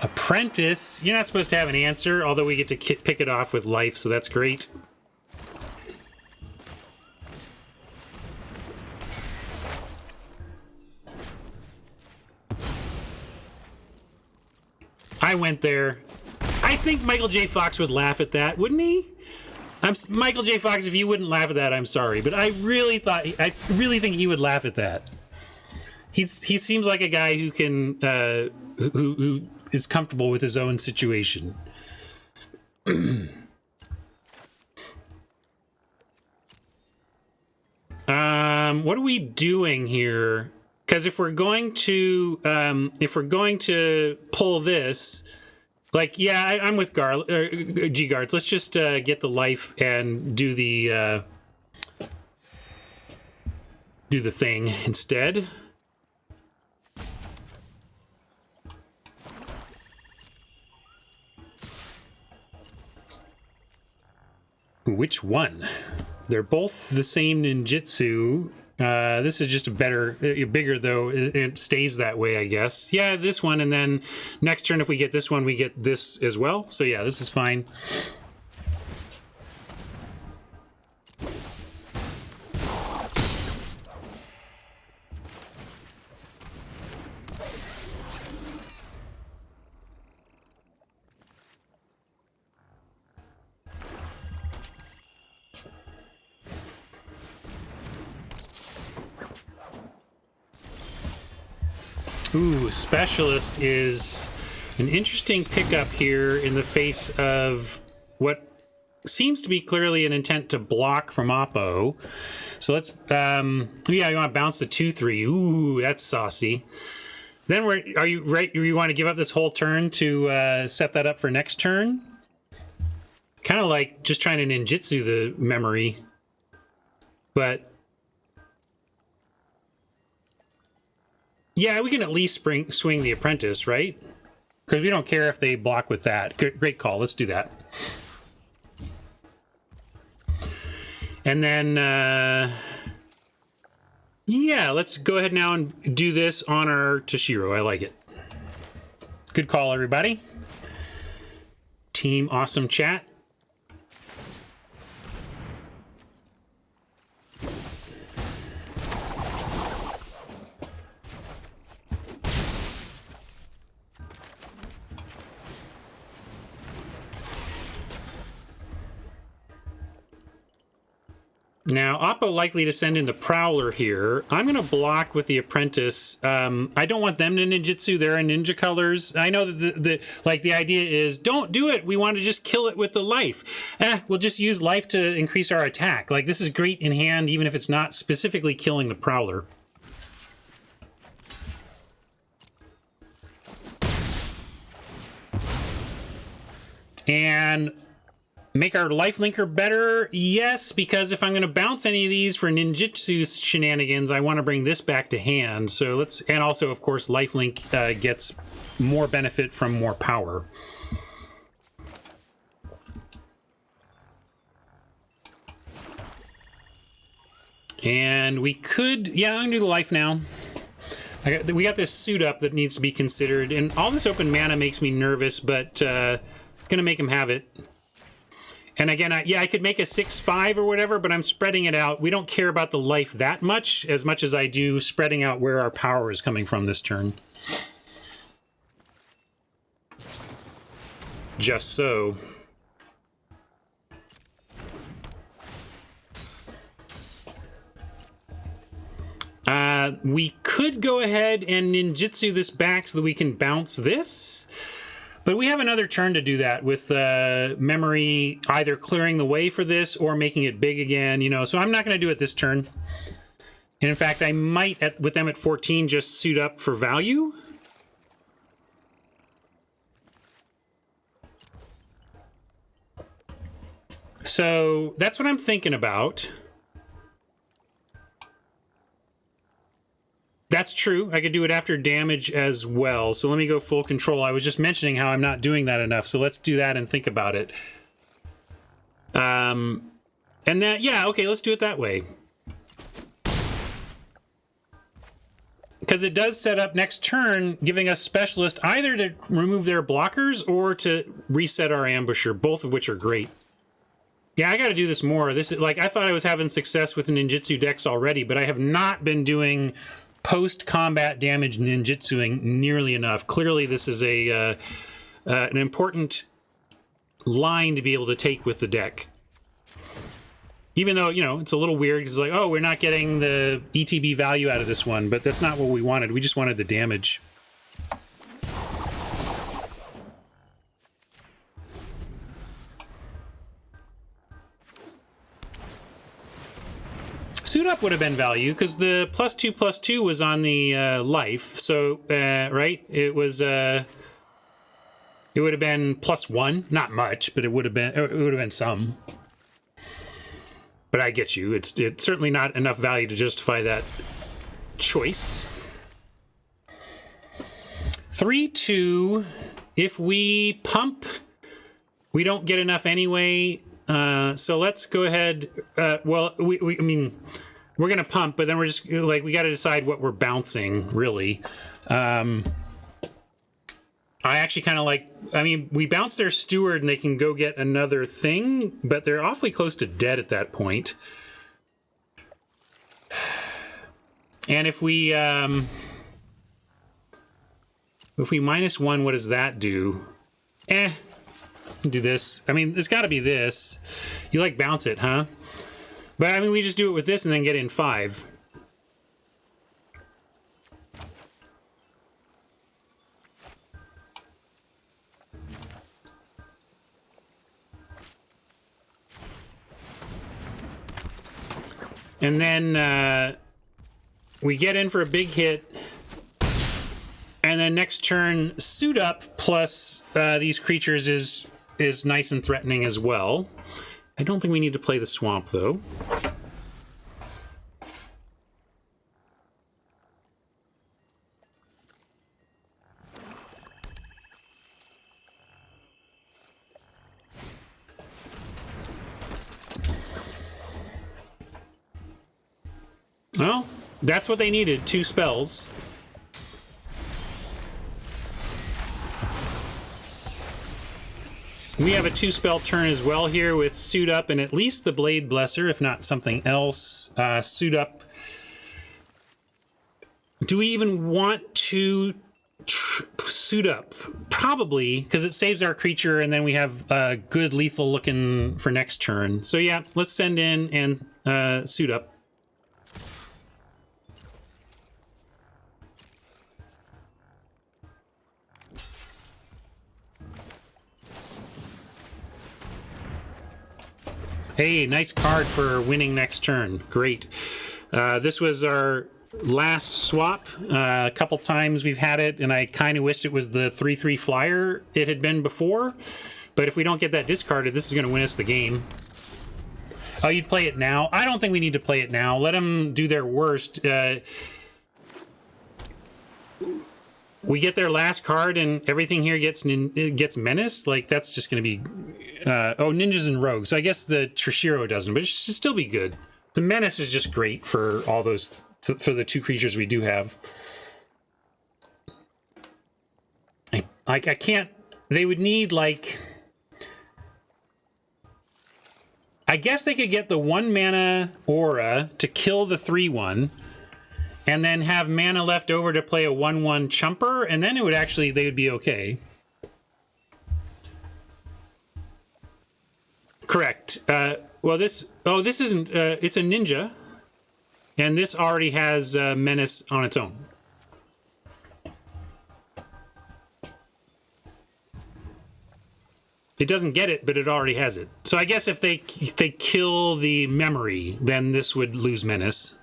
Apprentice, you're not supposed to have an answer, although we get to pick it off with life, so that's great. I went there. I think Michael J. Fox would laugh at that, wouldn't he? Michael J. Fox, if you wouldn't laugh at that, I'm sorry, but I really think he would laugh at that. He seems like a guy who can who is comfortable with his own situation. What are we doing here? Because if we're going to pull this, like, yeah, I'm with G Guards. Let's just get the life and do the thing instead. Which one? They're both the same ninjutsu. This is just a bigger though. It stays that way, I guess. Yeah, this one, and then next turn if we get this one, we get this as well. So yeah, this is fine. Ooh, Specialist is an interesting pickup here in the face of what seems to be clearly an intent to block from Oppo. So let's, yeah, you want to bounce the 2-3. Ooh, that's saucy. Then are you right? You want to give up this whole turn to set that up for next turn? Kind of like just trying to ninjutsu the memory, but yeah, we can at least swing the Apprentice, right? Because we don't care if they block with that. Great call. Let's do that. And then, yeah, let's go ahead now and do this on our Toshiro. I like it. Good call, everybody. Team Awesome Chat. Now, Oppo likely to send in the Prowler here. I'm going to block with the Apprentice. I don't want them to ninjutsu. They're in ninja colors. I know that the idea is, don't do it. We want to just kill it with the life. We'll just use life to increase our attack. Like, this is great in hand, even if it's not specifically killing the Prowler. And make our life linker better? Yes, because if I'm going to bounce any of these for ninjutsu shenanigans, I want to bring this back to hand. So let's, and also, of course, lifelink gets more benefit from more power. And we could, yeah, I'm going to do the life now. We got this suit up that needs to be considered, and all this open mana makes me nervous, but gonna make him have it. And again, I could make a 6/5 or whatever, but I'm spreading it out. We don't care about the life that much as I do spreading out where our power is coming from this turn. Just so. We could go ahead and ninjutsu this back so that we can bounce this. But we have another turn to do that with memory either clearing the way for this or making it big again, you know. So I'm not going to do it this turn. And in fact, I might, with them at 14, just suit up for value. So that's what I'm thinking about. That's true. I could do it after damage as well. So let me go full control. I was just mentioning how I'm not doing that enough. So let's do that and think about it. And that, yeah, okay, let's do it that way. Because it does set up next turn, giving us Specialist either to remove their blockers or to reset our Ambusher, both of which are great. Yeah, I got to do this more. This is like, I thought I was having success with the ninjutsu decks already, but I have not been doing post-combat damage ninjutsuing nearly enough. Clearly, this is a an important line to be able to take with the deck. Even though, you know, it's a little weird because it's like, oh, we're not getting the ETB value out of this one, but that's not what we wanted. We just wanted the damage. Suit up would have been value because the +2/+2 was on the life. So, right, it was it would have been +1, not much, but it would have been some. But I get you. It's certainly not enough value to justify that choice. 3/2. If we pump, we don't get enough anyway. So let's go ahead. Well, I mean, we're going to pump, but then we're just like, we got to decide what we're bouncing, really. I actually kind of like, I mean, we bounce their steward and they can go get another thing, but they're awfully close to dead at that point. And if we -1, what does that do? Do this. I mean, it's got to be this. You like bounce it, huh? But I mean, we just do it with this and then get in 5. And then we get in for a big hit. And then next turn, suit up plus these creatures is nice and threatening as well. I don't think we need to play the swamp, though. Well, that's what they needed, 2 spells. We have a 2-spell turn as well here with Suit Up and at least the Blade Blesser, if not something else. Suit Up. Do we even want to Suit Up? Probably, because it saves our creature and then we have good lethal looking for next turn. So yeah, let's send in and suit up. Hey, nice card for winning next turn. Great. This was our last swap. A couple times we've had it, and I kind of wished it was the 3/3 flyer it had been before. But if we don't get that discarded, this is going to win us the game. Oh, you'd play it now? I don't think we need to play it now. Let them do their worst. We get their last card and everything here gets menace. Like, that's just going to be... oh, ninjas and rogues. I guess the Trishiro doesn't, but it should still be good. The menace is just great for all those... for the two creatures we do have. I can't... They would need, like... I guess they could get the 1 mana aura to kill the 3/1, and then have mana left over to play a 1/1 chumper, and then it would actually, they would be okay. Correct. Well, this isn't, it's a ninja, and this already has menace on its own. It doesn't get it, but it already has it. So I guess if they kill the memory, then this would lose menace.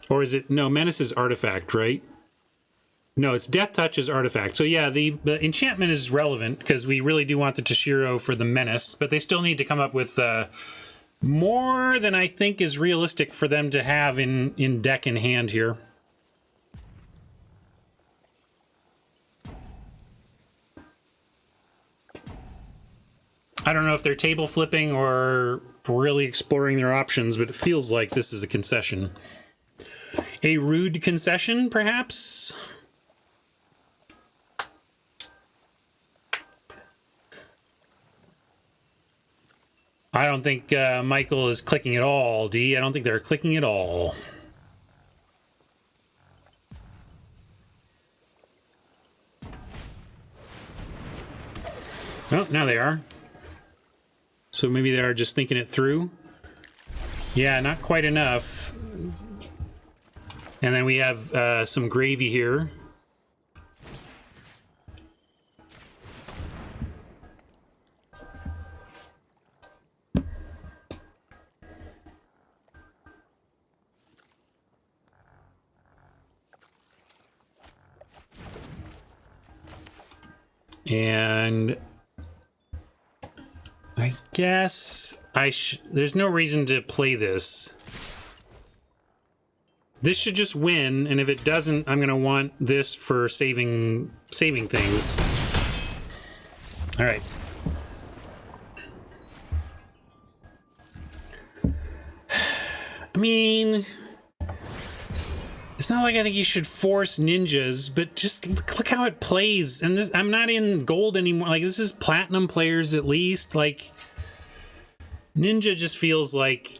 Or is it... No, menace is artifact, right? No, it's death touch is artifact. So yeah, the enchantment is relevant because we really do want the Toshiro for the menace, but they still need to come up with... more than I think is realistic for them to have in deck in hand here. I don't know if they're table flipping or really exploring their options, but it feels like this is a concession. A rude concession, perhaps? I don't think Michael is clicking at all, D. I don't think they're clicking at all. Oh, now they are. So maybe they are just thinking it through. Yeah, not quite enough. And then we have some gravy here. And I guess there's no reason to play this. This should just win, and if it doesn't, I'm gonna want this for saving things. All right. I mean, it's not like I think you should force ninjas, but just look how it plays. And this, I'm not in gold anymore. Like, this is platinum players at least. Like, ninja just feels like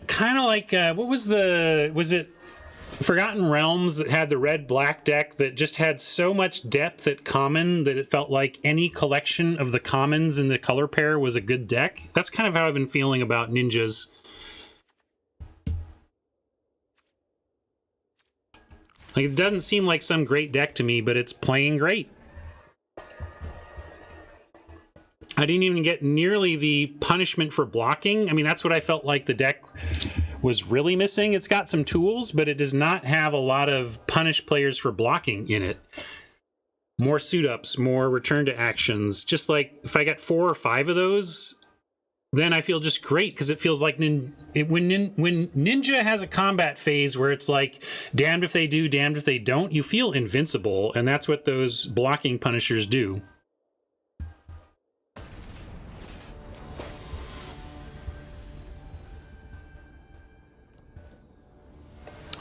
kind of like what was it Forgotten Realms that had the red-black deck that just had so much depth at common that it felt like any collection of the commons in the color pair was a good deck? That's kind of how I've been feeling about ninjas. Like, it doesn't seem like some great deck to me, but it's playing great. I didn't even get nearly the punishment for blocking. I mean, that's what I felt like the deck was really missing. It's got some tools, but it does not have a lot of punish players for blocking in it. More suit-ups, more return to actions. Just like, if I got 4 or 5 of those, then I feel just great, because it feels like when Ninja has a combat phase where it's like, damned if they do, damned if they don't, you feel invincible, and that's what those blocking punishers do.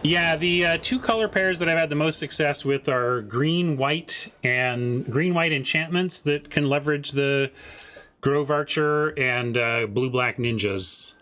Yeah, the 2 color pairs that I've had the most success with are green-white and green-white enchantments that can leverage the Grove Archer and blue-black ninjas.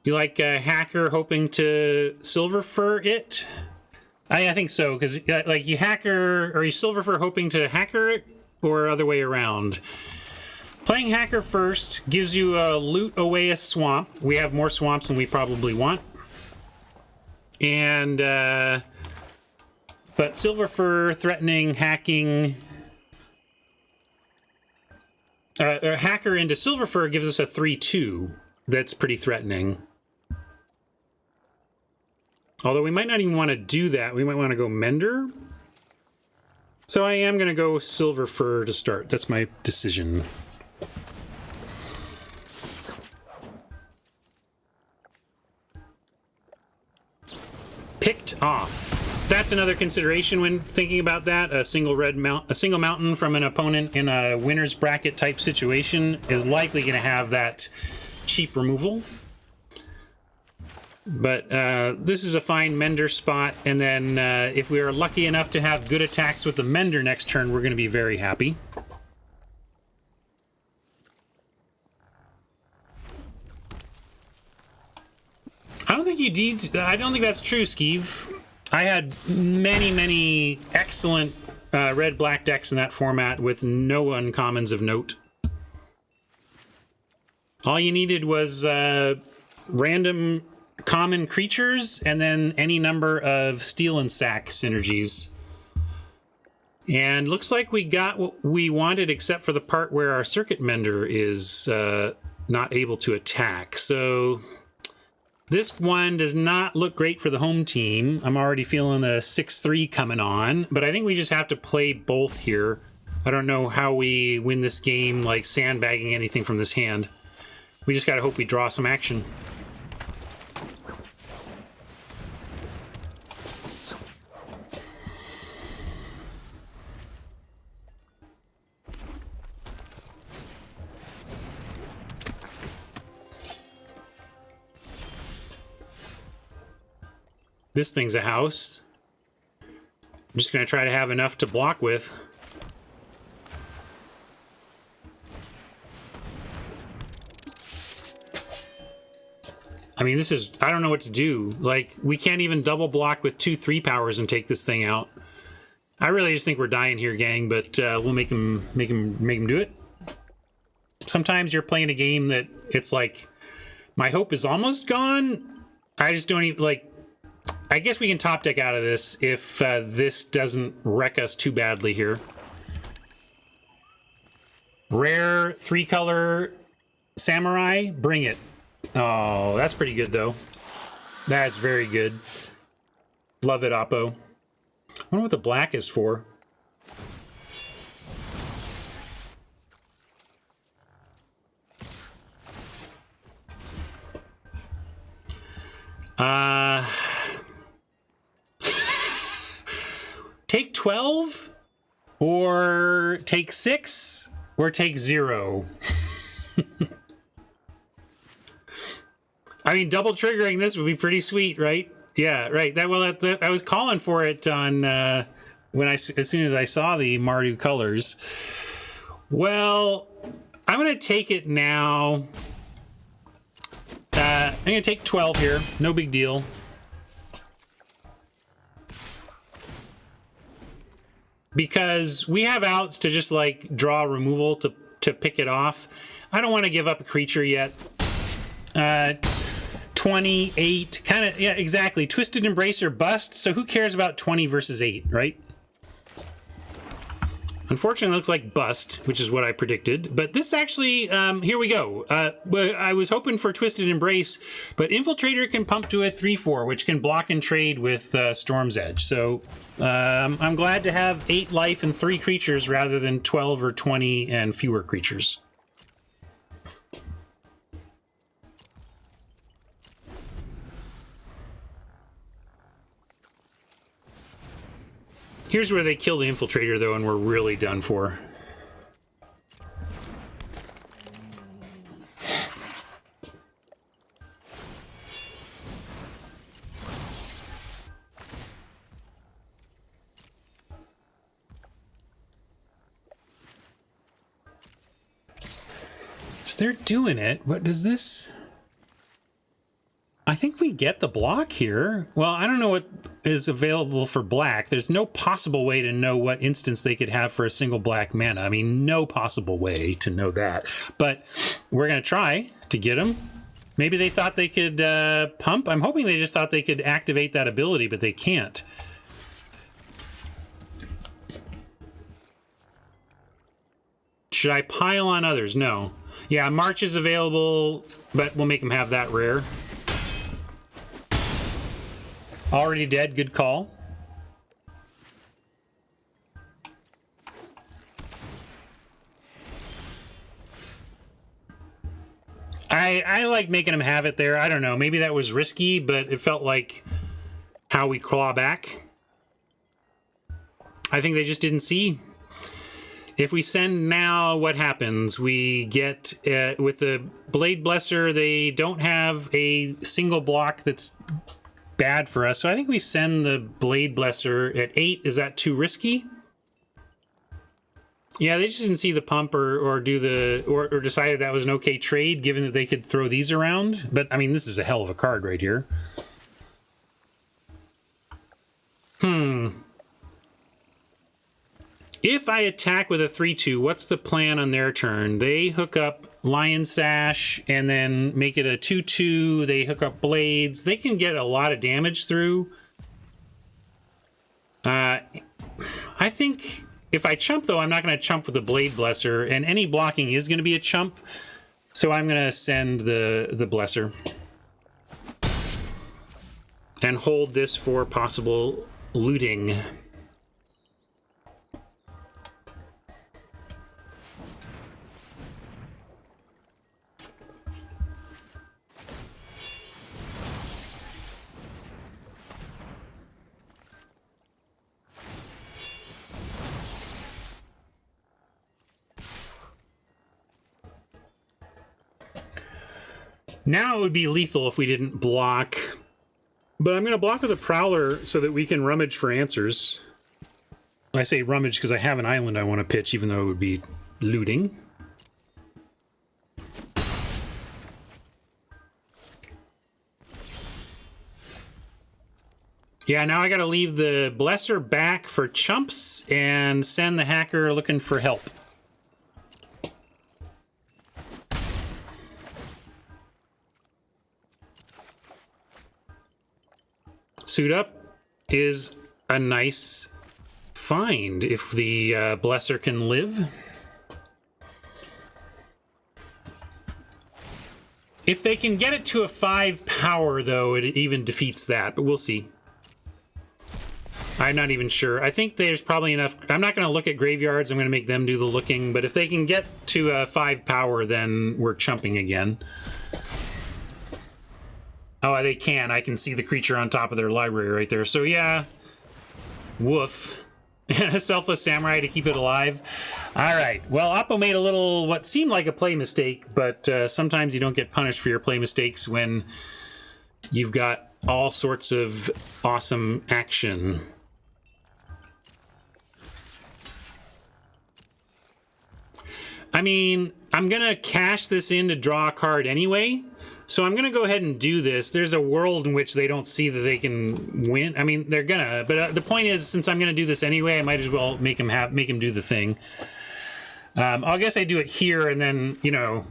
You like a hacker hoping to silver fur it? I think so, because like you hacker or you silver fur hoping to hacker it, or other way around. Playing hacker first gives you a loot away a swamp. We have more swamps than we probably want. And but silver fur threatening hacking or hacker into silver fur gives us a 3-2. That's pretty threatening. Although we might not even want to do that. We might want to go mender. So I am going to go silver fur to start. That's my decision. Picked off. That's another consideration when thinking about that. A single mountain from an opponent in a winner's bracket type situation is likely going to have that cheap removal. But this is a fine mender spot, and then if we are lucky enough to have good attacks with the mender next turn, we're going to be very happy. I don't think you need. I don't think that's true, Skeeve. I had many excellent red-black decks in that format with no uncommons of note. All you needed was random common creatures and then any number of steel and sack synergies. And looks like we got what we wanted, except for the part where our circuit mender is not able to attack. So this one does not look great for the home team. I'm already feeling the 6-3 coming on, but I think we just have to play both here. I don't know how we win this game, like sandbagging anything from this hand. We just gotta hope we draw some action. This thing's a house. I'm just going to try to have enough to block with. I mean, this is... I don't know what to do. Like, we can't even double block with 2-3 powers and take this thing out. I really just think we're dying here, gang, but we'll make him do it. Sometimes you're playing a game that it's like, my hope is almost gone. I just don't even, like... I guess we can top deck out of this if this doesn't wreck us too badly here. Rare 3-color samurai, bring it. Oh, that's pretty good though. That's very good. Love it, Oppo. I wonder what the black is for. Take 12, or take 6, or take 0. I mean, double triggering this would be pretty sweet, right? Yeah, right. I was calling for it on as soon as I saw the Mardu colors. Well, I'm gonna take it now. I'm gonna take 12 here. No big deal. Because we have outs to just like draw removal to pick it off. I don't want to give up a creature yet. 28, kind of, yeah, exactly. Twisted Embrace or bust, so who cares about 20 versus 8, right? Unfortunately, it looks like bust, which is what I predicted. But this actually, here we go. I was hoping for Twisted Embrace, but Infiltrator can pump to a 3-4, which can block and trade with Storm's Edge. So I'm glad to have 8 life and 3 creatures rather than 12 or 20 and fewer creatures. Here's where they kill the Infiltrator, though, and we're really done for. So they're doing it. What does this... I think we get the block here. Well, I don't know what is available for black. There's no possible way to know what instance they could have for a single black mana. I mean, no possible way to know that. But we're going to try to get them. Maybe they thought they could pump. I'm hoping they just thought they could activate that ability, but they can't. Should I pile on others? No. Yeah, March is available, but we'll make them have that rare. Already dead, good call. I like making them have it there. I don't know, maybe that was risky, but it felt like how we claw back. I think they just didn't see. If we send now, what happens? We get, with the Blade Blesser, they don't have a single block that's bad for us. So I think we send the Blade Blesser at 8. Is that too risky? Yeah, they just didn't see the pump or do the, or decided that was an okay trade, given that they could throw these around. But, I mean, this is a hell of a card right here. If I attack with a 3-2, what's the plan on their turn? They hook up Lion Sash and then make it a 2-2. They hook up Blades. They can get a lot of damage through. I think if I chump, though, I'm not going to chump with the Blade Blesser, and any blocking is going to be a chump. So I'm going to send the Blesser. And hold this for possible looting. Now it would be lethal if we didn't block. But I'm going to block with a Prowler so that we can rummage for answers. I say rummage because I have an island I want to pitch, even though it would be looting. Yeah, now I got to leave the Blesser back for chumps and send the Hacker looking for help. Suit Up is a nice find if the Blesser can live. If they can get it to a 5 power, though, it even defeats that, but we'll see. I'm not even sure. I think there's probably enough. I'm not going to look at graveyards. I'm going to make them do the looking, but if they can get to a 5 power, then we're chumping again. Oh, they can. I can see the creature on top of their library right there. So, yeah. Woof. A Selfless Samurai to keep it alive. All right. Well, Oppo made a little, what seemed like a play mistake, but sometimes you don't get punished for your play mistakes when you've got all sorts of awesome action. I mean, I'm going to cash this in to draw a card anyway. So I'm going to go ahead and do this. There's a world in which they don't see that they can win. I mean, they're gonna, but the point is, since I'm going to do this anyway, I might as well make him do the thing. I guess I do it here, and then, you know,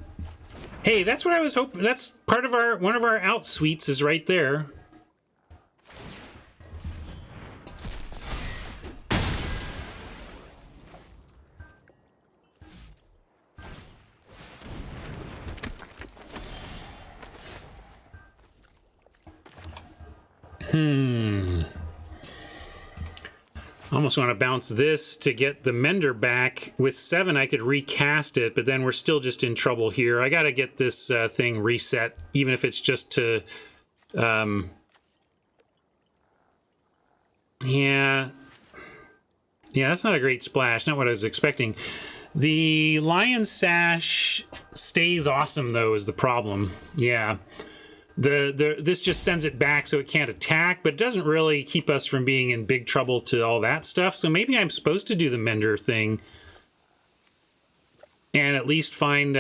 hey, that's what I was hoping. That's part of one of our out suites is right there. Almost want to bounce this to get the Mender back. With 7, I could recast it, but then we're still just in trouble here. I got to get this thing reset, even if it's just to... Yeah, that's not a great splash. Not what I was expecting. The Lion Sash stays awesome, though, is the problem. Yeah. This just sends it back so it can't attack, but it doesn't really keep us from being in big trouble to all that stuff. So maybe I'm supposed to do the Mender thing and at least find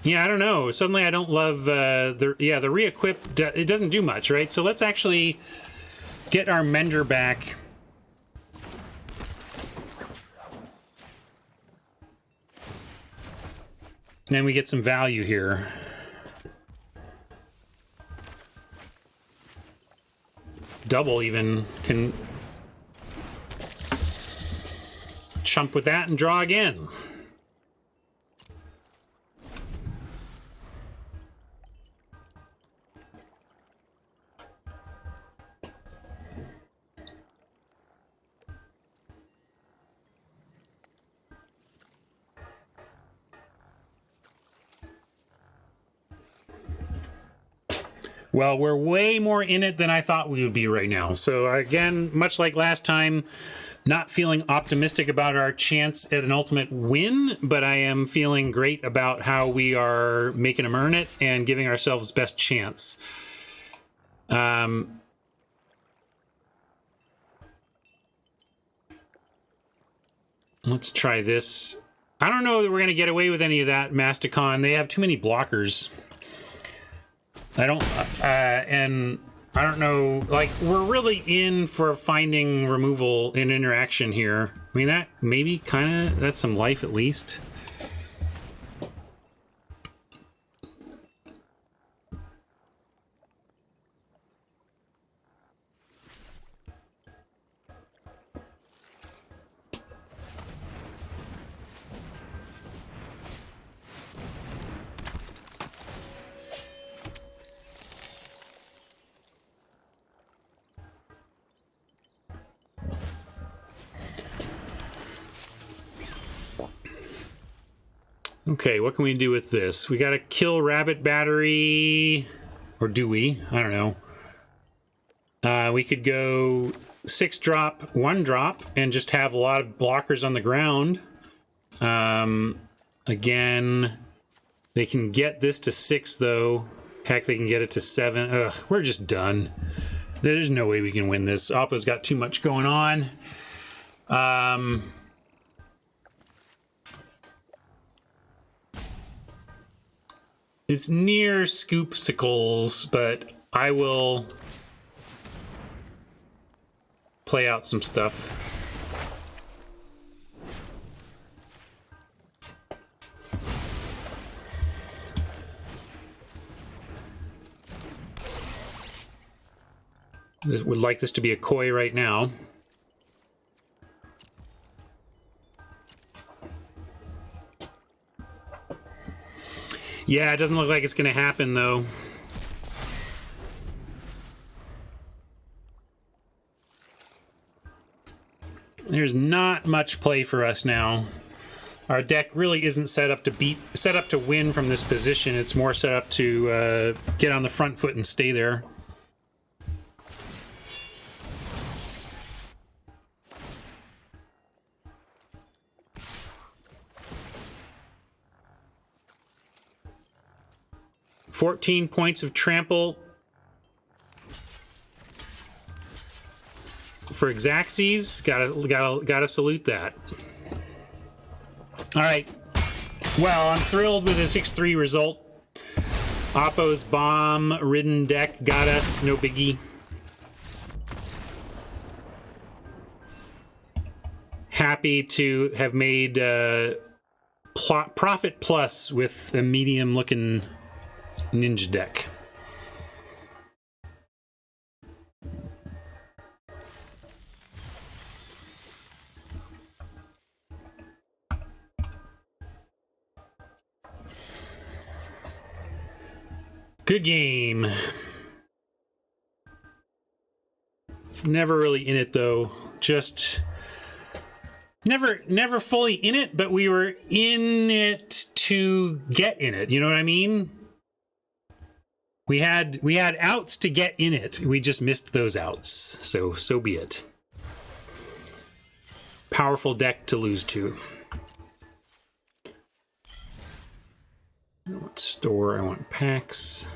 Yeah, I don't know. Suddenly I don't love the re-equip. It doesn't do much, right? So let's actually get our mender back. And we get some value here. Double even can chump with that and draw again. Well, we're way more in it than I thought we would be right now. So again, much like last time, not feeling optimistic about our chance at an ultimate win, but I am feeling great about how we are making them earn it and giving ourselves best chance. Let's try this. I don't know that we're going to get away with any of that, Masticon. They have too many blockers. And I don't know, like, we're really in for finding removal in interaction here. I mean, that maybe kind of, that's some life at least. Okay, what can we do with this? We gotta kill Rabbit Battery, or do we? I don't know. We could go 6 drop, 1 drop, and just have a lot of blockers on the ground. Again, they can get this to 6 though. Heck, they can get it to 7. Ugh, we're just done. There's no way we can win this. Oppo's got too much going on. It's near Scoopsicles, but I will play out some stuff. Would like this to be a koi right now. Yeah, it doesn't look like it's going to happen, though. There's not much play for us now. Our deck really isn't set up to win from this position. It's more set up to get on the front foot and stay there. $14 points of trample for Xaxes. Gotta salute that. All right. Well, I'm thrilled with the 6-3 result. Oppo's bomb-ridden deck got us. No biggie. Happy to have made profit plus with a medium-looking ninja deck. Good game. Never really in it though. Just never fully in it, but we were in it to get in it. You know what I mean? We had outs to get in it. We just missed those outs. So be it. Powerful deck to lose to. I want store, I want packs.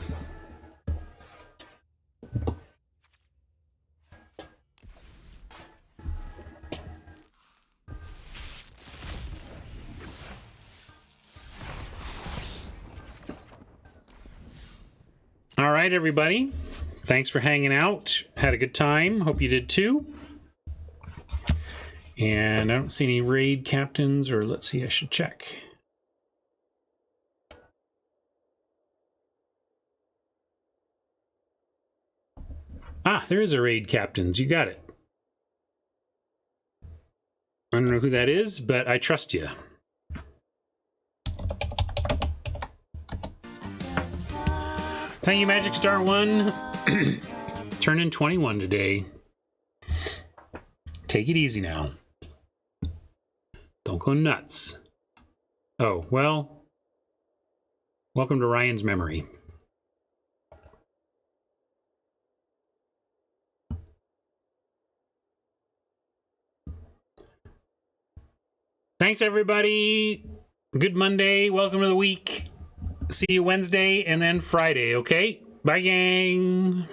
All right, everybody. Thanks for hanging out. Had a good time. Hope you did too. And I don't see any raid captains, or let's see, I should check. Ah, there is a raid captains. You got it. I don't know who that is, but I trust you. Thank you, Magic Star 1. Turning 21 today. Take it easy now. Don't go nuts. Oh, well. Welcome to Ryan's memory. Thanks, everybody. Good Monday. Welcome to the week. See you Wednesday and then Friday, okay? Bye, gang.